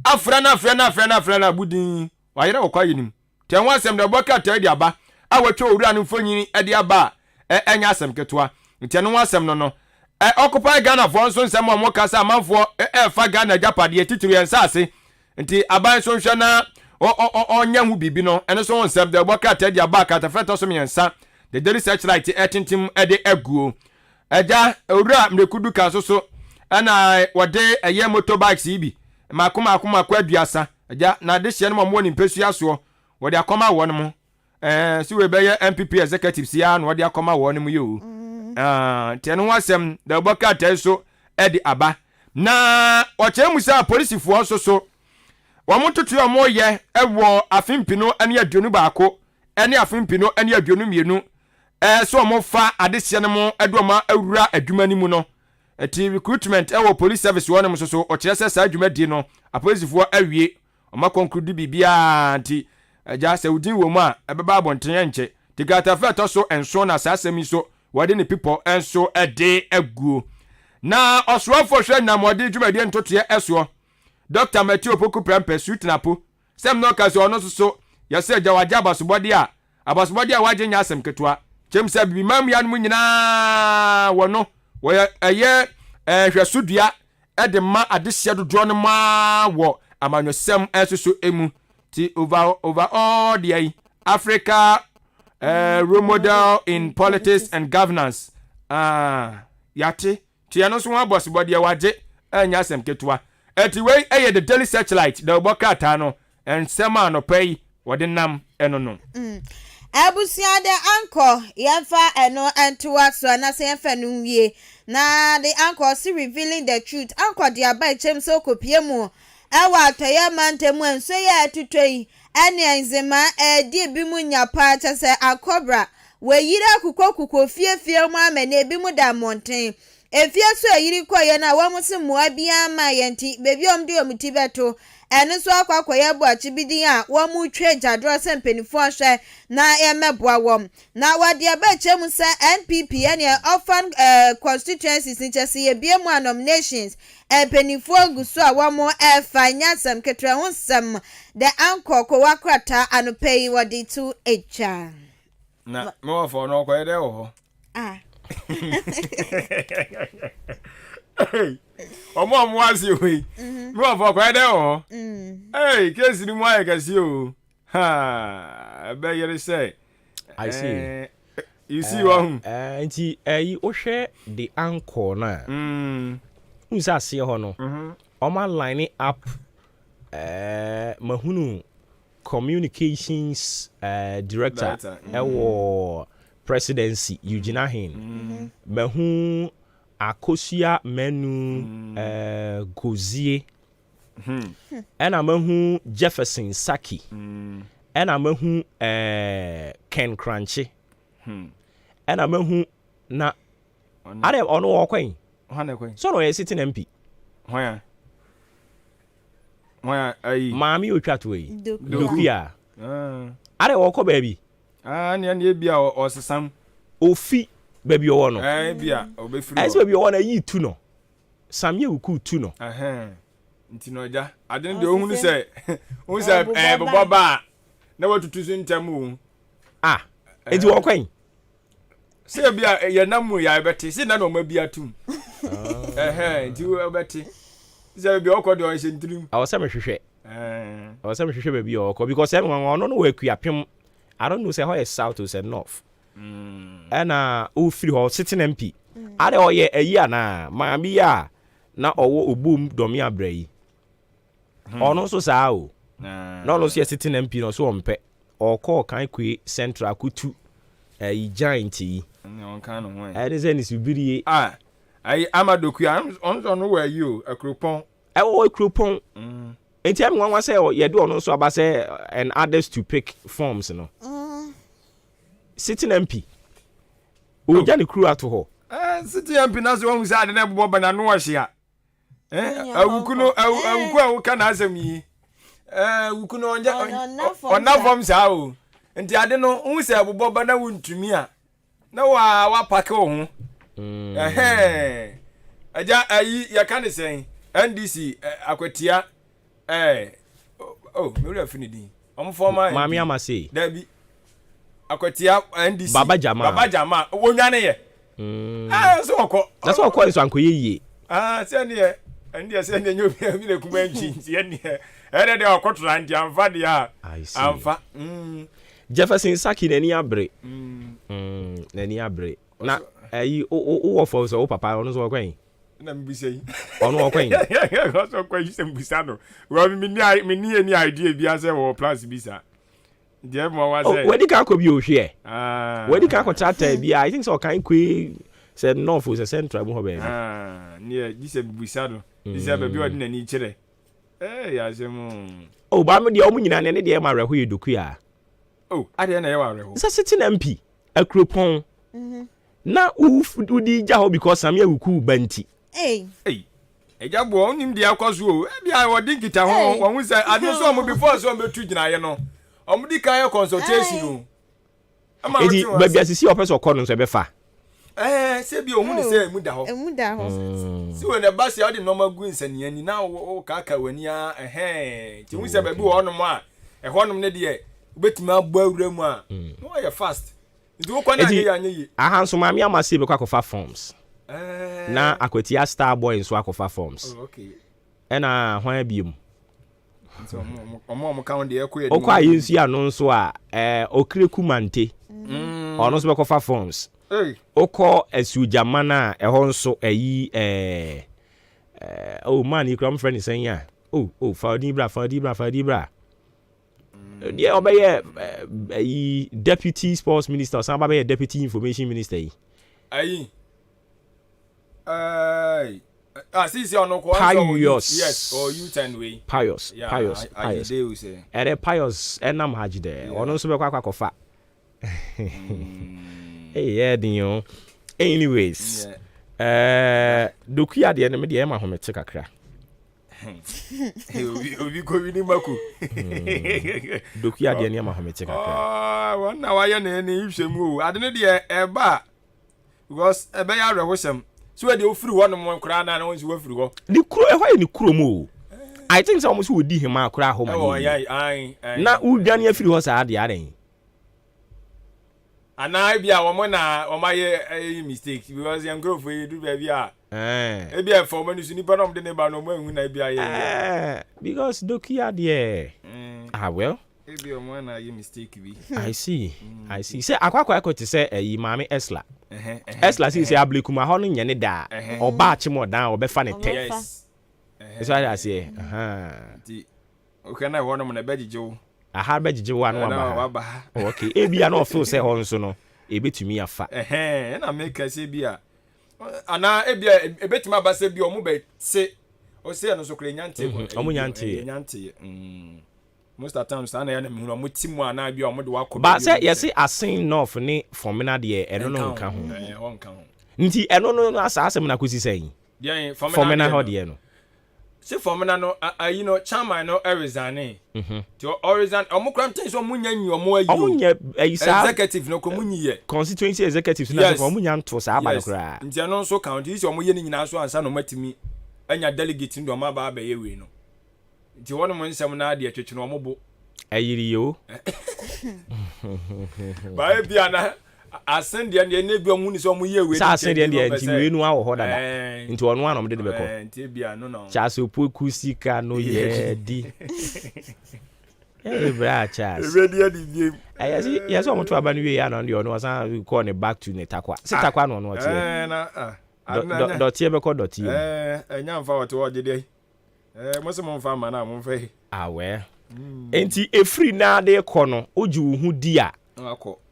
afrana budin wa yere kwa yinim ten wa sem de boka tadi aba awatwa owura no mfonyini ade aba enya asem ketwa nten no asem no occupy Ghana for so nsem mo kasa amanfo fa Ghana japade titiri ensase nti aban so hwe na onya hu bibi no ene so nsem de boka tadi aba ka tafeto so mensa the daily searchlight etintim ede aguo eja owura mrekudu ka so ana wode eye motorbikes ibi makuma kwa aduasa eja na de hye no mo ni mpesu aso wode akoma wo no mo si we be MPP executives ya no wode akoma wo no mo yo tenu wasem da boka teso edi aba na oche musa police fo so wo mototo yo mo ye ewo afimpino ene aduonu baako ene afimpino ene aduonu mienu so mo fa ade hye no mo edoma awura adwuma ni mu no eti recruitment ewo police service won mo so okire se sa adwuma di no apolisifoɔ awie ɔma conclude bibia nti agya se udin wo mu a ebeba abonten nche Tigatafe toso enso na sasemi so wade ne people enso ede aguo. Na osrofo hwe na mode dwumade ntoto eso. Dr. Matthew Poku Prempe Sutnapo. Sem no kaso ono so yase jawaja abasobode a waje nya asem ketwa. Chem se bibi mam ya no nyina wono wo eye hwesodua ede ma adehye dodo no ma wo amanyosem enso emu ti over all the Africa role model in politics and governance. Yate ti ano so abasobode waje anya asem ketwa. Etiwei eye the Daily Searchlight the bokata no ensema no pay wode nam eno no. Abusia de anko yemfa eno entoa so na se yemfa no wie na the anko si revealing the truth anko de abai chem so kopie mu ewa atoye mantemu enso ye tutoi ene enzema di bi mu nyapa cha se akobra we yira kuko fie mu amene bi mu da monten efie so yiri koye na wa musi mua bia ma yenti bebi omdi omuti beto ene so akwakoye bu achibidi a wa mu twe jadro se mpenifo ahwe na emeboa wom na wade abache mu se NPP ene often constituencies ni chese ye bia mu nominations mpenifo guso a wa mu efanya sam ketre ho sam the anko ko wakrata anopei wade tu echa na mo fo no ko ede wo Omo amwasi we. Me wa for kwede o. Kesi ni mo ayekasi o. Ha, be yere say. I see. You see one. Nti wo hwe the anchor na. Unsa se ho no. Oma line up mahunu communications director ewo presidency Eugene Ahen. Mahu Akosia menu Gozie. Ena mahu Jefferson Saki. Ena mahu Ken Crunchy. Ena mahu na are ono okwen. So no sitting MP. Hoya ai Mami otwatwe. Dokia. Are woko baby. Ne bia osesam ofi baby owo no bia obefiri ese baby owo na yi tu no samye wuku tu no nti no ja ade de ohunu se bobo ba na watutu so ntamu enti wo kwen se bia ye namu ya beti se na no ma bia tum nti wo beti se bia okodo on se ntrim awose mehwehwe awose mehwehwe baby owo because everyone no we kuapem I don't know say how is south or say north. And free ho sitting MP. Are o ye ayi na maami ya na owo obum domi abrei. Ono so sa o. No so sitting MP no so ompe. O call kan kwe central kutu giant yi. On kan no wan. Ade say ni subiri ai amadoku on no were you akropon. E wo akropon. Enti am nwa say ye do ono so aba say and others to pick forms no. Sitting MP. O jani crew ato ho. Sitting MP na so wan say ade na bobo bana no ohia. Awuku awuka na asem yi. Awuku no ona form sa o. Enti ade no hu say bobo bana wuntumi a. Na wa pack ho. Aja ayi ya kan say NDC akwatia me will finidi. Former Mami Amase. Debi. Akwatia NDC. Baba Jama. Wonwane ye. So okọ. That's what call so ankoye yie. Se ne ye. Ndi se ne nyo bi na kuma nchi se ne. Ere de okotra ndi amfa de a. Amfa. Jefferson Saki nani abre. Nani abre. Na ayi o for so papa ono so kwen. Na mbisei ono okwen so kwen se mbisa no wa mi ni idea bia se wo plus bisa je mo wa se wedi ka ko bi o hwe wedi ka ko tata bia I think so kan kwe se no for se central mo be ne ji se bisa no bisa be bi odi na ni kire ya se mo ba me de o nyina ne de ma reho yedoku a ade na ye wa reho sa sitting MP akropon na udi ja ho because samia wuku banti eja bo onim dia kwaso o bia wodi nkita ho won say ade so mo before so betu gina ye no omudi kan consultation o Edi baby asisi o person ko no so be fa. Say bi ohun say emu da ho. Emu da ho. Si when the bus ya the normal go insani ani na o kaka wani a ti hu say baby wo no mo a honom ne de ubetimi agbo awura mu a no ya fast. Ndi wo kwa na anye yi. Ahanso mami amase be kwa kofa forms. Na akwati a star boy nso akofa forms. Okay. Ena hwan biem. So omo count de ekọ okọ ayensu ya no nso a okreku mante ono so be kofa forms okọ asujama na ehọ nso ayi oh man ikram friend sen ya fadi bra die obeye ayi deputy sports minister san ba be deputy information minister yi ayi see on ko yes or U10 way pious ere pious enam hajide ono so be kwa kofa yeah dinyo anyways dokuya de ne me de ma homete kakra obi ko wi ni maku dokuya de ne ma homete kakra wana wa ye ne hwehwemu ade ne de eba because ebe ya rehosem so we dey ofiri ho no mo kra na won si wo ofiri ho ni kuro e ho ni kuro mo I think so almost would him akra ho man na udwane afiri ho sa ade aren ana bia wo na o maye mistake because yan grow for you do baby a e bia for manu su ni pa no de ne ba no mo hu na bia ye because dokia there well e bia mo na ye mistake bi I see say akwakwa ekoti say mami Esla Esla say ablekuma ho no nye ne da oba achimo dan obefa ne te yes that's why I say di okay na ho no na bejijo aha bejijo wa no ba okay e bia no feel say ho nso no e betumi afa na make say bia ana e bia e betumi aba say bia o mu be se o say no so kre nyante o mu nyante most of times ana ya na mu no mo timu ana bia o mo de wakọ ba say yes asin north ni formina de eno no nka ho nti eno no asasem na kosi say formina ho de no se formina no you know chairman no resign to resign omukram tin so munya nyi omo ayi omunya executive no ko munyi ye constituency executives na so omunya nto sa aba kra nti eno so county so omoye ni nyina so ansa no matimi anya delegate ndo ma ba ye we no nti wono mo nsem na ade atwetwe no omobo ayiri yo ba bia na asende ne ne bia mu ni so mo ye we sa asende ne nti we nu awo ho dada nti onu anom de beko nti bia no no cha so poku sika no ye di bra Charles e dia di biem yes o mo to aba ni we ya no de onu wasan call ne back to ne takwa se takwa no no tie na dotie beko dotie enya mfa wote wo gede mo se mo mfa ma na mo mfa we enti efri na de ko no oji wo hu di a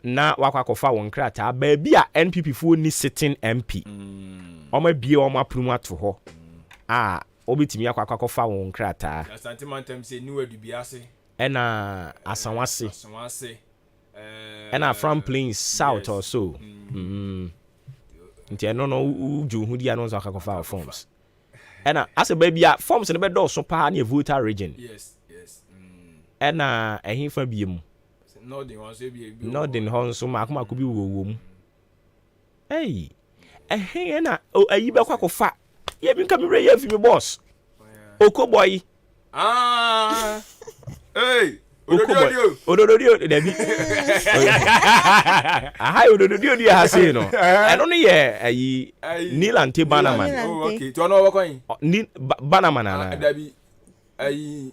na wakwakofa won krata ba bia NPP fo ni sitting MP oma bie oma aprumu ato ho obetimi akwakofa won krata asante mantem se ni wadu biase ena asanwase ena from plains south or so nti eno no uju hu dia no so akwakofa forms ena ase ba bia forms ne be do so pa na voter region yes ena ehin fa biem Nodin honso makuma ko bi wo mu na ayi be kwa kofa ye bi nka me re ye fi me boss okoboy odododio debi aha odododio ha say no eno no ye ayi Nilante Banaman okay to no wakwan ni Banaman na debi ayi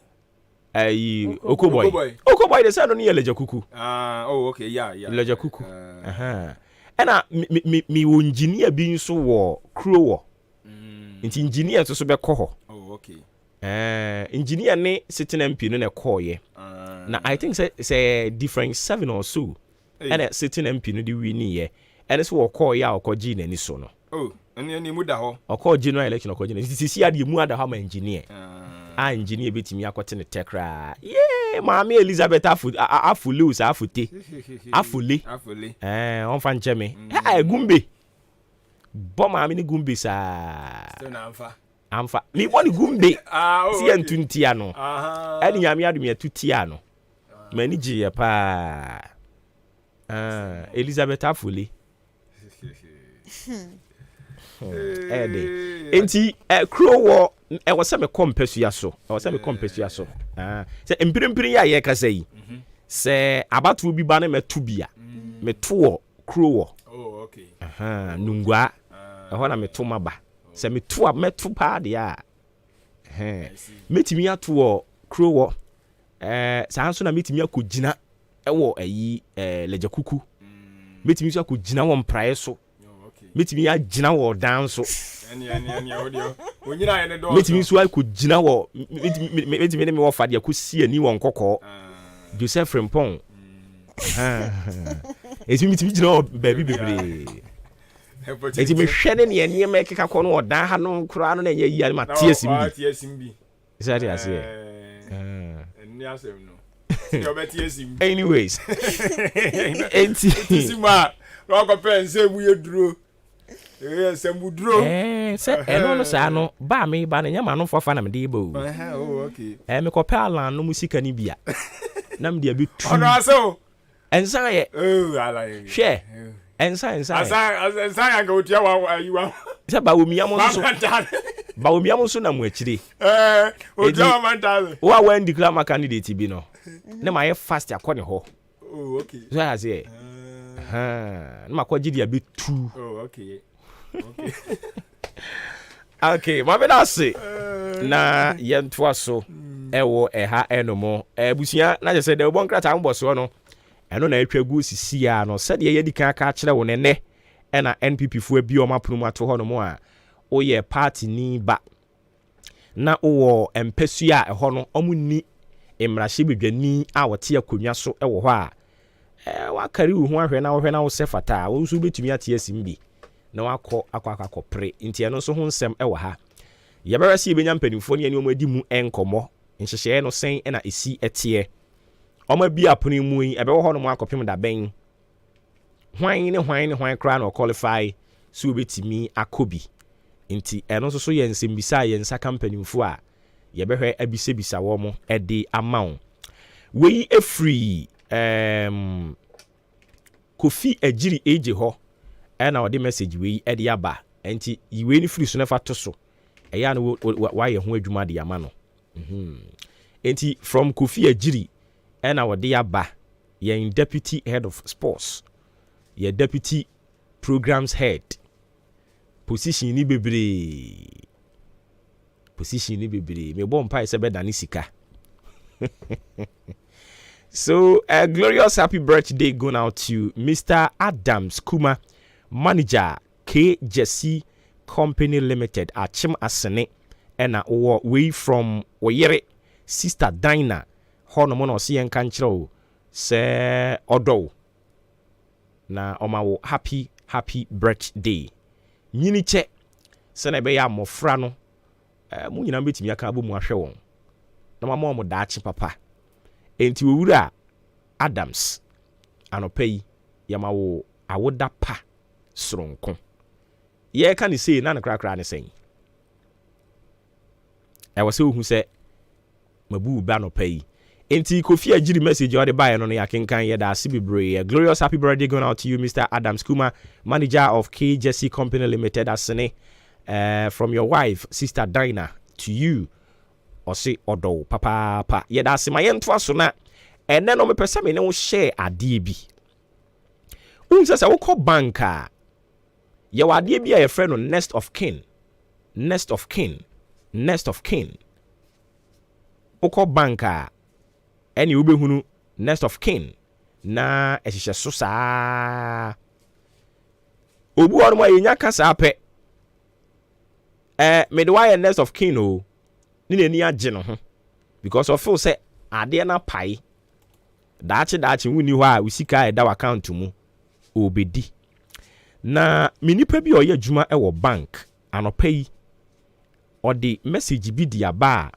okoboy de say no ye leja kuku okay yeah leja kuku ena mi wo engineer bi nso wo kro wo nti engineer to so be ko ho okay engineer ne sitting MP no na call ye na I think say different 7 or so ena sitting MP no di wini ye ena so wo call ya okoji na ni so no eni mu da ho okoji no election okoji na sisi ade mu ada ha ma engineer engineer betimi akote ne tekra maami Elizabeth afulus afute afule on fa ncheme gumbe bo maami ni gumbe sa amfa mi boni gumbe si entuntia no eni nyame adum ya tutia no mani giye pa Elizabeth Afuli. Enti Crow e was some compessia so. I was some compessia so. Say empirimpirim ya ye kasa yi. Say about will be banner me tubia. Me to Crow. Oh, okay. Nungwa. Ehona me to maba. Say me to me to pa dia. Metimi ato Crow. Saa nso na metimi akogina ewo ayi lejakuku. Metimi so akogina wo mprae so. Metimi agina wo dan so. Eni audio. Onyina ene do. Metimi so akogina wo metimi ne me wo fade akosi ani wo nkokọ. Joseph Frimpong. Metimi gina wo baby bebre. Metimi hwene ne ene me keka kọ no odan ha no kura no na nya yi ma TSMB. Is that ase? Anyways, no sa no ba me ba na nyama no fofa na me de bo. Me ko pala no musika ni bia. Na me de abi tu. Ono aso. Ensan ye. Ala ye. Hwe. Ensan. Ensan ya ga otia wa ayiwa. Se ba omiya mo so. Ba omiya mo so na mo akire. Otia wa mantale. Wa wan declare my candidate bi no. Na ma ye fast akone ho. Oh, okay. So I say. Na ma ko gidi abi tu. Oh, okay. Okay, ma be da se. Na ye ntoa so. Ewo eha enomo. Busia na je say de bon krata mbo so no. Eno na atwagu sisi ya no. Se de ye di kan ka kire wo ne na NPP fu abi o mapono ato ho no mo a. Oye party ni ba. Na owo empesu a eho no omunni emrahye bedwani a wote akonwa so ewo ho a wa kari wo ho ahwe na wo sefata wo so betumi ate asimbi na wakọ akọ pre nti eno so ho nsem ewo ha yebere si ebenya mpanimfo ne omo adi mu enkomo nhyehyeye no sen na esi etie omo bi aponi mu yi ebe wo ho no mu akopem da ben hwan kra na qualify so betumi akobi nti eno so ye nsem bisa ye nsa kampanimfo a yebehwe abisebisa wo mo edi amount we free Kofi Ejiri eje ho na odi message we edi aba enti yiwe ni free so nefa to so eya na wa ye ho adwuma de ama no enti from Kofi Ejiri na odi aba ye deputy head of sports ye deputy programs head position ni bebre me bon pa ise be dani sika. So a glorious happy birthday going out to Mr. Adams Kuma, manager K Jesse Company Limited Achim Asene and we from Oyere sister Dinah Honomono si en kanchro se odo na omawo happy birthday nyini che se na be ya mofra no mu nyina betimi aka bo mu ahwe won na mama mo daachi papa enti wura Adams anopai yamawo awoda pa sronko ye ka ni sei na krakra ne sen e wose ohu se mabu ba anopai enti Kofi Ejiri message or the buy no ya kenkan ye da sibibre glorious happy birthday going out to you Mr. Adams Kuma, manager of K Jesse Company Limited Asene. From your wife sister Dinah to you or say odo papa ye da se mayen to so na ene no me pese me ne wo share ade bi unse se wo ko banka ye wa ade bi a ye friend no next of kin wo ko banka ene wo behunu next of kin na ehihye so saa obu ono ma ye nya kasa pe me the why next of kin o ni ni agye no ho because of feel say ade na pai daachi wuni ho a usika e da account mu obedi na minipa bi oye adwuma e wo bank anopai o de message bi dia ba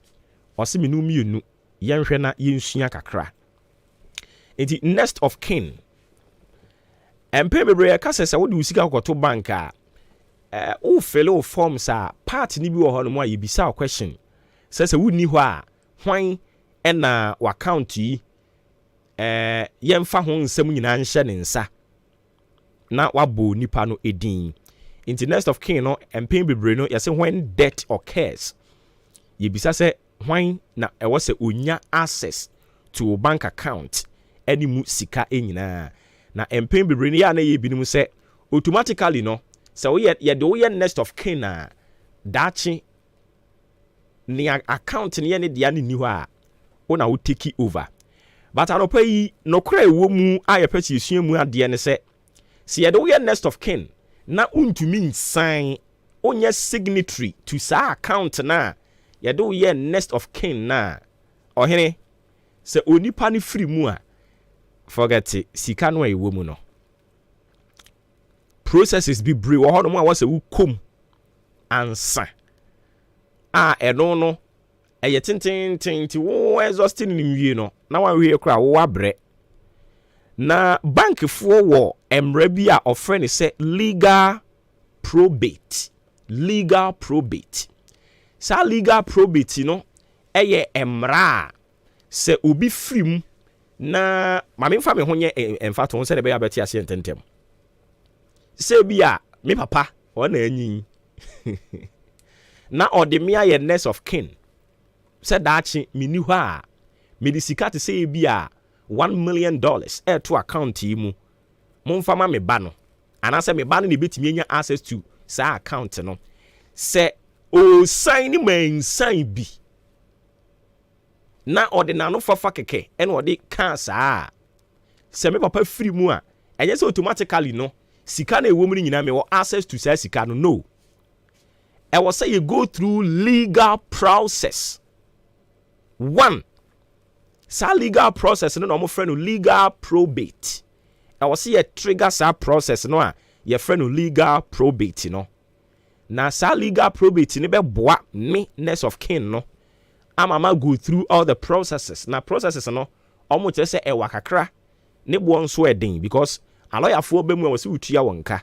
o se menu mienu yenhwe na yensua kakra enti next of kin empe bebre ka se wo de usika koto bank a o fellow forms a part ni bi wo ho no mo ayebisa question se wuni ho a hwan na account yi yɛmfa ho nsɛm nyinaa nhyɛ ne nsa na wabɔ nipa no edin into next of kin no mpɛn bebree no yɛsɛ when death occurs yɛbisa sɛ hwan na ɛwɔ sɛ onya access to bank account ɛne mu sika nyinaa na mpɛn bebree no yɛ na yɛ binom sɛ automatically no sɛ yɛde woyɛ next of kin a daakye ne account ne yɛ ne deɛ ne ni hɔ a wona wo take over but anɔpa yi nokora ɛwɔ mu a yɛpɛ sɛ yɛsua mu adeɛ ne sɛ yɛde woyɛ next of kin na untumi nsan onye signatory to sa account na yɛde woyɛ next of kin na ɔhene sɛ onipa ne free mu a forget it, sika no ɛwɔ mu no processes bi bre wɔ hɔ no mu a wɔsɛ wokom ansa a ɛno no ɛyɛ tententen ti wo exhausting ne wie no na wanwie kora wo abrɛ na bankfoɔ wɔ mmara bi a ɔfrɛ ne sɛ legal probate saa legal probate no ɛyɛ mmara a sɛ obi firi mu na maame mfa me ho nyɛ ɛmfa to ho sɛ de bɛyɛ abɛte aseɛ ntɛntɛm sɛ bi a me papa ɔna anyin na ɔde me ayɛ next of kin sɛ daakye meni hɔ a mede sika te sɛ bi a $1 million to account yi mu momfa ma me ba no anaasɛ me ba no ne betumi anya access to saa account no sɛ o sign ni man sign bi na ɔde nano fafa keke ɛna ɔde ka saa sɛ me papa free mu a ɛnyɛ sɛ automatically no sika na ɛwɔ mu no nyinaa me wɔ access to saa sika no ɛwɔ sɛ you go through legal process one sa legal process no na ɔmo frɛ no legal probate ɛwɔ sɛ yɛ trigger saa process no a yɛ frɛ no legal probate no na sa legal probate ne bɛboa me next of kin no ama go through all the processes na processes no ɔmo kyerɛ sɛ ɛwɔ kakra ne boɔ nso ɛden because alɔyafoɔ bɛ mu a wɔsɛ wotua wɔn ka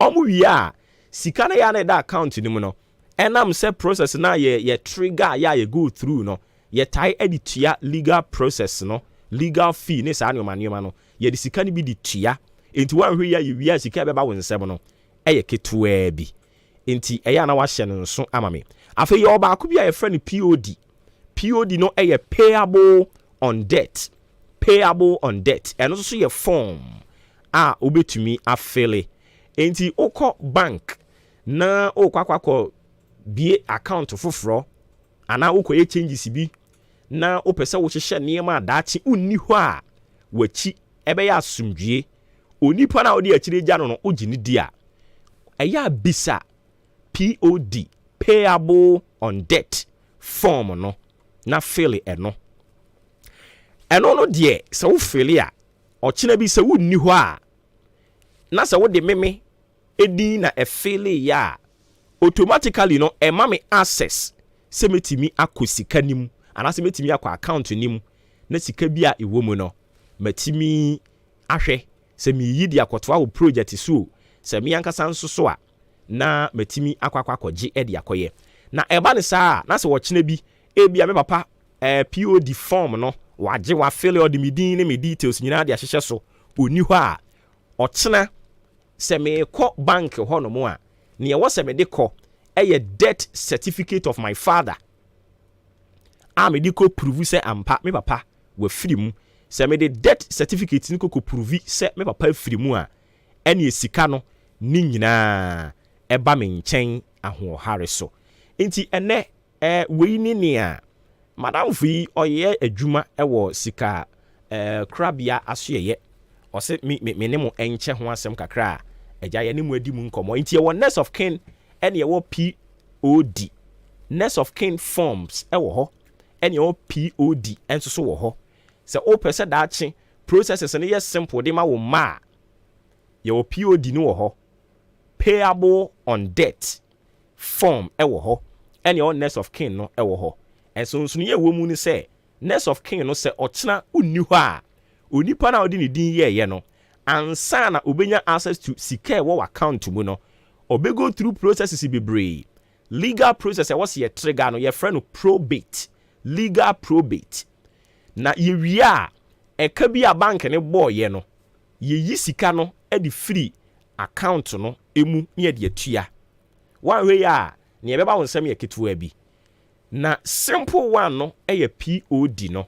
ɔmo wie a sika na yɛ na ɛda account no mu no ɛnam sɛ process na yɛ trigger yɛ go through no yɛ tie ɛde tua legal process no legal fee ne saa nneɛma no yɛde sika no bi de tua enti wanhwɛ yɛ wie a sika bɛba wo nsɛm no ɛyɛ ketewaa bi enti ɛyɛ na wahyɛ no nso ama me afei yɛ ɔbaako bi a yɛfrɛ no POD no ɛyɛ payable on debt ɛno nso so yɛ form a wobɛtumi afele enti wokɔ bank na wokɔ bie account foforɔ anaa wokɔyɛ changes bi na wopɛ sɛ wohyehyɛ nneɛma a daakye wonni hɔ a wakyi ɛbɛyɛ asomdwie onipa na wode akyire gya no wogye ne di a ɛyɛ a bisa POD payable on debt form no na fele ɛno no deɛ sɛ wo fele a ɔkyena bi sɛ wonni hɔ a na sɛ wode meme edin na ɛfele yɛ a automatically no ɛma me access sɛ metimi akɔ sika nim anaasɛ metimi akɔ account nim na sika bi a ɛwɔ mu no matimi ahwɛ sɛ meyi di akɔtoa wo project so sɛ me ankasa nso so a na matimi akɔgye ɛde akɔyɛ na ɛba ne saa na sɛ wɔkyena bi ebia me papa POD form no wagye wa fill all the medin ne me details nyinaa de ahyehyɛ so oni hɔ a ɔkyena sɛ mekɔ bank hɔ no mu a ne ɛwɔ sɛ mede kɔ ɛyɛ death certificate of my father a mede kɔ prove sɛ ampa me papa wafiri mu sɛ mede death certificate ne kɔ prove sɛ me papa afiri mu a ɛne sika no ne nyinaa ɛba me nkyɛn ahoɔhare so nti ɛnɛ wei ne nea madam fi ɔyɛ adwuma ɛwɔ sika krabia asoyɛ ɔsɛ me ne mo ɛnkyɛ ho asɛm kakra a agya yɛ ne mu adi mu nkɔmmɔ nti ɛwɔ next of kin ɛne ɛwɔ POD next of kin forms ɛwɔ hɔ ɛne ɛwɔ POD ɛnso so wɔ hɔ sɛ wopɛ sɛ daakye processes no yɛ simple de ma wo ma a yɛwɔ POD no wɔ hɔ payable on debt form ɛwɔ hɔ ɛne ɛwɔ next of kin no ɛwɔ hɔ ɛso nso no yɛ wɔ mu ne sɛ next of kin no sɛ ɔkyena wonni hɔ a onipa na ɔde ne din yɛɛyɛ no ansa na obenya access to sika ɛwɔ account mu no obego through processes bebree legal process ɛwɔ sɛ yɛ trigger no yɛfrɛ no probate legal probate na yɛwie a ɛka bi a bank ne bɔɔyɛ no yeyi sika no ɛde free account no emu ne de atua one way a ne ɛbɛba wo nsɛm yɛ ketewa bi na simple one no ɛyɛ POD no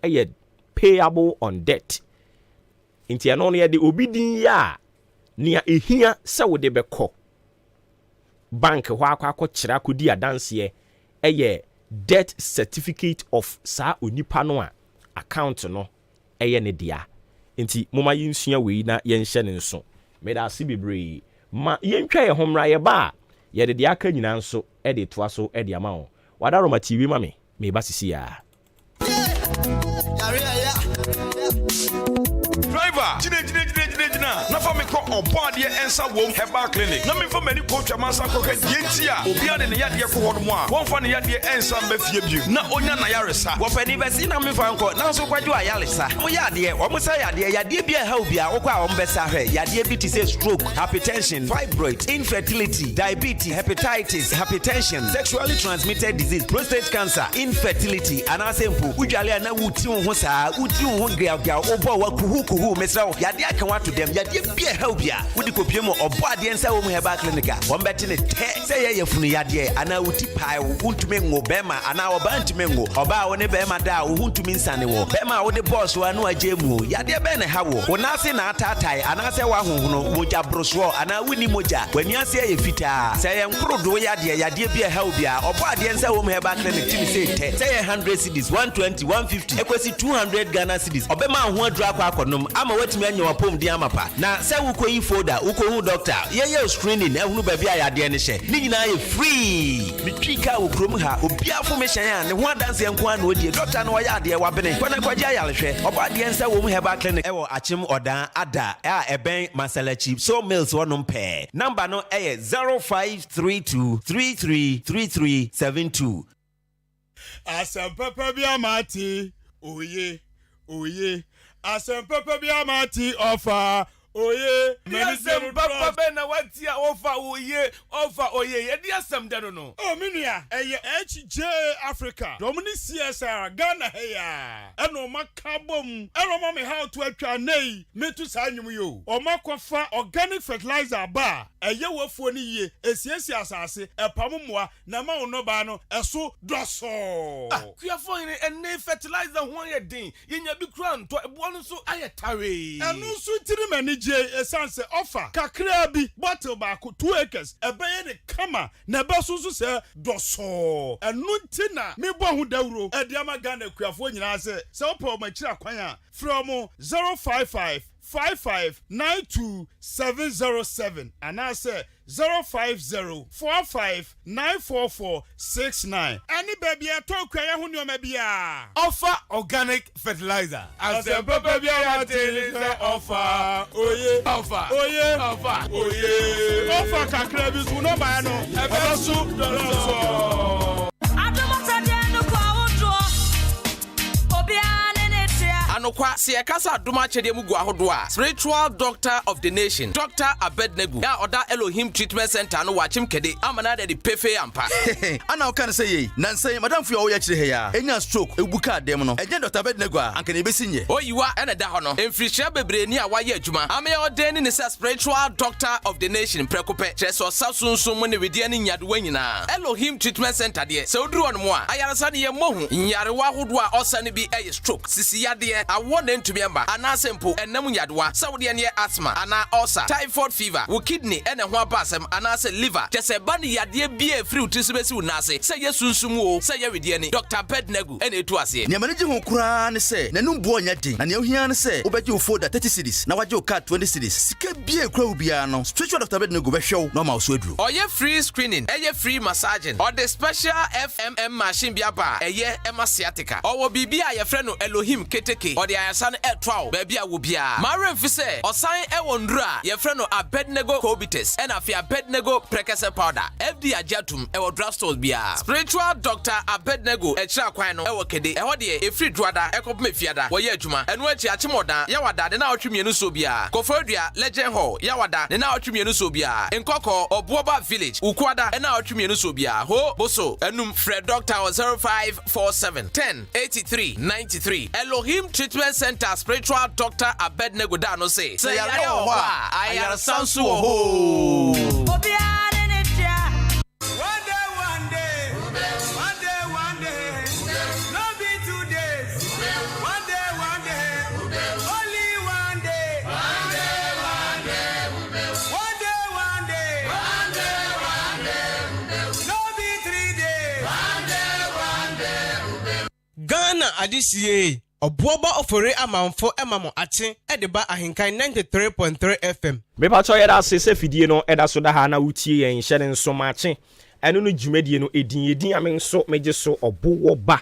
ɛyɛ payable on debt nti ɛno no yɛde obi din ya nea ehia sɛ wo de bɛkɔ bank hɔ akɔ kyerɛ akɔdi adanseɛ ɛyɛ debt certificate of saa onipa no a account no ɛyɛ ne dia nti moma yɛnsua wei na yɛnhyɛ ne nso meda ase bebree ma yɛntwa yɛ homra yɛ ba yɛde de aka nyina nso ɛde toa so ɛde ama wo wada Roma TV ma me ba sisi ya driver jine na fa me ko obade ensa wom herbal clinic na me fa mani ko twamansa ko ka dienti a obi ade ne yade ko hodo mo a won fa ne yade ensa mba fie bi na onya na yaresa wo pani besi na me fa nko na so kwadwo ayaresa wo yade wo mo say yade bi a ha obi a wo kwa wo mbesa hwe yade bi ti say stroke hypertension fibroid infertility diabetes hepatitis hypertension sexually transmitted disease prostate cancer infertility anasempo udwale na wuti wo ho saa wuti wo ho gria obo wa kuhu mesra yade aka wa to dem yade bi a help ya wudi kopie mo obo ade ensa wo mu heba clinic a wo mbeti ne te say ye yefunu yade ana wuti pai wuntumi ngo bema ana wo ba ntumi ngo oba wo ne bema da wo huntumi nsane wo bema wo de boss wa no agemu yade be ne ha wo na ase na atatai ana se wa honhono moja broswo ana wuni moja wani ase ye fita say ye nkrodo yade bi a help ya obo ade ensa wo mu heba clinic timi say te say ye 100 cedis 120 150 ekwesi 200 Ghana cedis obema ho adura akonom ama watimi anya wapom di amapa na se wuko yi folder wuko hu doctor ye screening ehunu ba bia yade ne hye ni nyina ye free mitwika wo krom ha obia formation a ne ho adanse enko an odie doctor no yade wa bene kwana kwaja yalehwe obade ensa wo mu heba clinic ewo achim odan ada a eben masalachi so mills wonom pe number no 0532333372 Asampapa bi amati oye Asampapa bi amati offer oye Yasem papa be na watia offer oye yedi asem dano no minua eye HJ Africa domini CSR Ghana heya eno makabom eno ma me how to atwa nei metu sa nwum yo o makofa organic fertilizer ba eye wafuo ni ye esiesi asase epammoa na ma wono ba no eso doso kuafo ni ene fertilizer ho ye din yenya bi kura nto ebo no so ayetare eno so tiri mani esanse offer kakra bi bottle ba ko 2 acres ebeye ne kama na besusu se doso enu ntina me bo hu dawro ediama Ghana kuafo nyina se opo ma kira kwan a from 055 5592707 and I say 05045944669. Any baby a talk where you know bia. Offer organic fertilizer. As a baby offer. Oh yeah. Offer. Oh yeah. Offer. Oh yeah. Offer kakrebi su no ba no. Ebe su do. Anokwa se ekasa adoma chede mu gu ahodo a spiritual doctor of the nation Dr. Abednego ya oda Elohim treatment center no wachim kede amana de pefe ampa ana okan say ye nansay madam fu o ya chire he ya enya stroke ebuka dem no eje Dr. Abednego a anka ne besinye oyiwa ene da ho no emfrihia bebre ni a waye adwuma ame odeni ne se spiritual doctor of the nation prekope treso sasunsun mu ne wedie ne nyado wanyina Elohim treatment center de se oduru on mo a ayaresa ne ye mohu nyarewa hodo a osane bi eye stroke sisi yade awon ntumi amba anasempo enam nyadoa sawde ne asthma ana ulcer typhoid fever wo kidney ene ho abasem anase liver tese ba ne yade bia free tisibesi unase se yesunsum o se ye wedie ni Dr. Abednego ene etu ase ne maneji ho kura ne se nanum bo nya din na ne ohia ne se obeji wo folder 30 cedis na waje wo card 20 cedis sika bia kura obia no spiritual Dr. Abednego be hwew no ma so aduru oye free screening eye free massaging or the special FMM machine bia ba eye ema sciatica owo bibia ye frɛ no Elohim keteke ɔde ayasa no ɛtwa baabi a wo bia mare mfi sɛ ɔsan ɛwɔ ndura yɛfrɛ no Abednego Cobitus ɛna afei Abednego Prekese powder FD agyatum ɛwɔ drugstores bia spiritual doctor Abednego ɛkyerɛ kwan no ɛwɔ kede ɛhɔ de efiri duada ɛkɔpem fiada wɔyɛ adwuma ɛno akyi akyemɔda yɛwada de na ɔtwemienu so bia Kofodua Legend Hall yɛwada de na ɔtwemienu so bia Nkɔkɔ Obuoba Village Ukwada ɛna ɔtwemienu so bia ho boso ɛnum Fred Doctor 0547 10 83 93 Elohim Treatment Center Spiritual Doctor Abednego Dano say yare ho a ayare sanso ho Ghana Adisie Obuoba ofore amanfo emamo ache edeba ahenkan 93.3 FM. Me pa cho yeda se fidie no eda so da ha na wutie yen hye ne nso mache. Eno no dwumadie no edin ame nso meje so Obuoba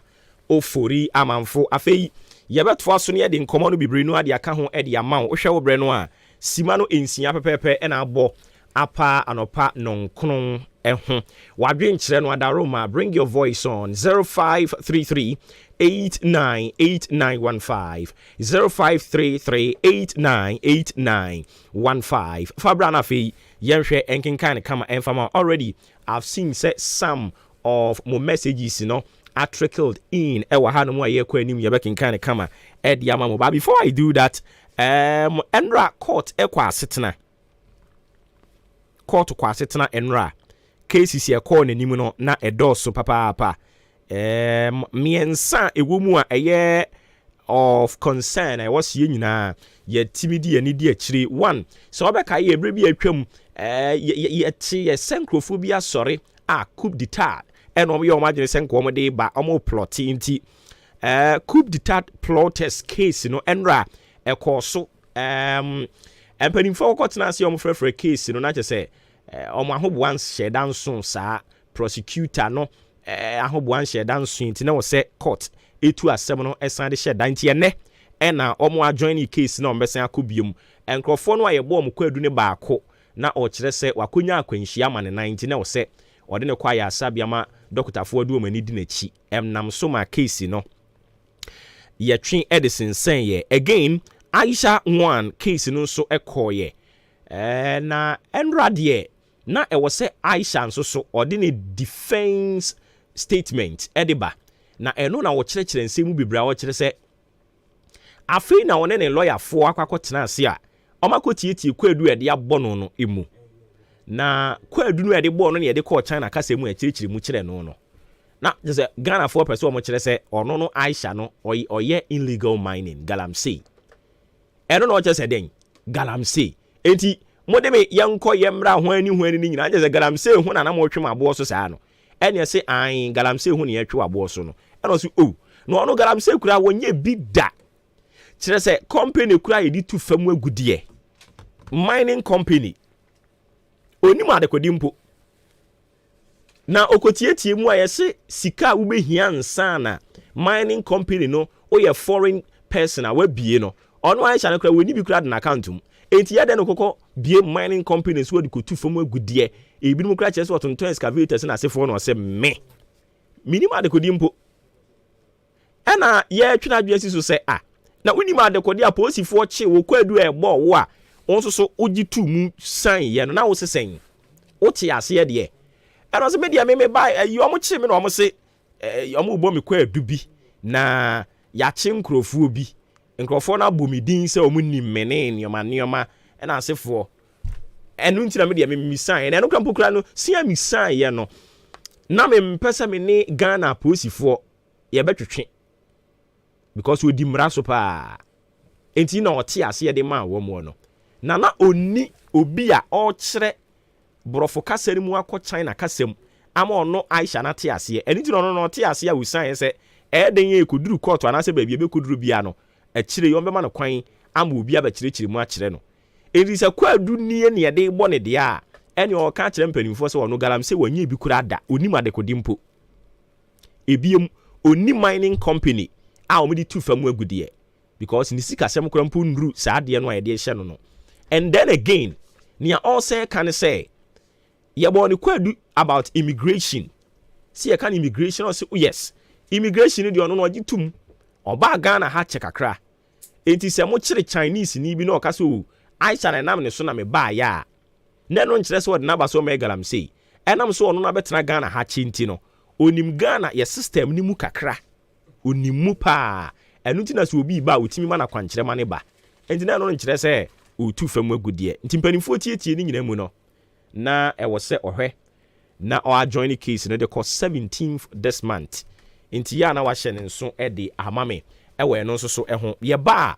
ofore amanfo afei yebeto aso ne de nkomo no bibre no ade aka ho ede amawo wo hwe wo bre no a sima no ensia pepepe e na abo apa anopa nonkron eho wadwen kire no adaroma bring your voice on 0533 898915 0533898915 Fabrana fi yenhwe enkenkan kama enfama already I've seen some of my messages are trickled in ewa hanu aye kwa anim yebekenkan kama edi amamo but before I do that enra court ekwa setena court kwa setena enra cases ye call n'anim no na edoso papa miensa ewomu a eye of concern I was ye nyina ye timidi ani di akire one so obeka ye ebre bi atwam ye senkrophobia sorry coup d'etat eno ye o magene senko mo de ba omo plot inti coup d'etat plotters case no enra ekoso empanimfo kotena se omo frefre case no na che se omo ahobo shedan so sa prosecutor no ahobo shedan so inti na wo se court etu asem no esan de shedan inti ene na omo adjoin case na ombesan akobiom enkrofo no ayebo omo kwadu ne baako na o kire se wakonya akwanhia ma ne 90 na wo se ode ne kwa ya asabia ma dokotafo adu omani di na chi emnam so ma case no yetwen Edison sen ye again Aisha one case no so ekoye na enrade na e was say Aisha so ode ne defense statement ediba na eno na wo kire nsemu bibra wo kire se afei na wone ne lawyer fo akwakotena ase a omakotieti kwadu ede abono no emu na kwadu no ede bono ne ede ko China kasa mu akirikiri mu kire no no na just Ghana for person mo kire se ono no Aisha no oye illegal mining galamsey eno no kire se den galamsey enti modeme yanko yemra ho ani ni nyina just galamsey ho na mo twem abo so saa no ene se an galamsey ho ne yetwe abo so no eno so no ono galamsey kura wonye bi da kire se company kura yedi tu famu agudie mining company onim adekodi mpo na okotietie mu ayese sika wo behia nsa na mining company no oye foreign person awabie no ono Aisha no kura woni bi kura na account mu enti ya de no kokọ bie mining companies wo de kotu famu agudie ebi mu kura kire se otonton excavators na asefo no se me minim adekodi mpo ena ye twena adwesi so se na unim adekodi aposifo che wo kwadu ebo wo a won so ogi tu mu san ye no na wo sesen wo te ase de eno se media me ba yomo che me no mo se yomo bo me kwadu bi na ya che nkrofo bi nkrofo na bo me din se omu nim mene nioma ena asefo enu ntira media me misan eno krampo kra no sia misan ye no na me mpesa me ne Ghana aposifo ye betwetwe because we di mraso pa enti na ote ase de ma wo mo no na oni obi a o kire brofo kasari mu akọ China kasem ama ono Aisha na te ase eni ti no no te ase a wusan se den ye koduru court anase ba bia be koduru bia no a kire yo mbema no kwan ama obi aba kire mu a kire no enti se kwadu nie ne de bo ne de a eni o ka kire mpanimfo se wono galamse wanye bi kura da oni madekodi mpo ebiem oni mining company a omidi tu famu agudie because ni sika sem kura mpo ndru saa de no ayede hye no. And then again nia also can say ye born kwadu about immigration. See you can immigration or say oh yes immigration de ono no ogitum oba Ghana ha che kakra enti se mo kire Chinese ni bi no ka so Aisha na nam ne so na me ba ya na no nkire so de na ba so megalam say enam so ono na betena Ghana ha che nti no onim Ghana ye system ni mu kakra onimu pa enu ti na so obi ba otimi ma na kwankire ma ne ba enti na no nkire se o tu fam agudie nti mpanimfo tietie ni nyina mu no na e wo se ohwe na o join the case no they call 17th this month inti ya na wa hye ne nso e de amame e we no nso so e ho ye ba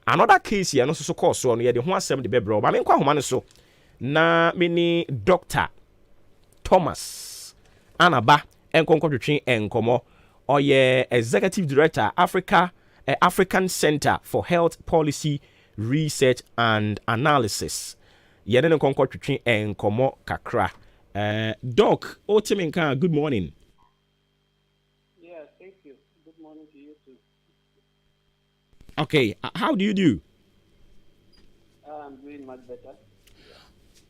another case ya no nso so call so no ye de ho asem de bebre ba me kwa homa ne so na mini Dr. Thomas Anaba enkonkotwetwe enkomo oye executive director African Center for Health Policy Research and Analysis ye ne enkonkotwetwe enkomo kakra. Doc, Otiminka, good morning. Yeah, thank you. Good morning to you too. Okay, how do you do? I'm doing much better.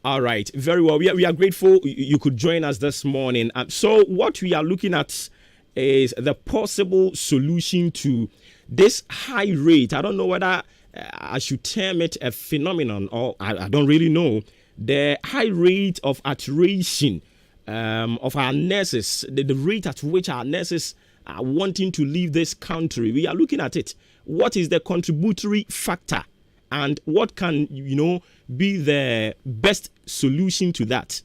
All right, very well. We are grateful you could join us this morning. So what we are looking at is the possible solution to this high rate. I don't know whether I should term it a phenomenon or I don't really know. The high rate of attrition of our nurses, the rate at which our nurses are wanting to leave this country, we are looking at it. What is the contributory factor, and what can be the best solution to that?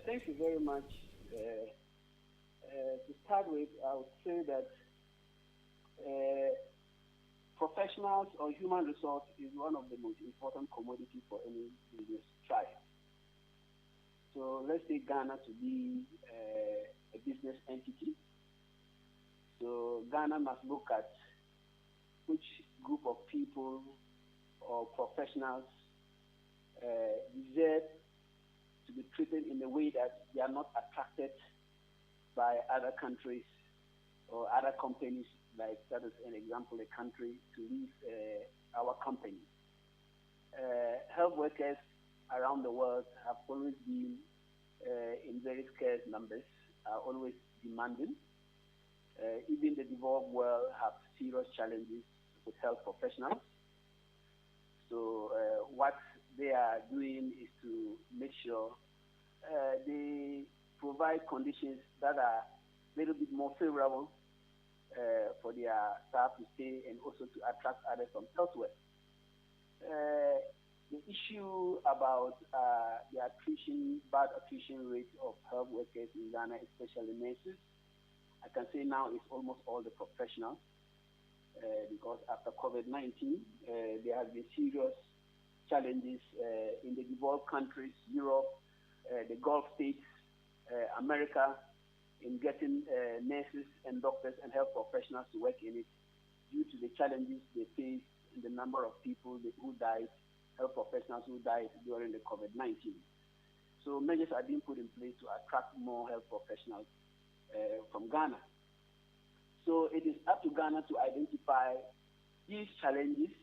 Thank you very much. To start with, I would say that professionals or human resource is one of the most important commodities for any business to thrive. So let's take Ghana to be a business entity. So Ghana must look at which group of people or professionals deserve to be treated in a way that they are not attracted by other countries or other companies, like that is an example, a country, to leave our company. Health workers around the world have always been in very scarce numbers, are always demanding. Even the developed world have serious challenges with health professionals. So what they are doing is to make sure they provide conditions that are a little bit more favorable for their staff to stay and also to attract others from elsewhere. The issue about the bad attrition rate of health workers in Ghana, especially nurses, I can say now it's almost all the professionals because after COVID-19, there have been serious challenges in the developed countries, Europe, the Gulf states, America, in getting nurses and doctors and health professionals to work in it due to the challenges they face and the number of people who died, health professionals who died during the COVID-19. So measures are being put in place to attract more health professionals from Ghana. So it is up to Ghana to identify these challenges,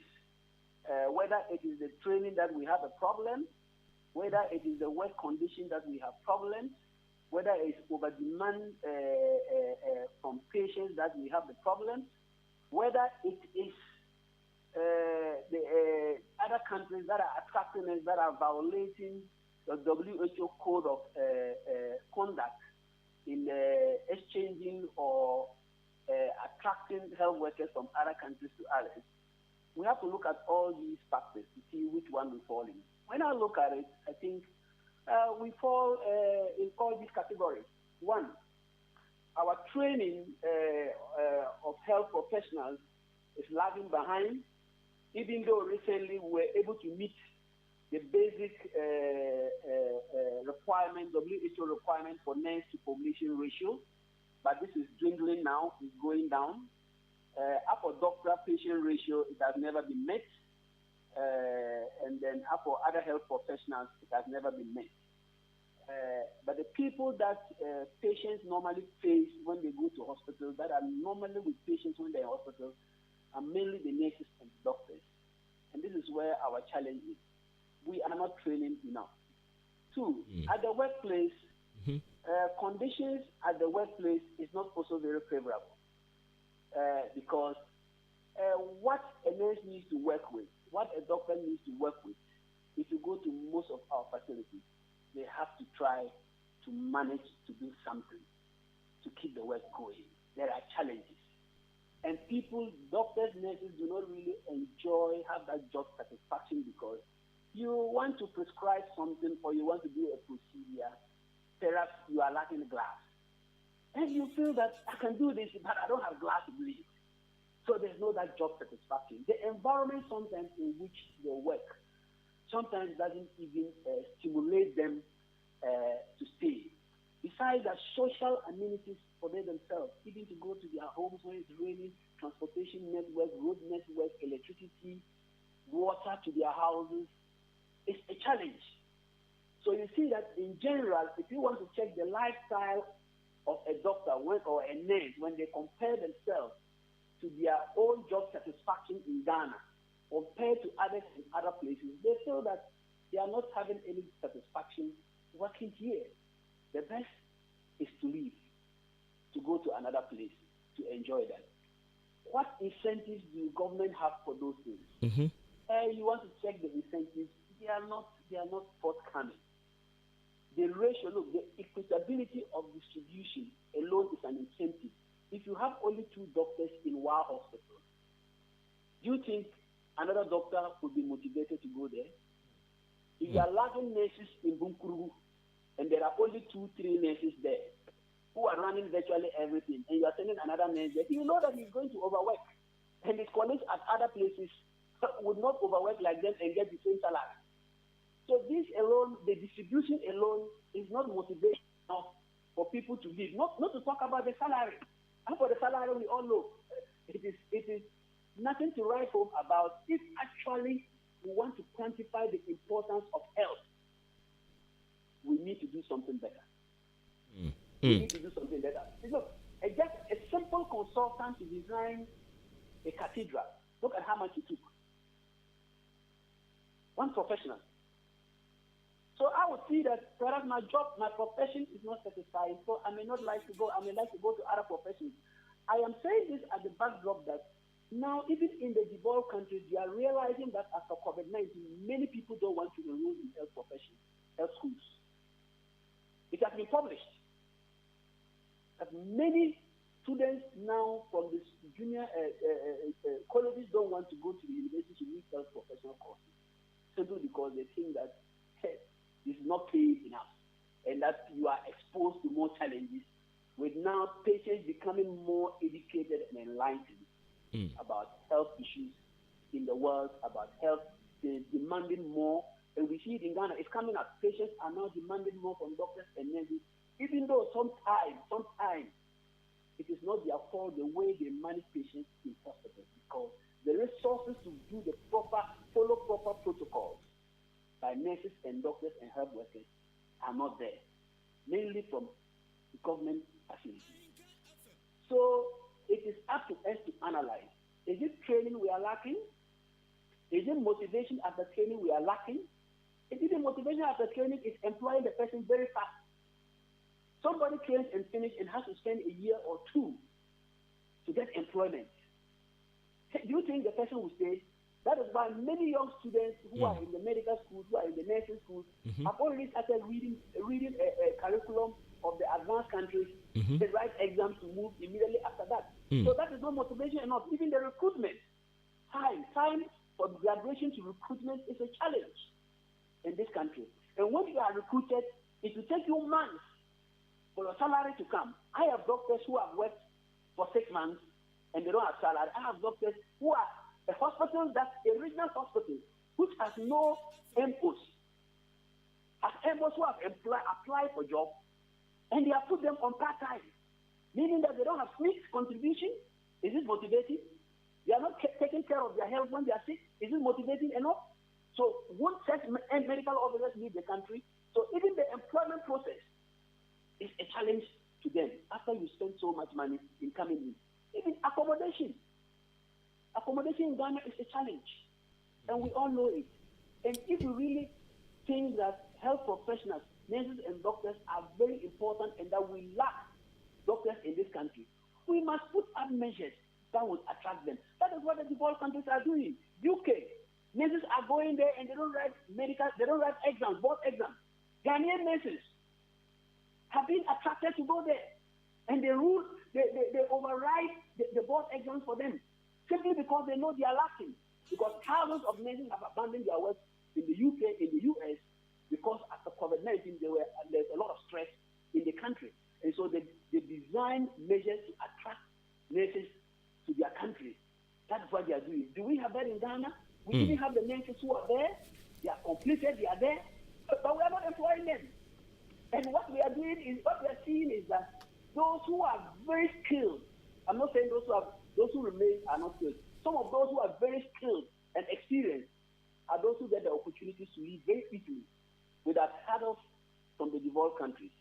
whether it is the training that we have a problem, whether it is the work condition that we have problems, whether it's over demand from patients that we have the problems, whether it is the other countries that are attracting us, that are violating the WHO code of conduct in exchanging or attracting health workers from other countries to others. We have to look at all these factors to see which one we fall in. When I look at it, I think we fall in all these categories. One, our training of health professionals is lagging behind, even though recently we were able to meet the basic requirement, WHO requirement for nurse to population ratio, but this is dwindling now, it's going down. For doctor-patient ratio, it has never been met. And then for other health professionals, it has never been met. But the people that patients normally face when they go to hospitals, that are normally with patients when they're in hospitals, are mainly the nurses and doctors. And this is where our challenge is. We are not training enough. Two, at the workplace, conditions at the workplace is not also very favorable because what a nurse needs to work with, what a doctor needs to work with, if you go to most of our facilities, they have to try to manage to do something to keep the work going. There are challenges. And people, doctors, nurses do not really have that job satisfaction because you want to prescribe something or you want to do a procedure, perhaps you are lacking glass. And you feel that I can do this, but I don't have glass to do it. So there's no that job satisfaction. The environment sometimes in which they work sometimes doesn't even stimulate them to stay. Besides that, social amenities for them themselves, even to go to their homes when it's raining, transportation network, road network, electricity, water to their houses, it's a challenge. So you see that in general, if you want to check the lifestyle of a doctor or a nurse, when they compare themselves to their own job satisfaction in Ghana, compared to others in other places, they feel that they are not having any satisfaction working here. The best is to leave, to go to another place, to enjoy that. What incentives do government have for those things? You want to check the incentives, they are not forthcoming. The ratio, look, the equitability of distribution alone is an incentive. If you have only 2 doctors in one hospital, do you think another doctor would be motivated to go there? If you are lacking nurses in Bunkuru, and there are only 2-3 nurses there who are running virtually everything, and you are sending another nurse there, you know that he's going to overwork. And his colleagues at other places would not overwork like them and get the same salary. So this alone, the distribution alone, is not motivation enough for people to leave. Not to talk about the salary. And for the salary, we all know it is nothing to write home about. If actually we want to quantify the importance of health, we need to do something better. We need to do something better. Look, just a simple consultant to design a cathedral. Look at how much it took. One professional. So I would see that perhaps my job, my profession is not satisfying, so I may not like to go. I may like to go to other professions. I am saying this as a backdrop that now, even in the developed countries, they are realizing that after COVID-19, many people don't want to enroll in health professions, health schools. It has been published that many students now from the junior colleges don't want to go to the university to read health professional courses, simply because they think that this is not paid enough and that you are exposed to more challenges, with now patients becoming more educated and enlightened about health issues in the world, about health, demanding more. And we see it in Ghana, it's coming up. Patients are now demanding more from doctors and nurses, even though sometimes it is not their fault the way they manage patients in hospitals, because the resources to do the follow proper protocols by nurses and doctors and health workers are not there, mainly from the government facilities. So it is up to us to analyze. Is it training we are lacking? Is it motivation after training we are lacking? If it is motivation after training, is employing the person very fast. Somebody trains and finishes and has to spend a year or 2 to get employment. Do you think the person will stay? That is why many young students who are in the medical schools, who are in the nursing schools, have already started reading a curriculum of the advanced countries. They write exams to move immediately after that. So that is not motivation enough. Even the recruitment, time for graduation to recruitment is a challenge in this country. And when you are recruited, it will take you months for your salary to come. I have doctors who have worked for 6 months and they don't have salary. I have doctors who are a hospital that's a regional hospital which has no MOs. Has MOs who have applied for jobs and they have put them on part-time, meaning that they don't have fixed contribution. Is it motivating? They are not taking care of their health when they are sick. Is it motivating enough? So won't such medical officers leave the country? So even the employment process is a challenge to them after you spend so much money in coming in. Even accommodation. Accommodation in Ghana is a challenge. And we all know it. And if you really think that health professionals, nurses and doctors are very important and that we lack doctors in this country, we must put up measures that will attract them. That is what the developed countries are doing. UK, nurses are going there and they don't write exams, board exams. Ghanaian nurses have been attracted to go there. And they override the board exams for them simply because they know they are lacking. Because thousands of nurses have abandoned their work in the UK, in the US, because after COVID-19, there's a lot of stress in the country. And so they design measures to attract nurses to their country. That's what they are doing. Do we have that in Ghana? We even have the nurses who are there. They are completed, they are there, but we are not employing them. And what we are seeing is that those who are very skilled, I'm not saying those who remain are not skilled. Some of those who are very skilled and experienced are those who get the opportunities to leave very quickly without hurdles from the developed countries.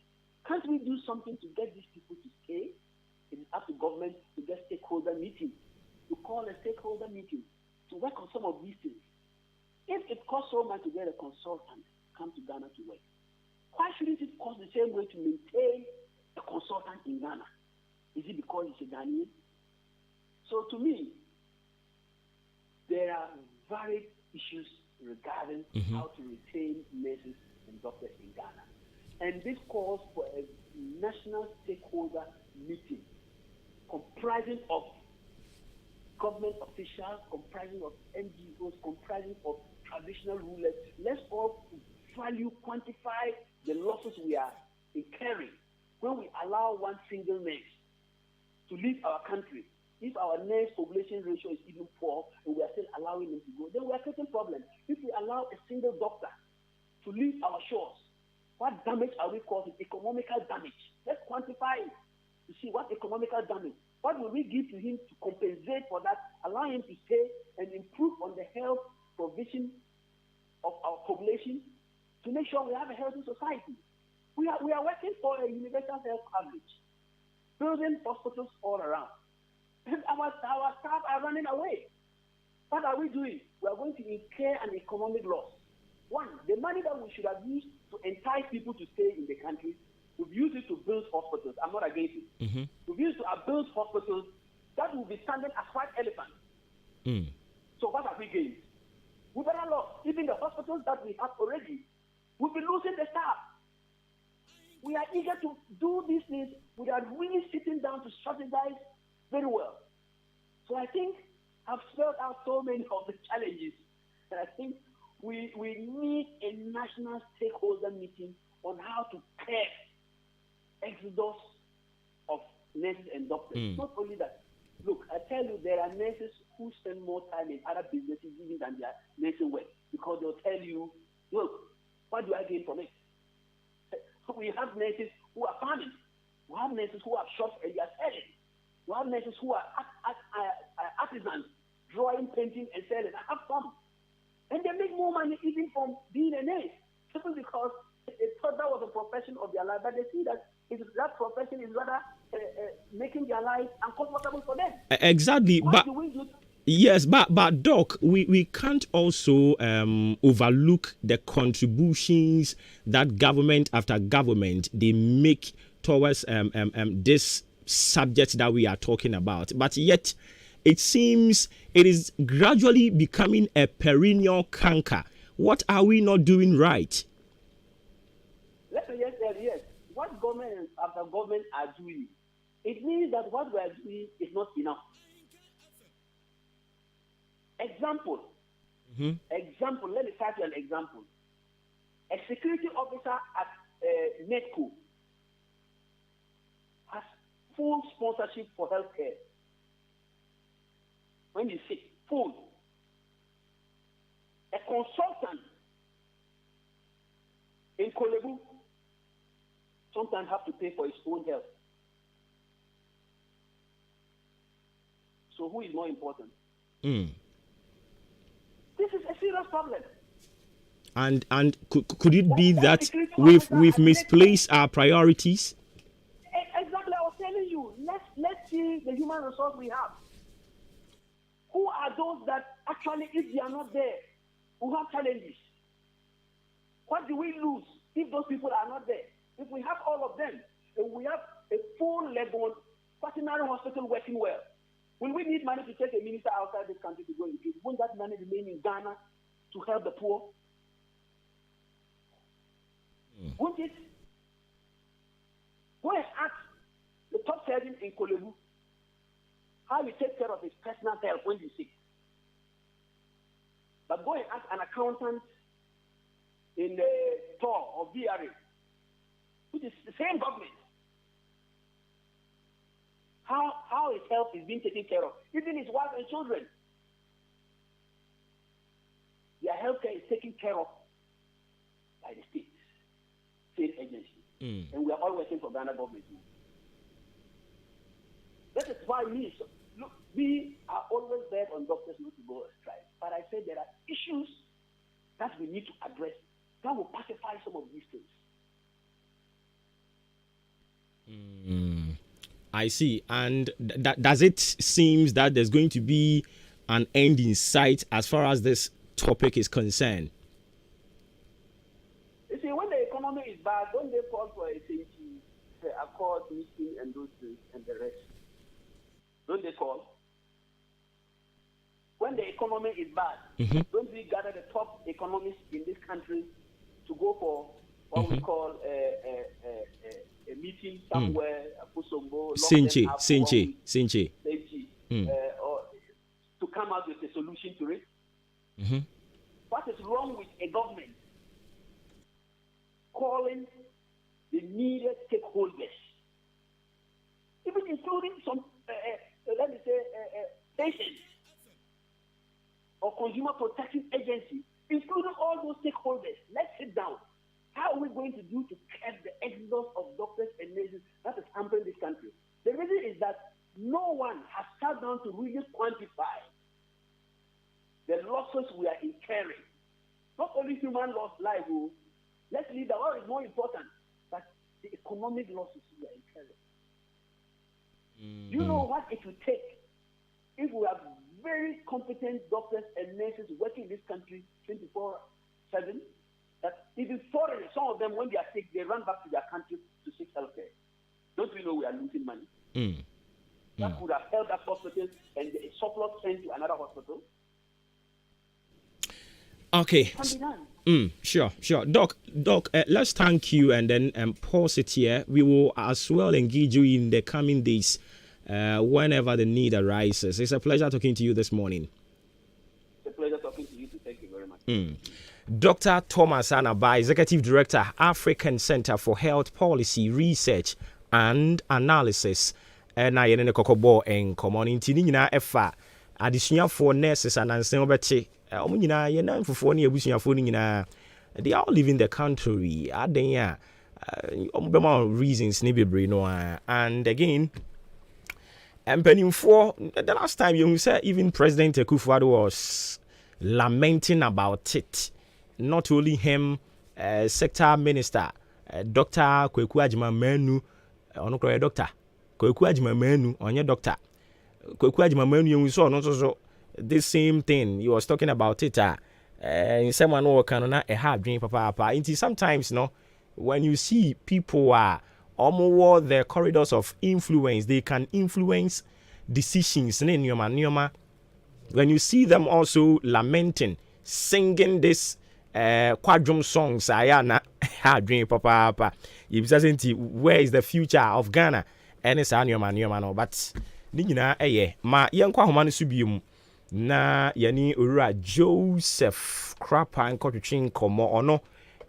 Can't we do something to get these people to stay? It is up to government to get stakeholder meetings, to call a stakeholder meeting, to work on some of these things. If it costs so much to get a consultant come to Ghana to work, why shouldn't it cost the same way to maintain a consultant in Ghana? Is it because it's a Ghanaian? So to me, there are varied issues regarding how to retain nurses and doctors in Ghana. And this calls for a national stakeholder meeting comprising of government officials, comprising of NGOs, comprising of traditional rulers. Let's all value, quantify the losses we are incurring when we allow one single nurse to leave our country. If our nurse population ratio is even poor and we are still allowing them to go, then we are facing problems. If we allow a single doctor to leave our shores, what damage are we causing? Economical damage. Let's quantify it to see what economical damage. What will we give to him to compensate for that, allow him to stay and improve on the health provision of our population to make sure we have a healthy society? We are working for a universal health coverage, building hospitals all around. And our staff are running away. What are we doing? We are going to incur an economic loss. One, the money that we should have used to entice people to stay in the country, we've used it to build hospitals. I'm not against it. We've used it to build hospitals that will be standing as white elephants. So what have we gained? We better lost. Even the hospitals that we have already, we'll be losing the staff. We are eager to do these things without really sitting down to strategize very well. So I think I've spelled out so many of the challenges, and I think we need a national stakeholder meeting on how to curb exodus of nurses and doctors. Not only that, look, I tell you, there are nurses who spend more time in other businesses even than their nursing work, because they'll tell you, look, what do I gain from it? So we have nurses who are farming. We have nurses who have shops and they are selling. We have nurses who are artisans, drawing, painting, and selling. I have some. And they make more money even from being a nurse, simply because they thought that was a profession of their life, but they see that that profession is rather making their life uncomfortable for them. Exactly. What do we do? Yes, but Doc, we can't also overlook the contributions that government after government they make towards this subject that we are talking about. But yet, it seems it is gradually becoming a perennial canker. What are we not doing right? Let me just say yes. What government after government are doing, it means that what we are doing is not enough. Example, let me start with an example. A security officer at NETCO has full sponsorship for healthcare. When you sick, full. A consultant in Kolebu sometimes have to pay for his own health. So who is more important? This is a serious problem. And could it be that we've misplaced our priorities? Exactly, I was telling you. Let's see the human resource we have. Who are those that actually, if they are not there, who have challenges? What do we lose if those people are not there? If we have all of them, and we have a full-level veterinary hospital working well, will we need money to take a minister outside this country to go and give? Won't that money remain in Ghana to help the poor? Won't it? Go and ask the top surgeon in Kolebu how he takes care of his personal health when he's sick. But go and ask an accountant in the TOR or VRA, which is the same government, how his health is being taken care of, even his wife and children. Their health care is taken care of by the state agency. And we are all working for Ghana government. That is why we are always there on doctors not to go on strike. But I said there are issues that we need to address that will pacify some of these things. I see. And does it seem that there's going to be an end in sight as far as this topic is concerned? You see, when the economy is bad, don't they call for a accord meeting and those things and the rest? Don't they call? When the economy is bad, don't we gather the top economists in this country to go for what we call a meeting somewhere, Sinche. Or to come out with a solution to it? What is wrong with a government calling the needed stakeholders, even including some, let me say, patients or consumer protection agency, including all those stakeholders? Let's sit down. How are we going to do to curb the exodus of doctors and nurses that is hampering this country? The reason is that no one has sat down to really quantify the losses we are incurring. Not only human loss, life. Let's leave that. What is more important? But the economic losses we are incurring. You know what it will take if we have very competent doctors and nurses working in this country 24/7? That even foreigners, some of them, when they are sick, they run back to their country to seek health care. Don't we know we are losing money? That could have held that hospital and the surplus sent to another hospital. Okay. Sure. Doc, let's thank you and then pause it here. We will as well engage you in the coming days whenever the need arises. It's a pleasure talking to you this morning. It's a pleasure talking to you too. Thank you very much. Dr. Thomas Anaba, Executive Director, African Center for Health Policy Research and Analysis. Na yene ne kokobo en common ntini nyina efa adesuafo nurses anansen obete omo nyina yena mfofo ne abusuafo ni nyina they are all leaving the country aden ya omo be ma reasons ne bebre no and again for the last time you said even President Akufo-Addo was lamenting about it. Not only him, sector minister Dr. Kweku Agyeman-Manu doctor Kweku Agyeman-Manu onye doctor Kweku Agyeman-Manu you saw no so the same thing he was talking about it in someone who can na a hard dream papa sometimes when you see people are almost the corridors of influence, they can influence decisions when you see them also lamenting, singing this quadrum songs ayana hard dream papa if doesn't where is the future of Ghana and it's no but nina ma yankwa homa no subium na yani ura Joseph Krapa nkotwetwe komo ono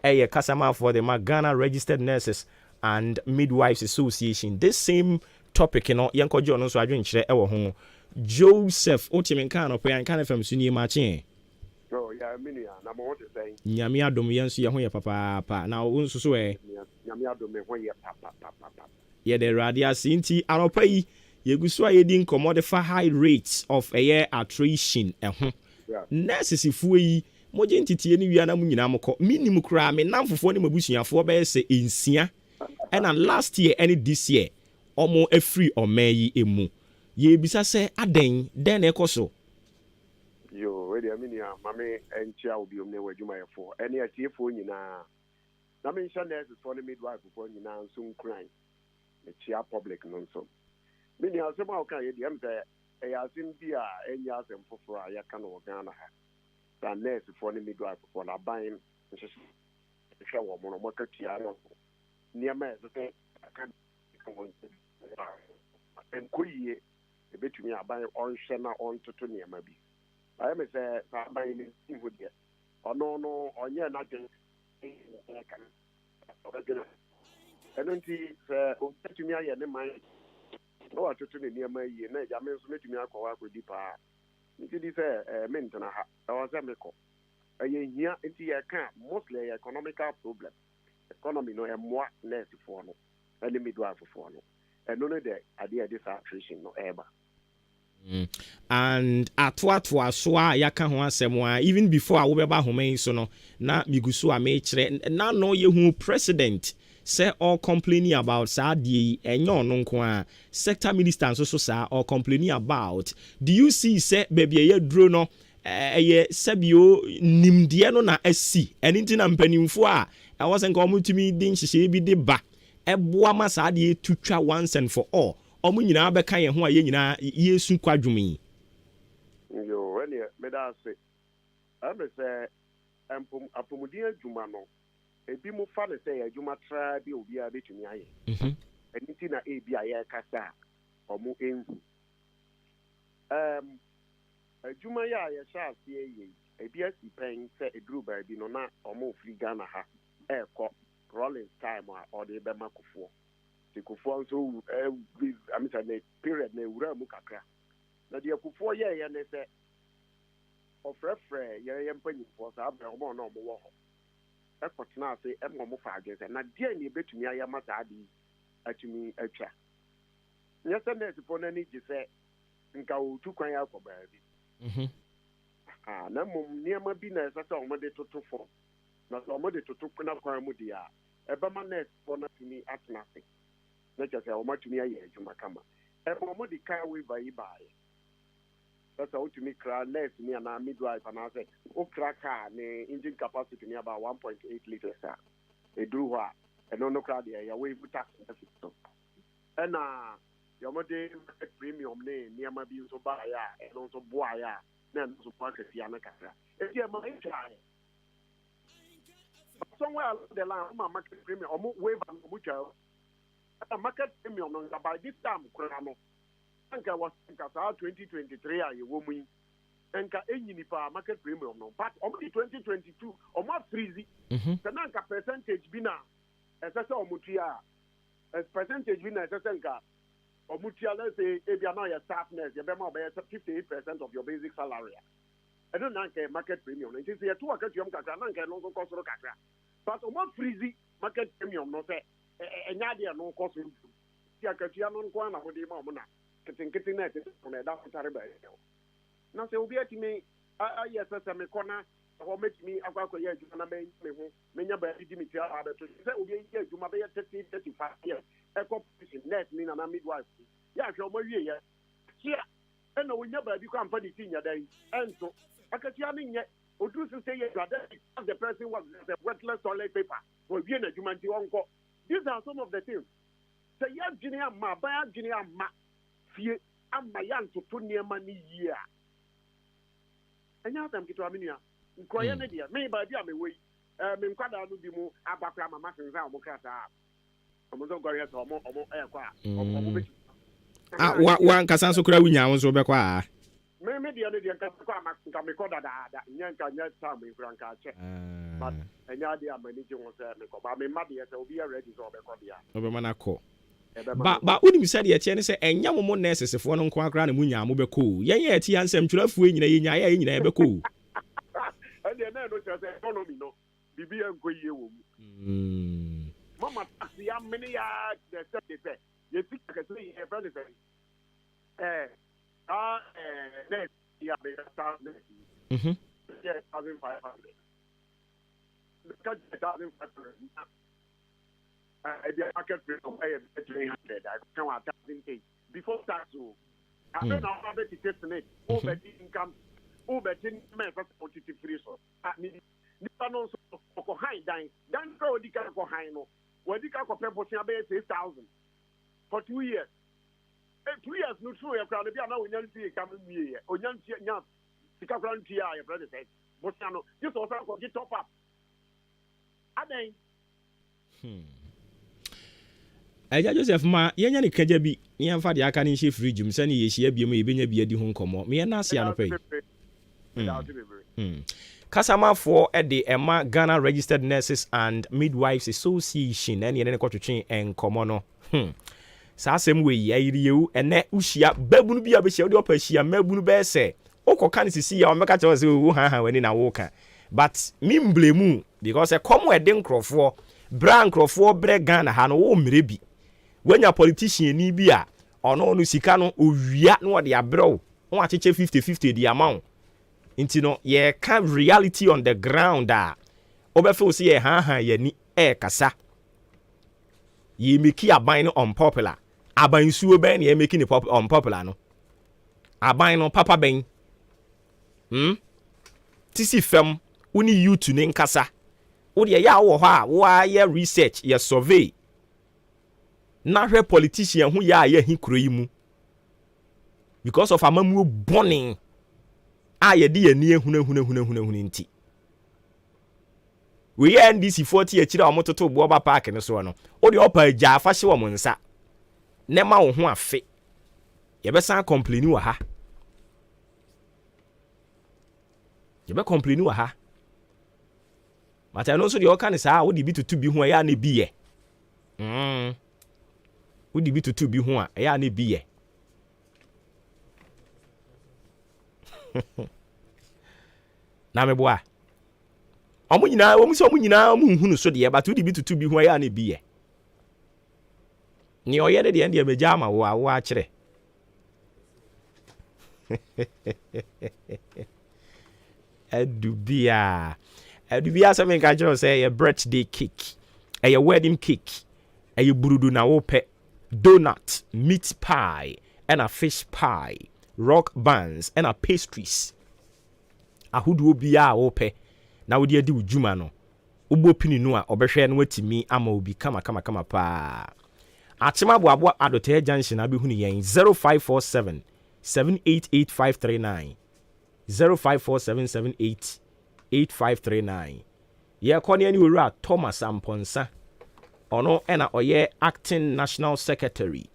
kasama for the Ghana Registered Nurses and Midwives Association. This same topic yanko jo no so adwen kire ewo ho Joseph otimenka no pe Ahenkan FM suni mache. Oh yeah, mini na mo de say. Nyame adom yenso ye ho ye papa na wo nso so Nyame adom ho ye papa. Ye the radia sinti anopa yi yeguso ayedi nkomo de fa high rates of air attrition nurses ifu yi moje ntitie ni wia na mu nyina mokɔ minimum kra me namfofo ne mabusuafo bɛyɛ sɛ ensia ɛna last year any this year omo afri omayi emu ye bisa sɛ aden den na ekoso yo we dey mean ya mame enchia obi omne wadwuma yefo ene atiefo nyina na me nhyɛ nurses for the midwife for nyina nso nkran e chia public no nso me ni asɛm a ɔka ye dem sɛ e asɛm bi a enya asɛm foforo a yɛka no Ghana ha that nurse for the midwife for la ban nso hwɛ wɔ mo no makatua no niema ɛsɛ aka enkoyie ebetumi aban ɔnhwɛ na ɔntoto niema bi I me say aban ni hu de ɔno no ɔnyɛ na den ɛno nti sɛ ɔbɛtumi ayɛ ne man na watoto ne niema yie na agya me nso metumi akɔwa akɔdi paa nti di sɛ mentena ha ɛwɔ sɛ mekɔ ɛyɛ hia nti yɛka mostly economical problem economy no ɛmmoa nursefoɔ no ɛne midwiferfoɔ no ɛno no de adeɛ de saa attrition no ɛba and atoatoa so a yaka ho asɛm a even before a wobɛba homan so no na migusu a mekyerɛ na no yehu president say all complaining about saa die enyo no nko a sector minister nso so saa all complaining about do you see say baby ye dro no ye sabio nimdeɛ no na asi ɛne nti na mpanimfo a ɛwɔ sɛ nka ɔmutumi din hyehyɛ bi de ba ɛboa ma saa die tutwa once and for all ɔmo nyinaa bɛka yɛn ho a yɛn nyinaa yesu kwadwumi yo ɛne meda se ɛmɛ sɛ apomudin adwuma no ebi mo fa ne sɛ adwuma tra bi obi a betumi ayɛ ɛne ti na ebi a yɛkasa ɔmo enhu adwuma yɛ a yɛhyɛ aseɛ yɛ ebi asi pɛn sɛ eduru baabi no na ɔmo firi Ghana ha ɛkɔ rolling time a ɔde bɛma kofoɔ kofoɔ nso amisa ne period na ewura mu kakra na deɛ kofoɔ yɛyɛ ne sɛ ɔfrɛfrɛ yɛyɛ mpanyinfoɔ saa abɛn ɔmo na ɔmo wɔ hɔ ɛkɔtena ase ɛma ɔmo fa adwene sɛ na deɛ ne ebetumi ayɛ ma saa de atumi atwa nyɛ sɛ nɛɛsefoɔ n'ani gye sɛ nka otu kwan akɔ baabi na mmom nneɛma bi na ɛsɛ sɛ ɔmo de toto fam na sɛ ɔmo de toto na kwan mu deɛ a ɛbɛma nɛɛsefoɔ no atumi atena ase na kyerɛ sɛ ɔmo atumi ayɛ adwuma kama ɛma ɔmo de kaa waiver yi baeɛ sɛ wotumi kra nurse ni anaa midwife anaasɛ wokra kaa ne engine capacity ni about 1.8 liters a ɛduru hɔ a ɛno no kra deɛ yɛwaive tax so ɛna yɛmɔde market premium ne nneɛma bi nso baeɛ a ɛno nso boaeɛ a na ɛno nso boa kasia no kakra ɛti ɛma ɛtwaeɛ somewhere along the line ɔma market premium ɔmo waiver no ɔmo twa ɛna market premium no by this time kora no anka was saa 2023 a yɛwɔ mu yi anka enyini pa market premium no but ɔmo di 2022 ɔmo afrizi sɛ na anka percentage bi na ɛsɛ sɛ ɔmo tua a percentage bi na ɛsɛ sɛ nka ɔmo tua let's say ebi ana yɛ staff nurse yɛbɛma ɔbɛyɛ 58% of your basic salary ɛno na anka market premium no nti sɛ yɛto akatua mu kakra na anka ɛno nso kɔ soro kakra but ɔmo afrizi market premium no sɛ ɛnya deɛ no kɔ soro ti akatua no nko ana ho de ma ɔmo na ketenkete na ɛtete na ɛda fotare bɛyɛ na sɛ obi atumi ayɛ sɛ sɛ mekɔ na hɔ mɛtumi akɔyɛ adwuma na mɛnya me ho menya baabi di me tia abɛto sɛ obi yɛ adwuma bɛyɛ 35 years ɛkɔ position nurse ni nana midwife yɛ ahwɛ ɔma wieyɛ kyea ɛna wonya baabi kɔ amfa ne ti nya da yi ɛnso akatua no nyɛ oduru so sɛ yɛ dwada as the person was a worthless toilet paper wɔwie n'adwuma nti ɔnkɔ these are some of the things sɛ yɛadwene amma aban adwene amma fie ama ya ntoto nneɛma ne yie a ɛnyɛ asɛm ketewa me nua nkurɔyɛ no deɛ me baabi a mewɔ yi me nkwadaa no bi mu aba kora mama sensa a ɔmo krataa ɔmo nso nkɔhwɛ sɛ ɔmo ɛyɛkɔ a ɔmo bɛti wankasa nso kora wonya wo nso wobɛkɔ a me deɛ no deɛ nkakɔ a nka mekɔ dadaada nyɛ nka nyɛ saa me nkura nka akyɛ but ɛnyɛ adeɛ a m'ani gye ho sɛ mekɔ ba memma deɛ sɛ obi yɛ ready sɛ ɔbɛkɔ deɛ a ɔbɛma no akɔ ba unim said ye tiene se enya mo nurses fo no nko akra na mu nya mo beko yen ye ti ansem twurafuo nyina ye nya ye nyina ye beko ande na no se economy no bibi enko yie wo mu mama taxi ya mini ya the set ye ti ka se ye friend se next ya be start next 1,500. The 1,500. The market rate of 300. I come 1,008 before tax. I don't know how to estimate over income, over 10 men for quantity free. So I mean, the no so high dying. Don't go the car for high no. When the car for people say 6,000 for 2 years. 2 years no true. You can be now when you see coming here. When you see now, the car from here. Your brother said, but you know, this also for get top up. I mean. Eja Joseph ma yenya ne kaja bi yemfa de aka ne hye fridge mu sane yehia bi mu yebenya bi adi ho nkomo me na ase ano pay Kasamafo e de Emma Ghana Registered Nurses and Midwives Association ene ne kwotwetwe enkomo no sa asem we yayiriyewu ene uhia babunu bi abehia de opa hia mabunu be se okoka ne sisi ya o meka che se wo ha wani na wo ka but me mblemu because e komo e de nkrofo bra nkrofo bre Ghana ha no wo mre bi when your politician ni bi a ono no sika no owia no de abrew won acheche 50-50 the amount inti no ye can reality on the ground a obefo se ye ye ni kasa ye make aban no unpopular aban suo ben ye make ni unpopular no aban no papa ben tisi fam uni youth ne nkasa wo de ya wo ho a wo ye research ye survey na hwe politician hu ya ye hikuro yi mu because of amamu burning a ye de ye ni ehunu nti we ye NDC 40 akira o mototo bo ba park ne so no o de opa agya afa hye wo monsa ne ma wo ho afe ye be san complain wa ha ye be complain wa ha mata no so de o kan sa wo de bi tutu bi ho ya na bi ye wodi bi tutu bi ho a eya na bi ye na meboa omu nyina omu hunu so de but wodi bi tutu bi ho eya na bi ye ni oye de de meja ma wo a kire adubia se me ka kire say a birthday cake a wedding cake a burudu na wo pe donut, meat pie, and a fish pie, rock buns, and a pastries. Ahudu biya ope. Na wodi adi ujuma no. Ubo pini noa obehwe no watimi ama obi kama pa. Atima boabo adote junction abi hunu yen 0547 788 0547 8539. Ye kone ani wura Thomas Amponsa. Ono ena oye acting national secretary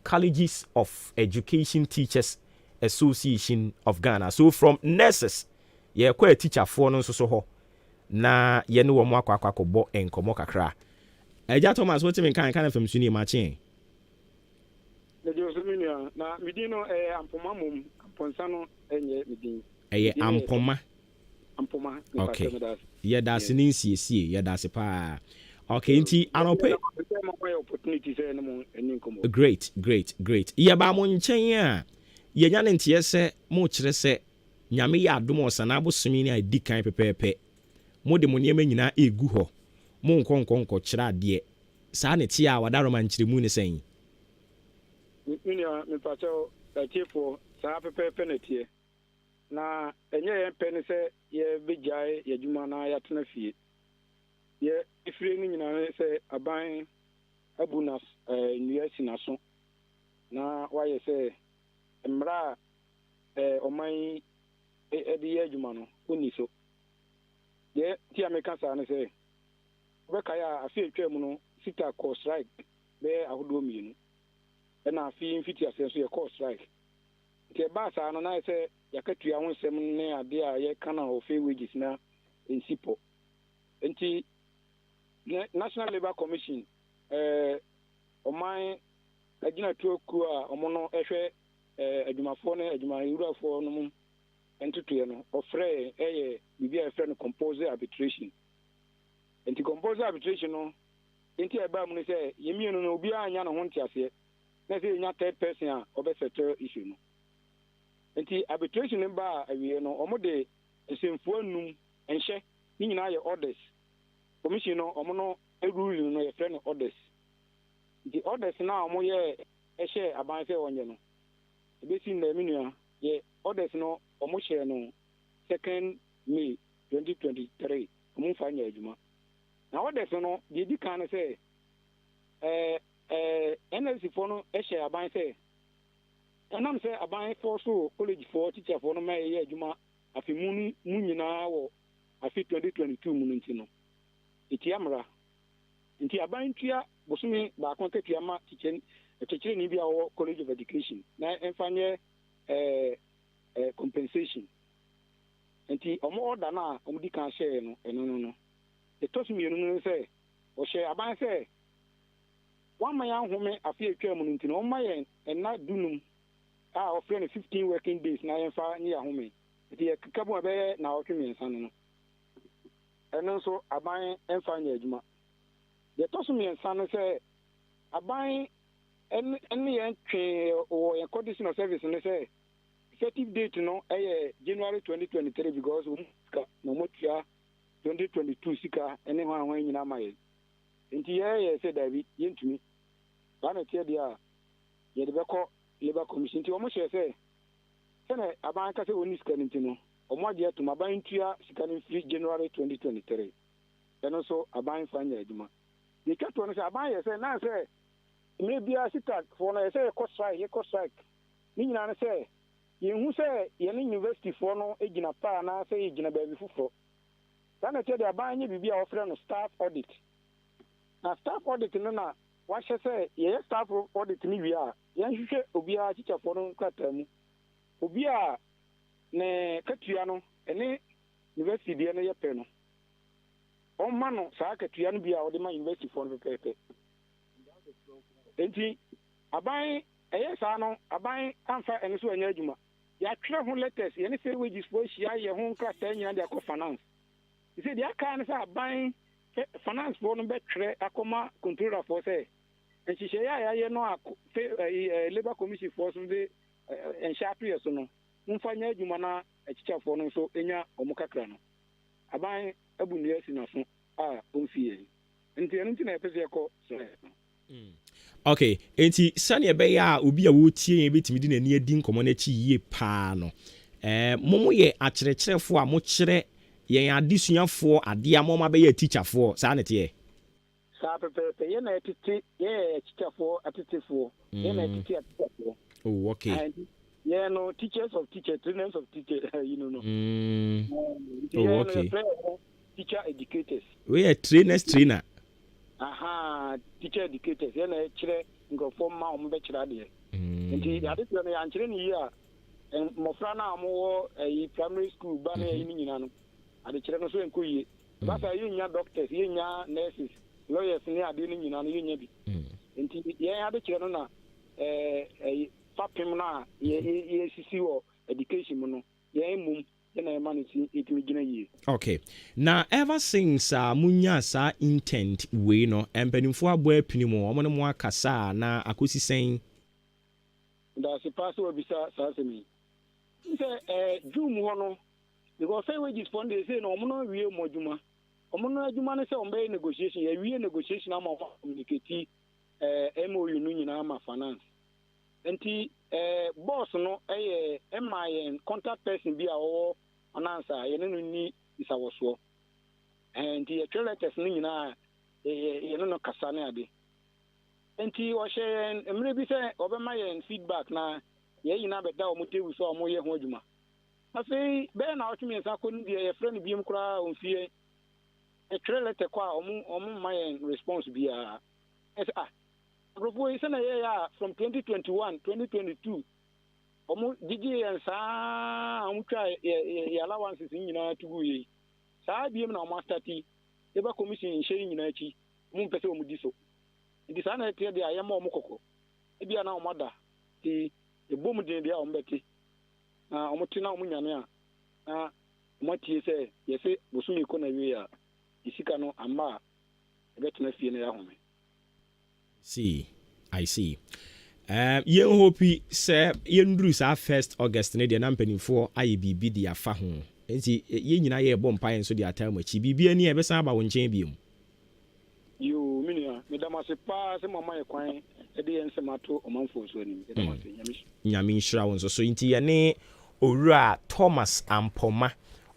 Colleges of Education Teachers Association of Ghana. So from nurses ye kwa teacher for no so ho na ye no wo akwa bo enkomo kakra. Eja Thomas what me kan fam suni ma chen. Le Joseminia na midino ampoma mum amponsa no enye midin. Ampoma. Okay. Ye da sinin siesie ye da se pa. Okay, nti anope. Great. Iya ba mo nchen a ye nya ne ntie se mo kire se nyame ya adom osana abosumi ni adi kan pepepe. Mo de mo niam nyina egu ho. Mo nkonkonko kire ade. Sa ne tie a wadaro man kire mu ne sen. Minia me pacho tiefo sa pepepe ne tie. Na enye ye pene se ye bejae ye dwuma na ya tena fie. Ye ifire ni nyina se aban abunas nuasi na so na waye se mra oman de ye adwuma no oni so ye ti ameka sa ne se beka ya afi atwam no sita course strike be ahodo mienu na afi mfiti asenso ye course strike ke ba sa no na se yakatua wonsem ne ade a ye kana ofe wages na ensipo enti National Labour Commission oman agina tuoku a omono ehwe adwumafo ne adwumayurafo no mu entutuye no ofre bibia efre no compulsory arbitration enti compulsory arbitration no enti eba mu ne se yemienu no obi anya no ho ntiase na se nya third person a obesettle issue no enti arbitration ba awie no omode esemfo num enhye ni nyina yɛ orders commission no ɔmo no ruling no yɛ frɛ no orders the orders na ɔmo yɛ ɛhyɛ aban sɛ wɔnyɛ no ebesi na minua yɛ orders no ɔmo hyɛ no 2nd May 2023 ɔmo fa nyɛ adwuma na orders no deɛ di kan no sɛ NLC for no ɛhyɛ aban sɛ ɛnam sɛ aban for so college for teacher for no ma yɛ adwuma afi mu nyinaa wɔ afi 2022 mu no nti no eti amra nti aban tua bosome baako katua ma teacher ni bi a wɔ college of education na ɛmfa nyɛ compensation nti ɔmo order na ɔmo di kan hyɛ no ɛno no ɛtɔ so mmienu no sɛ ɔhyɛ aban sɛ one man home afi atwa mu no nti no ɔmo yɛ ɛna dunum a ɔfrɛ no 15 working days na yɛmfa ne ahome nti yɛkeka bo a bɛyɛ na ɔtwe mmiɛnsa no ɛno nso aban ɛmfa nyɛ adwuma yɛtɔ so mmiɛnsa no sɛ aban ɛne yɛn twe wɔ yɛn condition of service no sɛ effective date no ɛyɛ January 2023 because wɔn sika na wɔn tua 2022 sika ɛne hɔn a wɔn nyinaa ma yɛ nti yɛyɛ sɛ dabi yɛntumi saa na ɛteɛ deɛ a yɛde bɛkɔ labour commission nti wɔn hyɛ sɛ sɛnɛ aban kasa wɔn ni sika no nti no wɔn agye atum aban tua sika no firi January 2023 ɛno nso aban fa nyɛ adwuma yɛtwa toɔ no sɛ aban yɛ sɛ nan sɛ mmerɛ biara sika foɔ no yɛ sɛ yɛkɔ strike ne nyinaa no sɛ yɛhu sɛ yɛne university foɔ no gyina paa na sɛ yɛgyina baabi foforɔ saa na ɛkyɛ de aban nyɛ biribi a wɔfrɛ no staff audit na staff audit no na wahyɛ sɛ yɛyɛ staff audit no wie a yɛnhwehwɛ obiara kyikyafoɔ no nkrataa mu obi a ne katua no ɛne university deɛ no yɛ pɛ no ɔmma no saa katua no bi a wɔde ma university foɔ no pɛpɛɛpɛ nti aban ɛyɛ saa no aban amfa ɛno so anyɛ adwuma yɛatwerɛ ho letters yɛne sɛ wages foɔ ahyia yɛ ho nkrataa nyina de akɔ finance sɛ deɛ aka no sɛ aban finance foɔ no bɛtwerɛ akɔma controller foɔ sɛ nhyehyɛeɛ a yɛayɛ no a labour commission foɔ so de nhyɛ ato yɛ so no momfa nyɛ adwuma na akyikyafoɔ no nso ɛnya ɔmo kakra no aban abu nnua si naso a ɔmfi yɛ nti ɛno nti na ɛpɛ sɛ yɛkɔ sɛ okay enti sani ɛbɛyɛ a obi a wɔtie yɛn bɛtumi de n'ani adi nkɔmmɔ no akyi yie paa no mo yɛ akyerɛkyerɛfoɔ a mokyerɛ yɛn adesuafoɔ adeɛ a mɔma bɛyɛ teacherfoɔ saa ne teɛ saa pɛpɛɛpɛ yɛn na ɛtete yɛyɛ teacherfoɔ atetefoɔ yɛn na ɛtete atetefoɔ oh okay yɛn no teachers of teachers trainers of teachers you know no oh okay teacher educators we are trainer aha teacher educators yɛn na ɛkyerɛ nkurɔfoɔ ma wɔn bɛkyerɛ adeɛ nti adeɛ no yɛankyerɛ ne yie a mmɔfra no a wɔwɔ primary school ba no yɛyi no nyina no adekyerɛ no so ɛnkɔ yie basa yɛnya doctors yɛnya nurses lawyers ne adeɛ no nyina no yɛnya bi nti yɛn adekyerɛ no na fapem no a yɛsisi wɔ education mu no yɛn mmom yɛna ɛma no ɛtumi gyina yie okay na ever since munya saa intent wei no mpanimfoɔ abɔ apini mu ɔmo ne mo akasa na akɔsi sɛn ndase paa sɛ wabisa saa asɛm yi sɛ June hɔ no because say wages fund they say no ɔmo no awie mo adwuma ɔmo no adwuma no sɛ ɔmo bɛyɛ negotiation yɛwie negotiation ama ɔmo communicate MOU no nyinaa ama finance nti boss no ɛyɛ ɛma yɛn contact person bi a ɔwɔ anansa yɛne no ni isawosoɔ nti yɛtwerɛ letters no nyinaa yɛne no kasa ne ade nti ɔhyɛ yɛn mmerɛ bi sɛ ɔbɛma yɛn feedback na yɛn nyinaa bɛda ɔmo tewu sɛ ɔmo yɛ ho adwuma afei bɛyɛ na ɔtwe mmiɛnsa kɔ no deɛ yɛfrɛ no biom koraa ɔmfie yɛtwerɛ letter kɔ a ɔmo ma yɛn response biara ɛsɛ nkurɔfoɔ yi sɛ na yɛyɛ a from 2021 2022 ɔmo gyegye yɛn saa ɔmo twa yɛ allowances nyinaa tugu yɛ saa biom na ɔmo astati labour commission nhyɛ yi nyinaa akyi ɔmo mpɛ sɛ ɔmo di so nti saa na ɛteɛ deɛ a yɛma ɔmo kɔkɔ ebia na ɔmo ada nti ɛbɔ mu den deɛ a ɔmo bɛte na ɔmo te na ɔmo nyane a na ɔmo atie sɛ yɛsɛ bosom yi kɔ na wie a isika no amma a ɛbɛtena fie no yɛahome I see. Yɛn hopi sɛ yɛnduru saa 1st August ne deɛ na mpanimfoɔ ayɛ biribi de afa ho enti ye nyina ye bɔ mpae nso de atam achi bibia ni ebesa aba wo nkyɛn biom yo minia medamase pa se mama ye kwan e de ensemato omanfo so ani medamase nyame nhyira wo nso so nti ye ne Owura Thomas Ampoma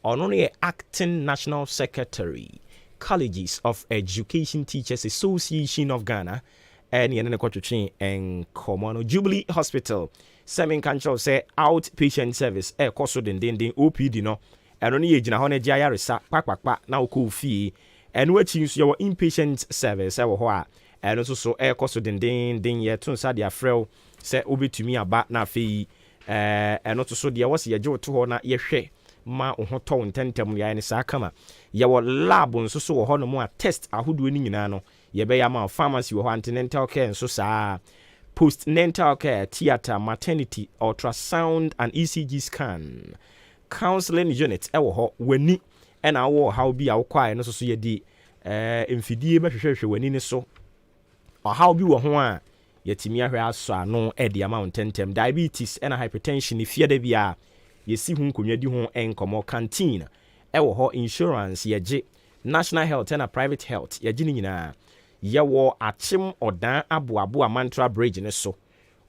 ono ne acting national secretary Colleges of Education Teachers Association of Ghana and ye ne kwatwetwe en Komono Jubilee Hospital seven control say outpatient service koso den OPD no eno ne ye gina ho na gya yaresa kpakpakpa na okọ fie eno achi nso ye wo inpatient service wo ho a eno so koso den ye tun sa dia frel se obetumi aba na afei eno to so dia wo se ye gye to ho na ye hwe ma ho to ntentem ya ne sa kama ye wo lab nso so wo ho no mu a test ahodo ni nyina no ye be ya ma pharmacy wo ho antenatal care nso saa postnatal care, theater, maternity, ultrasound and ECG scan, counseling unit, ewo ho weni ena wo how bi awokwa no so ye di mfidie behwehwehwe weni ne so or how bi wo ho a yetimi ahwe aso ano e di amount tentem diabetes ena hypertension ifia da bia yesi hu nkonwa di ho enkomo canteen ewo ho insurance yeje national health and private health yeje ni nyina yewo achim odan aboabo amantra bridge ne so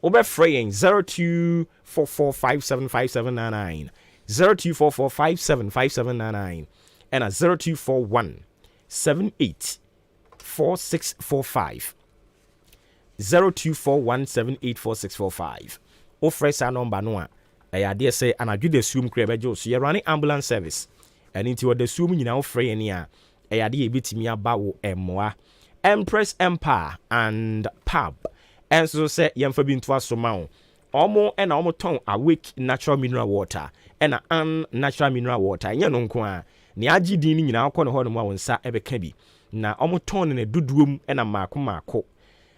obefraying 0244575799 0244575799 and a 0241784645 0241784645 ofre sa number no a ade say anadwede suum kra bejo so ye running ambulance service and into the suum nyina ofre ni a ade e betimi aba wo emmoa Empress Empire and Pub and so say yemfa bi nto asoma o omo na omo ton awake natural mineral water and unnatural mineral water nya no nko a ne agidi ni nyina akọ ne ho no ma wonsa ebeka bi na omo ton ne duduom na maako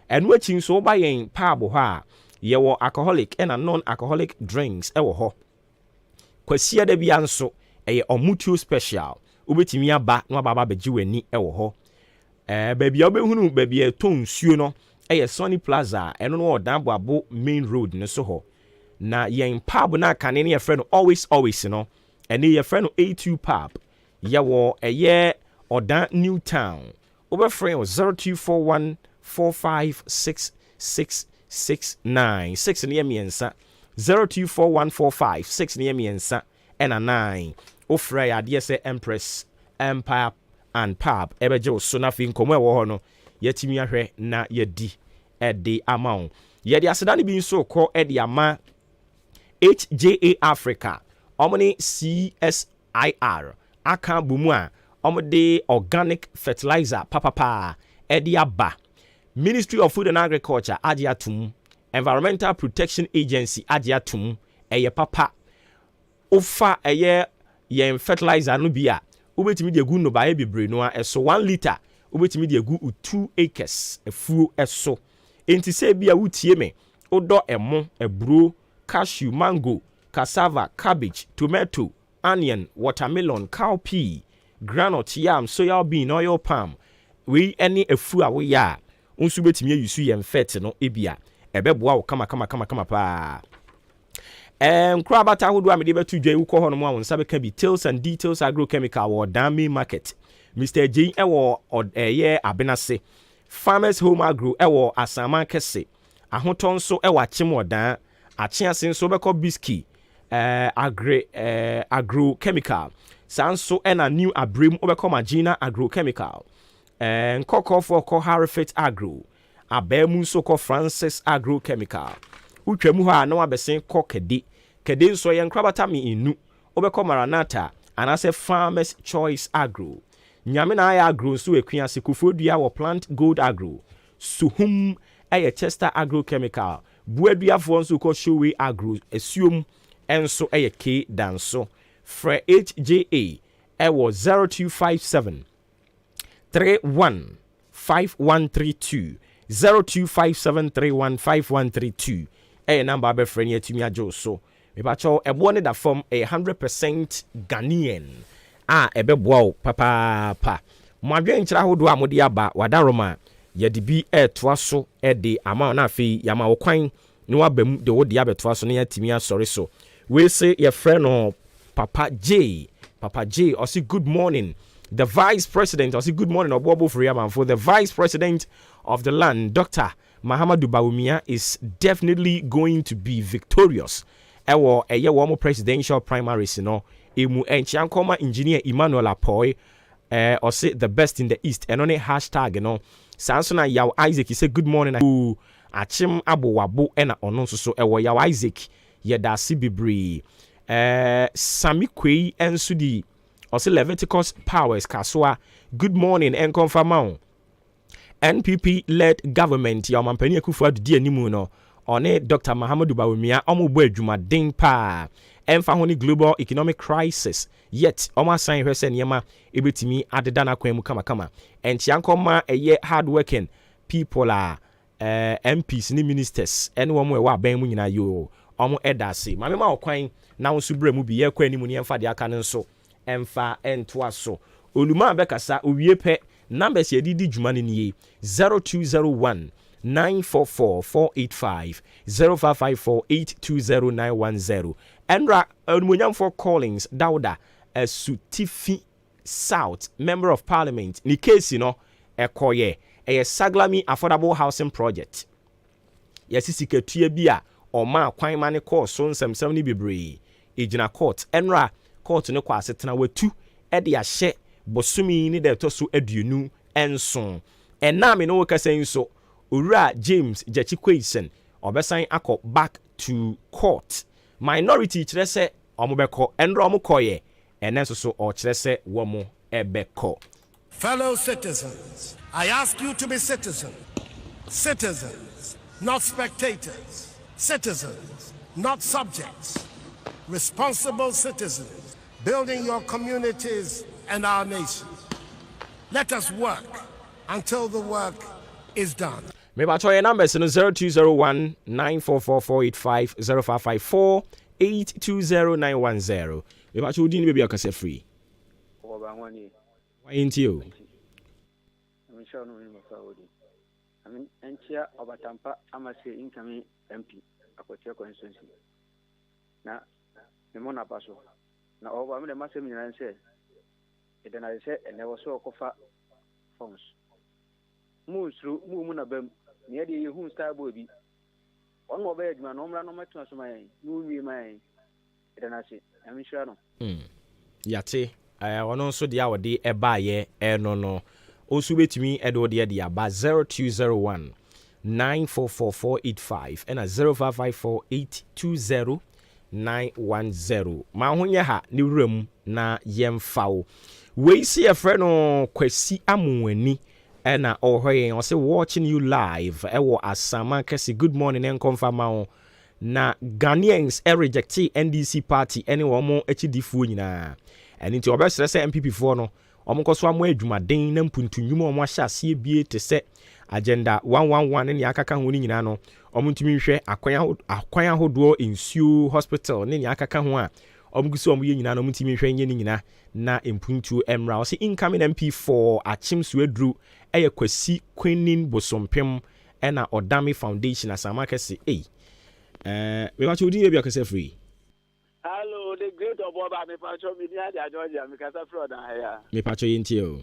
enu achi nso ba yen pub ho a yewo alcoholic and non-alcoholic drinks ewo ho kwasia da bia nso eye omutuo special obetimi aba no aba beji wani ewo ho baby obehunu baby eton suo no Sunny Plaza eno no odambo abo main road ne so ho na yen pub na kane ne ye friend always no ene ye friend A2 pub yewo odan New Town over friend 0241456669 6 ne miensa 024145 ne miensa ena 9 ofra ya de se Empress Empire and Pub ebejo so na fi nkomo ewo ho no yetimi ahwe na yedi ede amount yedi asedane bi nso ko ede ama HJA Africa omni CSIR aka bumu a omde organic fertilizer papa ede aba Ministry of Food and Agriculture agiatum Environmental Protection Agency agiatum eye papa ofa eye yen fertilizer no bia ubetimi de gu no ba e bebre no a eso 1 liter ubetimi de gu 2 acres efuo eso enti se bia wutie me odo emo ebro cashew mango cassava cabbage tomato onion watermelon cowpea groundnut yam soya bean oil palm we any efu a we ya unsu betimi yusu yem fet no ebia ebeboa wo kama pa Krabata hudu amede betu dwa uko hono mu awon sabe ka bi Tales and Details Agrochemical wo Dami Market Mr. J ewo ye abenase Farmers Home Agro ewo Asama Kese ahoton so ewo achim odan achiase nso beko Biski Agrochemical sanso ena New Abrim obeko Magina Agrochemical nkoko for ko Harifit Agro abemu so ko Francis Agrochemical utwemu ha na wabesen ko kede nso ye nkrabata mi inu obekọ Maranatha anase Farmers Choice Agro nyame na ya agro nso ekua sekufodua wo Plant Gold Agro Suhum eye Chester Agrochemical buaduafo nso ko Showe Agro esuom enso eye K danso fra HJA ewo 0257 315132 0257315132 number abe friend yetumi ajo so me ba cho ebo ne da form 100% Ghanaian ebeboa papa mwadwen nkyira hodo a mode aba wadaroma yede bi toa so de ama na afi yama wo kwan ne wabam de wo de abetoa so ne yatimi asore so we say your friend no Papa J Papa J, I say good morning. The Vice President, I say good morning, Obobo Friaman, for the Vice President of the land, Dr. Mahamadou Bawumia, is definitely going to be victorious. Ewo eye wo presidential primaries no emu enchiankoma engineer Emmanuel Apoy or say the best in the east and on a hashtag no Sansona Yaw Isaac he said good morning to Achim Abo Wabo ena ono so ewo Yaw Isaac yeda sibibri Sami Kwei enso di or say Leviticus Powers Kaswa good morning and confirm NPP led government ya mampani Akufo-Addo di animu no one Dr. Mahamadou Bawumia omubo adwumaden pa emfa ho ni global economic crisis yet omo asan hwese niema ebetimi adeda na kwan mu kama entiankoma eye hard working people are MPs ni ministers ene wo mo e wa ban mu nyina yo omo edase mame ma okwan na nso bre mu bi ye kwa ni mu ni emfa de aka nso emfa entoa so oluma bekasa owie pe numbers ye didi dwuma ni nie 0201 944-485 0554-820-910 Enra Onumunyam for callings Dauda Sutifi South Member of Parliament ni case no ekoye Saglami Affordable Housing Project yesi ketua bia oma kwan mane course so nsem ni bebre ejina court Enra court ne kwa asetena watu e de ahye bosumi ni de to so aduonu enson ena me no wokasa so Ura James Jachikweisen obesan akọ back to court minority kyerɛ sɛ ɔmo bɛkɔ ɛnra ɔmo kɔyɛ ɛnɛ nso so ɔkyerɛ sɛ wɔmo ɛbɛkɔ. Fellow citizens, I ask you to be citizens, not spectators, citizens, not subjects, responsible citizens, building your communities and our nation. Let us work until the work is done. Maybe I'll try your numbers in 0201 944 0554 820 Maybe I'll try baby I say free. Why ain't you? I'm sure no one I mean, and chair of a tampa, I must say incoming MP, a quarter constituency. Now, the Mona Paso. Now, over the massive and say, then I said, and there was so offer phones. Move through Mumuna near the Yahoo Star Bobby. One more bed, man, no matter my movie, my. Then I say, I'm sure no. Yate, I want also the hour day a buyer, no. Also, wait to me, Edo the idea, but 0201 944 and a 0554 820 910. Mahunya ha, new room na yem foul. We see a friend on Kwesi Amuweni. Ena ohoye on say watching you live ewo asama kesi good morning and confirm na Ghanaians reject NDC party any womo HDF nyina and into obesere say MPP for no omo koso amo adwumaden na mpuntunwum omo ahya ase bie te se agenda 111 ne akaka ho nyina no omo ntumi hwe akwan ahodo insuo hospital ne akaka ho a omo guso omo ye nyina no omo ntumi hwe nye nyina na impuntu emra o say incoming MP4 achimsu adru eye kwasi Queenin Bosompem ena Odami Foundation asama kese we want to do be akase free. Hello, the great Oboba me pacho me dia dia Georgia me kasa fraud here. Me pacho yinti o.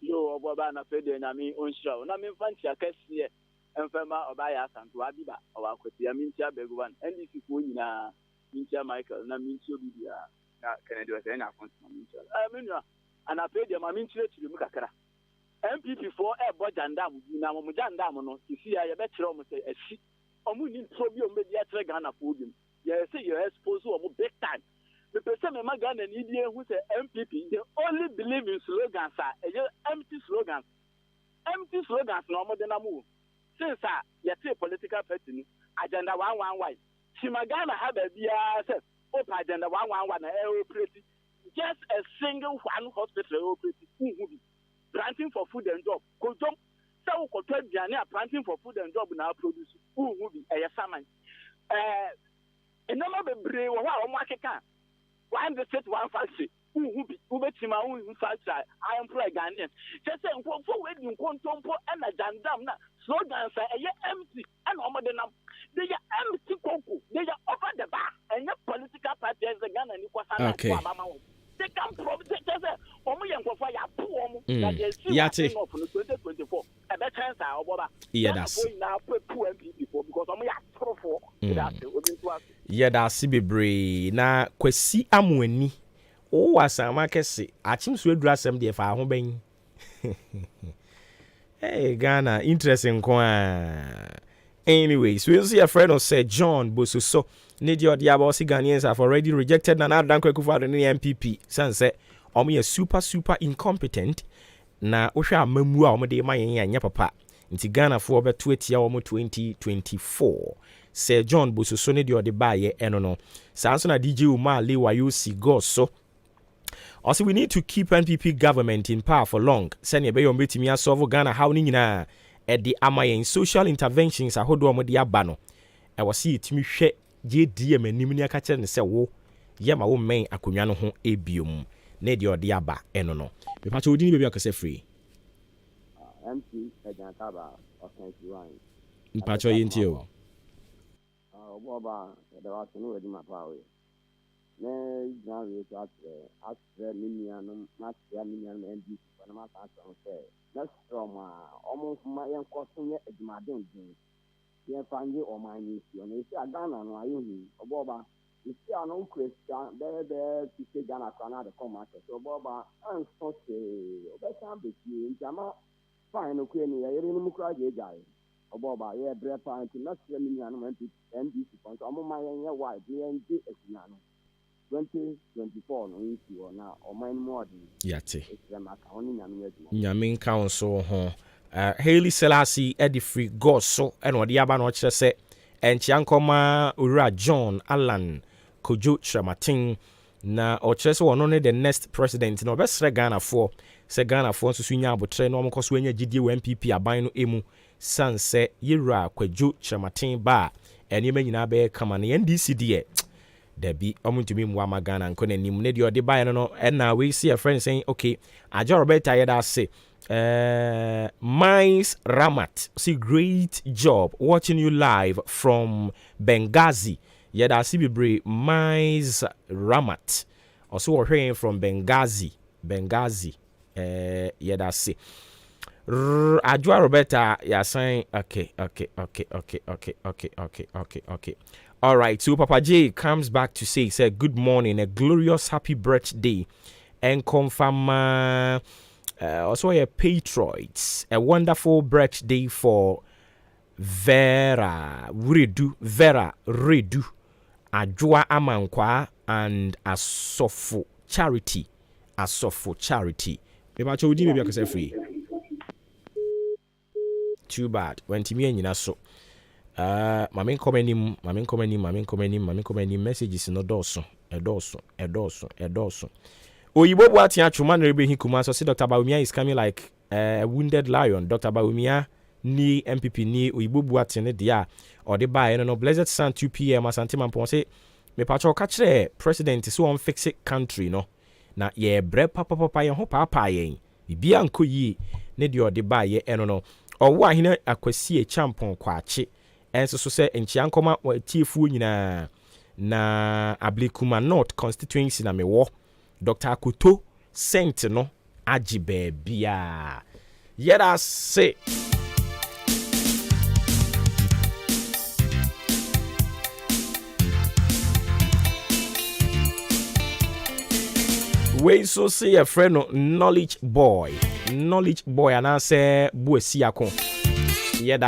Yo Oboba na fede na me onsha na me fanti akase emfema obaya santo abiba owa kwati ya mintia beguan ndc ko nyina mintia Michael na mintia bibia na Kennedy was na account na mintia menua ana fede ma mintia tiri mu kakra MPP4 jandam na mo jandam no isi ya be kire mo se asi omu ni probi o me dia kire Ghana podium ya say you expose o big time the person me Ghana ni die hu se MPP they only believe in slogans empty slogans no mo de na mu since ya say political party ni agenda 111 Shimagana have a bia say agenda 111 na operate just a single one hospital operate planting for food and job. Go jump. So we could planting for food and job now produce. Who will be a salmon? A number of brave or market can. One the set one factory. Who will be Ubetima factory? I employ Ghanaians. Just saying, for wedding, contompo and a jandam. Slogans are empty and over the number. They are empty cocoa. They are over the bar. And your political party is the Ghana and you okay. They can That is Yate. of 2024. A better chance I over. Yeah, that's. Now put 2 MP before because I'm ya for. Yeah, that's bebre. Na kwesi amweni. O wasama kese. Achim so edura sem de fa ho ben. Hey, Ghana, interesting kwa. Anyways, we'll see a friend of Sir John Bosuso. Need your diabosi Ghanaians have already rejected Nana Dankwe for the MPP. Sunset. Omi super incompetent. Na osha memua omode ma yen papa. Nti Ghana for be 2024. Sir John Bosuso need your debaye enono. Sanso na DJ Uma Lewa Yosi go so. Also, we need to keep NPP government in power for long. Send your baby to solve Ghana how nina at the Amayan social interventions. I hold on with the Abano. I was see it me share JDM and Nimia catcher and say, wo, Yama wo main Akunyano hon abium. Need your diaba enono. The patch would be a free. MC Edantaba of 91. Patch into you. Boba, there was no ready my power. Ne now we got after Minianum, Maakye and NDC, when I'm say. That's from almost my young costing at my don't do. Here find you or my niece, and if I done on my own, Boba, you see an old Christian, there to say Ghana Canada come market. So Boba, I'm so say, that's ambitious, Jama, fine, okay, I didn't cry, guy. Boba, yeah, bread pint, not Minianum and NDC, I'm on my young wife, DND, 2024 no issue or now or mine more Yate. Nyamin council Hailey Selassie Eddie Free Goso and what the Abano say and Chiankoma Ura John Allan Kojo Tramatin na Ocheso one only the next president no best Ghana for se Ghana for so swinya abotre no mo koso enya gidi MPP aban no emu sanse Yira Kojo Tramatin ba enima nyina be kama na NDC de Debbie, I'm to be Mwama Ghana and Conan Nimned your debay no and now we see a friend saying, okay, I just better I say Mines Ramat, see great job watching you live from Benghazi. Yet I see be Mines Ramat. Also we're hearing from Benghazi. Yet I see. Ajua Roberta, you're saying okay. All right, so Papa J comes back to say, good morning, a glorious happy birthday, and confirm also a Patriots, a wonderful birthday for Vera Redu, Ajua Amankwa, and Asofo Charity. Maybe I told you maybe I could say free. Too bad. When Timmy so. Mamin commenting messages no doso. Oyibo Boatia Chuman Rebe Hikuma, so see Dr. Baumia is coming like a wounded lion. Dr. Baumia ni MPP ni Oyibo Boatia dia or the buy no blessed sun 2 p.m. Asantima Ponce me patrol catch the president so on fix it country no. Na ye bre papa ye ho papa yen. Bibia nko yi ne de or the buy ye no. Or wa hina akwasi e champon kwache. And so say Enchiankoma or Tifu nyina na Ablikuma North constituency na mewo Dr. Akuto sent no ajibe bia. Yet I say we so say a friend of knowledge boy and I say buesiako. Yet